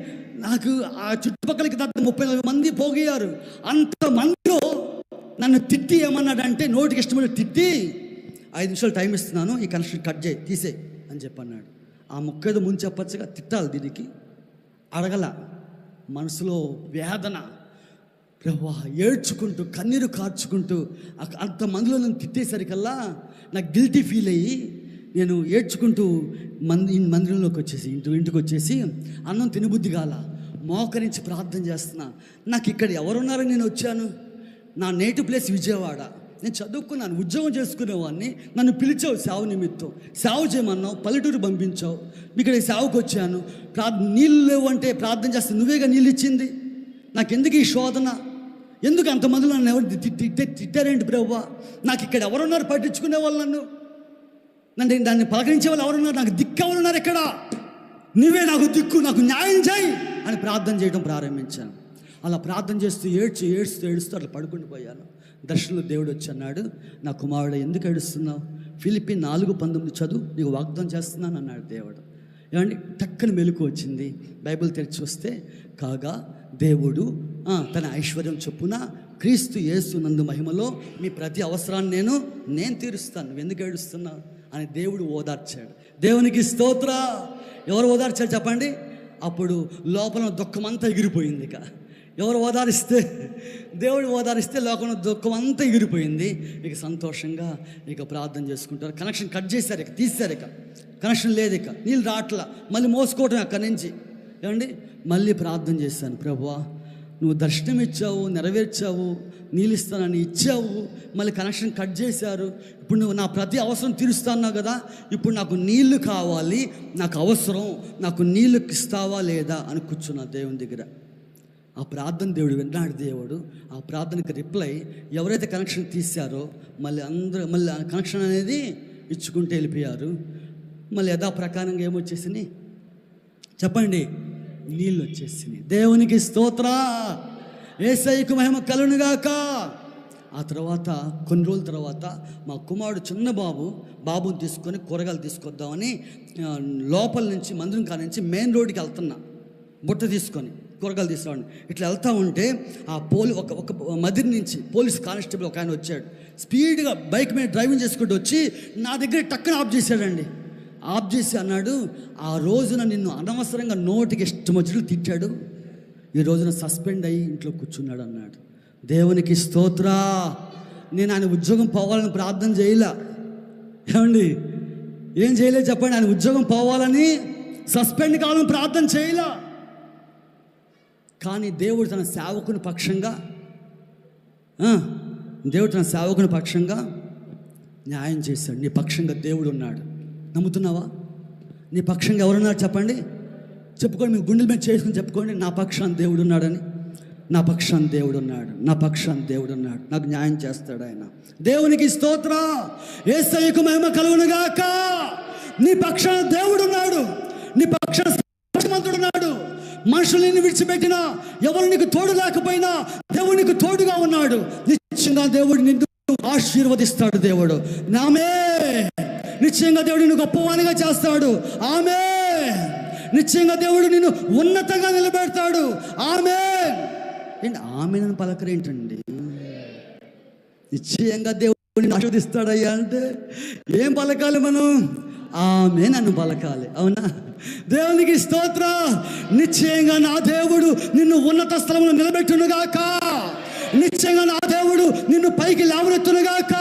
Speaker 1: నాకు ఆ చుట్టుపక్కలకి 30-40 మంది పోగయ్యారు. అంతమందిలో నన్ను తిట్టి ఏమన్నాడంటే, నోటికి ఇష్టమైన తిట్టి, 5 నిమిషాలు టైం ఇస్తున్నాను, ఈ కనెక్షన్ కట్ చేయి, తీసేయి అని చెప్పన్నాడు. ఆ ముక్కేదో ముందు చెప్పచ్చుగా, తిట్టాలి దీనికి, అడగల. మనసులో వేదన, ప్రభువా ఏడ్చుకుంటూ కన్నీరు కార్చుకుంటూ అంతమందిలో నన్ను తిట్టేసరికల్లా నాకు గిల్టీ ఫీల్ అయ్యి, నేను ఏడ్చుకుంటూ మందిరంలోకి వచ్చేసి ఇంటికి వచ్చేసి అన్నం తినబుద్ధి కాల, మోకరించి ప్రార్థన చేస్తున్నా. నాకు ఇక్కడ ఎవరున్నారని నేను వచ్చాను? నా నేటివ్ ప్లేస్ విజయవాడ, నేను చదువుకున్నాను, ఉద్యోగం చేసుకునేవాడిని. నన్ను పిలిచావు సేవ నిమిత్తం, సేవ చేయమన్నావు, పల్లెటూరు పంపించావు, ఇక్కడ సేవకు వచ్చాను. నీళ్ళు లేవు అంటే ప్రార్థన చేస్తే నువ్వేగా నీళ్ళు ఇచ్చింది. నాకెందుకు ఈ శోధన? ఎందుకు అంతమందిలో నన్ను ఎవరు తిట్టారేంటి ప్రభువా? నాకు ఇక్కడ ఎవరున్నారు పట్టించుకునే వాళ్ళు? నన్ను దాన్ని పలకరించే వాళ్ళు ఎవరున్నారు? నాకు దిక్కు ఎవరున్నారు? ఇక్కడ నువ్వే నాకు దిక్కు, నాకు న్యాయం చేయి అని ప్రార్థన చేయడం ప్రారంభించాను. అలా ప్రార్థన చేస్తూ ఏడుస్తూ అట్లా పడుకుని పోయాను. దర్శనంలో దేవుడు వచ్చి అన్నాడు, నా కుమారుడు ఎందుకు ఏడుస్తున్నావు? ఫిలిప్పీ 4:19 చదువు, నీకు వాగ్దానం చేస్తున్నాను అన్నాడు దేవుడు. ఏమండి టక్కని మెలకు వచ్చింది. బైబిల్ తెరిచి వస్తే, కాగా దేవుడు తన ఐశ్వర్యం చొప్పున క్రీస్తు యేసు నందు మహిమలో మీ ప్రతి అవసరాన్ని నేను తీరుస్తాను, నువ్వు ఎందుకు ఏడుస్తున్నావు అని దేవుడు ఓదార్చాడు. దేవునికి స్తోత్ర. ఎవరు ఓదార్చారు చెప్పండి? అప్పుడు లోపల దుఃఖమంతా ఎగిరిపోయింది. ఇక ఎవరు ఓదారిస్తే, దేవుడు ఓదారిస్తే లోకంలో దుఃఖం అంతా ఎగిరిపోయింది. ఇక సంతోషంగా ఇక ప్రార్థన చేసుకుంటారు. కనెక్షన్ కట్ చేశారు, ఇక తీశారు, ఇక కనెక్షన్ లేదు, ఇక నీళ్ళు రావట్లా, మళ్ళీ మోసుకోవటం అక్కడి నుంచి. ఏమండి మళ్ళీ ప్రార్థన చేశాను, ప్రభువా నువ్వు దర్శనం ఇచ్చావు, నెరవేర్చావు, నీళ్ళు ఇస్తానని ఇచ్చావు, మళ్ళీ కనెక్షన్ కట్ చేశారు. ఇప్పుడు నువ్వు నా ప్రతి అవసరం తీరుస్తున్నావు కదా, ఇప్పుడు నాకు నీళ్లు కావాలి, నాకు అవసరం, నాకు నీళ్ళు ఇస్తావా లేదా అని కూర్చున్నా దేవుని దగ్గర. ఆ ప్రార్థన దేవుడు విన్నాడు. దేవుడు ఆ ప్రార్థనకి రిప్లై, ఎవరైతే కనెక్షన్ తీశారో మళ్ళీ ఆ కనెక్షన్ అనేది ఇచ్చుకుంటూ వెళ్ళిపోయారు. మళ్ళీ యథాప్రకారంగా ఏమొచ్చేసినాయి చెప్పండి? నీళ్ళు వచ్చేసినాయి. దేవునికి స్తోత్ర. యేసయ్యకు మహిమ కలుగునుగాక. ఆ తర్వాత కొన్ని రోజుల తర్వాత మా కుమారుడు చిన్న బాబుని తీసుకొని కూరగాయలు తీసుకొద్దామని లోపల నుంచి మందిరం కాడ నుంచి మెయిన్ రోడ్డుకి వెళ్తున్నా, బుట్ట తీసుకొని కూరగాయలు తీసుకురాండి. ఇట్లా వెళ్తూ ఉంటే ఆ ఒక మదిరి నుంచి పోలీస్ కానిస్టేబుల్ ఒక ఆయన వచ్చాడు. స్పీడ్గా బైక్ మీద డ్రైవింగ్ చేసుకుంటూ వచ్చి నా దగ్గర టక్కున ఆఫ్ చేశాడండి. ఆఫ్ చేసి అన్నాడు, ఆ రోజున నిన్ను అనవసరంగా నోటికి ఇష్టం వచ్చినట్లు తిట్టాడు, ఈ రోజున సస్పెండ్ అయ్యి ఇంట్లో కూర్చున్నాడు అన్నాడు. దేవునికి స్తోత్రా. నేను ఆయన ఉద్యోగం పోవాలని ప్రార్థన చేయలే. ఏమండి, ఏం చేయలేదు చెప్పండి? ఆయన ఉద్యోగం పోవాలని సస్పెండ్ కావాలని ప్రార్థన చేయలే. కానీ దేవుడు తన సేవకుని పక్షంగా న్యాయం చేశాడు. నీ పక్షంగా దేవుడు ఉన్నాడు. నమ్ముతున్నావా? నీ పక్షంగా ఎవరున్నారు చెప్పండి? చెప్పుకోండి, మీ గుండెల మీద చేసుకుని చెప్పుకోండి, నా పక్షాన్ని దేవుడు ఉన్నాడని. నా పక్షాన్ని దేవుడు ఉన్నాడు, నా పక్షాన్ని దేవుడు ఉన్నాడు, నాకు న్యాయం చేస్తాడు ఆయన. దేవునికి స్తోత్ర. యేసయ్యకు మహిమ కలుగునుగాక. నీ పక్షాన దేవుడు ఉన్నాడు, నీ పక్షాన మంతుడు ఉన్నాడు. మనుషులు నిన్ను విడిచిపెట్టినా, ఎవరు నీకు తోడు లేకపోయినా దేవుడు నీకు తోడుగా ఉన్నాడు. నిశ్చయంగా దేవుడు నిన్ను ఆశీర్వదిస్తాడు. దేవుడు నామే నిశ్చయంగా దేవుడు నిన్ను గొప్పవానిగా చేస్తాడు. ఆమె నిశ్చయంగా దేవుడు నిన్ను ఉన్నతంగా నిలబెడతాడు. ఆమె ఏంటి? ఆమెను పలకరేంటండి? నిశ్చయంగా దేవుడిని ఆశీర్వదిస్తాడయ్యా అంటే ఏం పలకాలి మనం? ఆమె నన్ను పలకాలి. అవునా? దేవునికి స్తోత్ర. నిశ్చయంగా నా దేవుడు నిన్ను ఉన్నత స్థలంలో నిలబెట్టునుగాక. నిశ్చయంగా నా దేవుడు నిన్ను పైకి లేవనెత్తునుగాక.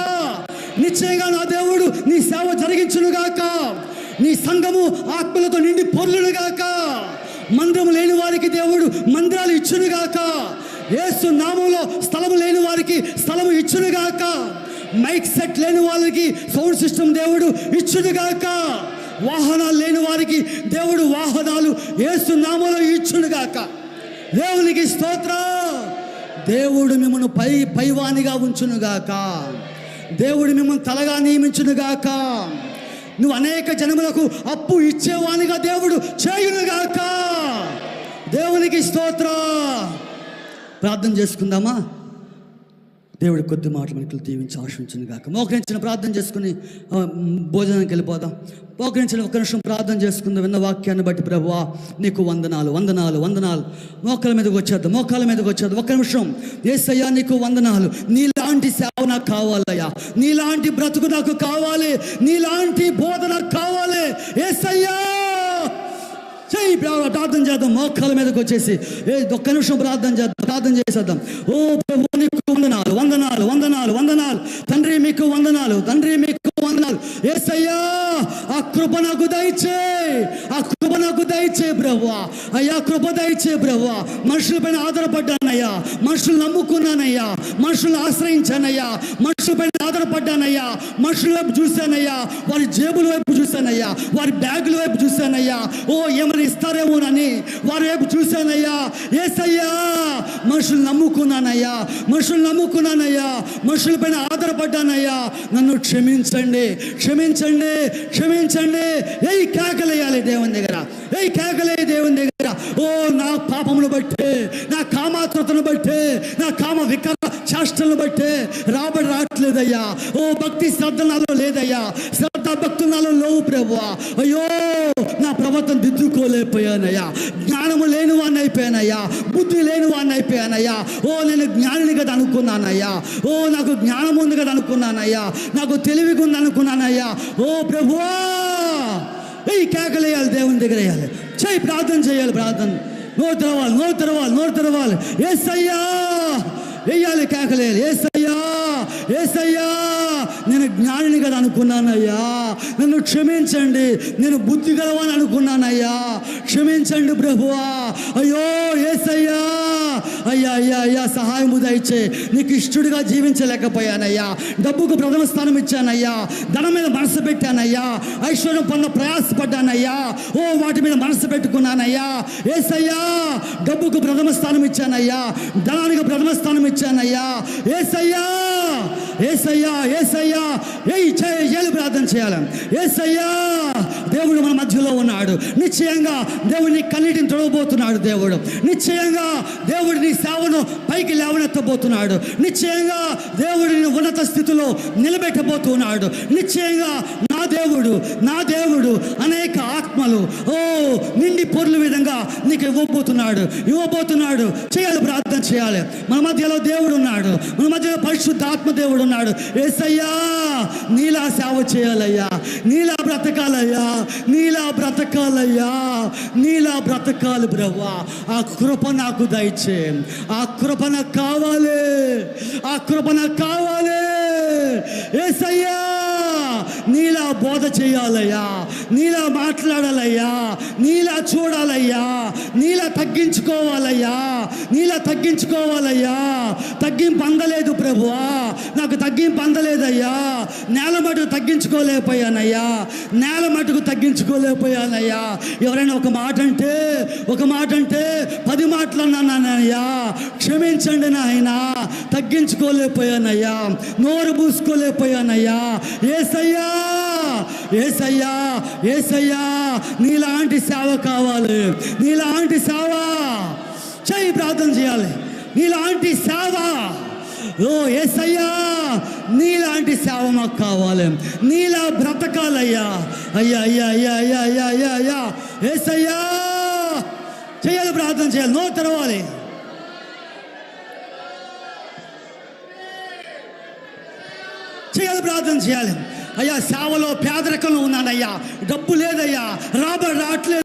Speaker 1: నిశ్చయంగా నా దేవుడు నీ సేవ జరిగించునుగాక. నీ సంఘము ఆత్మలతో నిండి పొర్లునుగాక. మందిరం లేని వారికి దేవుడు మందిరాలు ఇచ్చునుగాక. యేసు నామంలో స్థలము లేని వారికి స్థలము ఇచ్చునుగాక. మైక్ సెట్ లేని వాళ్ళకి సౌండ్ సిస్టమ్ దేవుడు ఇచ్చునుగాక. వాహనాలు లేని వారికి దేవుడు వాహనాలు యేసు నామంలో ఇచ్చునుగాక. దేవునికి స్తోత్రం. దేవుడు మిమ్మల్ని పైవానిగా ఉంచునుగాక. దేవుడు మిమ్మల్ని తలగా నియమించునుగాక. నువ్వు అనేక జనములకు అప్పు ఇచ్చేవానిగా దేవుడు చేయునుగాక. దేవునికి స్తోత్రం. ప్రార్థన చేసుకుందామా? దేవుడి కొద్ది మాటలు మనకి దీవించి ఆశించునుగాక. మోకరించిన ప్రార్థన చేసుకుని భోజనానికి వెళ్ళిపోదాం. మోకరించిన ఒక నిమిషం ప్రార్థన చేసుకుందాం. విన్న వాక్యాన్ని బట్టి ప్రభువా నీకు వందనాలు, వందనాలు, వందనాలు. మోకాల మీదకి వచ్చేద్దాం. ఒక్క నిమిషం. యేసయ్యా నీకు వందనాలు. నీలాంటి సేవ నాకు కావాలయ్యా. నీలాంటి బ్రతుకు నాకు కావాలి. నీలాంటి బోధ నాకు కావాలి. యేసయ్యా చెయ్యి. ప్రార్థన చేద్దాం. మోకాల మీదకి వచ్చేసి ఒక్క నిమిషం ప్రార్థన చేసేద్దాం. ఓ ప్రభు నీకు వందనాలు, వందనాలు, వందనాలు, వందనాలు. తండ్రి మీకు వందనాలు, తండ్రి మీకు వందనాలు. యేసయ్యా ఆ కృప నాకు దయచే ప్రభువా. అయ్యా కృప దయచే ప్రభువా. మనుషుల పైన ఆధారపడ్డానయ్యా, మనుషులు నమ్ముకున్నానయ్యా, మనుషులను ఆశ్రయించానయ్యా, మనుషుల పైన ఆధారపడ్డానయ్యా. మనుషుల వైపు చూశానయ్యా, వారి జేబుల వైపు చూశానయ్యా, వారి బ్యాగుల వైపు చూశానయ్యా. ఓ ఏమైనా ఇస్తారేమోనని వారి వైపు చూశానయ్యా. యేసయ్యా మనుషులు నమ్ముకున్నానయ్యా, మనుషుల పైన ఆధారపడ్డానయ్యా. నన్ను క్షమించండి. ఏయ్ కేకలేయాలి దేవుని దగ్గర. ఓ నా పాపమును బట్టే, నా కామాత్రతను బట్టే, నా కామ వికర చేష్టలను బట్టే రాబడి రావట్లేదయ్యా. ఓ భక్తి శ్రద్ధ నాలో లేదయ్యా. శ్రద్ధ భక్తులు నాలో లేవు ప్రభువా. అయ్యో నా ప్రవర్తన దిద్దుకోలేకపోయానయ్యా. జ్ఞానము లేని వాడిని అయిపోయానయ్యా, బుద్ధి లేని వాడిని అయిపోయానయ్యా. ఓ నేను జ్ఞానిని కదా అనుకున్నానయ్యా. ఓ నాకు జ్ఞానం ఉంది కదా అనుకున్నానయ్యా. నాకు తెలివిగా ఉంది అనుకున్నానయ్యా. ఓ ప్రభువా ఈ కేకలేయాలి, దేవుని దగ్గర వేయాలి. చేయి ప్రార్థన చేయాలి. ప్రార్థన నోరు తెరవాలి. యేసయ్యా వేయాలి, కేకలేయాలి. యేసయ్యా నేను జ్ఞానిని కదా అనుకున్నానయ్యా. నన్ను క్షమించండి. నేను బుద్ధి గలవాని అనుకున్నానయ్యా. క్షమించండి ప్రభువా. అయ్యో యేసయ్యా, అయ్యా సహాయం దయచే. నీకు ఇష్టడిగా జీవించలేకపోయానయ్యా. డబ్బుకు ప్రథమ స్థానం ఇచ్చానయ్యా. ధనం మీద మనసు పెట్టానయ్యా. ఐశ్వర్యం పొంద ప్రయాసపడ్డానయ్యా. ఓ వాటి మీద మనసు పెట్టుకున్నానయ్యా. యేసయ్యా డబ్బుకు ప్రథమ స్థానం ఇచ్చానయ్యా, ధనానికి ప్రథమ స్థానం ఇచ్చానయ్యా. యేసయ్యా చేయాలి, ప్రార్థన చేయాలి. యేసయ్యా దేవుడు మన మధ్యలో ఉన్నాడు. నిశ్చయంగా దేవుడిని కన్నీటిని తొడవబోతున్నాడు. దేవుడు నిశ్చయంగా దేవుడు నీ సేవను పైకి లేవనెత్తబోతున్నాడు. నిశ్చయంగా దేవుడిని ఉన్నత స్థితిలో నిలబెట్టబోతున్నాడు. నిశ్చయంగా నా దేవుడు అనేక ఆత్మలు నిండి పొర్లు విధంగా నీకు ఇవ్వబోతున్నాడు. చేయాలి, ప్రార్థన చేయాలి. మన మధ్యలో దేవుడు ఉన్నాడు, మన మధ్యలో పరిశుద్ధాత్మ దేవుడు ఉన్నాడు. యేసయ్యా నీలా సేవ చేయాలయ్యా, నీలా బ్రతకాలయ్యా, నీలా బ్రతకాలి ప్రభువా. ఆ కృప నాకు దయచే, ఆ కృప నాకు కావాలి. యేసయ్యా నీలా బోధ చేయాలయ్యా, నీలా మాట్లాడాలయ్యా, నీలా చూడాలయ్యా, నీలా తగ్గించుకోవాలయ్యా. తగ్గింపు అందలేదు ప్రభువా, నాకు తగ్గింపు అందలేదయ్యా. నేల మటుకు తగ్గించుకోలేకపోయానయ్యా. ఎవరైనా ఒక మాట అంటే 10 మాటలు అన్నానయ్యా, క్షమించండి నాయనా. తగ్గించుకోలేకపోయానయ్యా, నోరు పూసుకోలేకపోయానయ్యా. యేసయ్యా నీలాంటి సేవ కావాలి, నీలాంటి సేవ చేయి, ప్రార్థన చేయాలి. నీలాంటి సేవ, యేసయ్యా నీలాంటి సేవ మాకు కావాలి, నీలా బ్రతకాలయ్యా. అయ్యా యేసయ్యా చేయాలి, ప్రార్థన చేయాలి, నోరు తెరవాలి. ప్రార్థన చేయాలి. అయ్యా సేవలో పేదరికంలో ఉన్నానయ్యా, డబ్బు లేదయ్యా, రాబడి రావట్లేదు.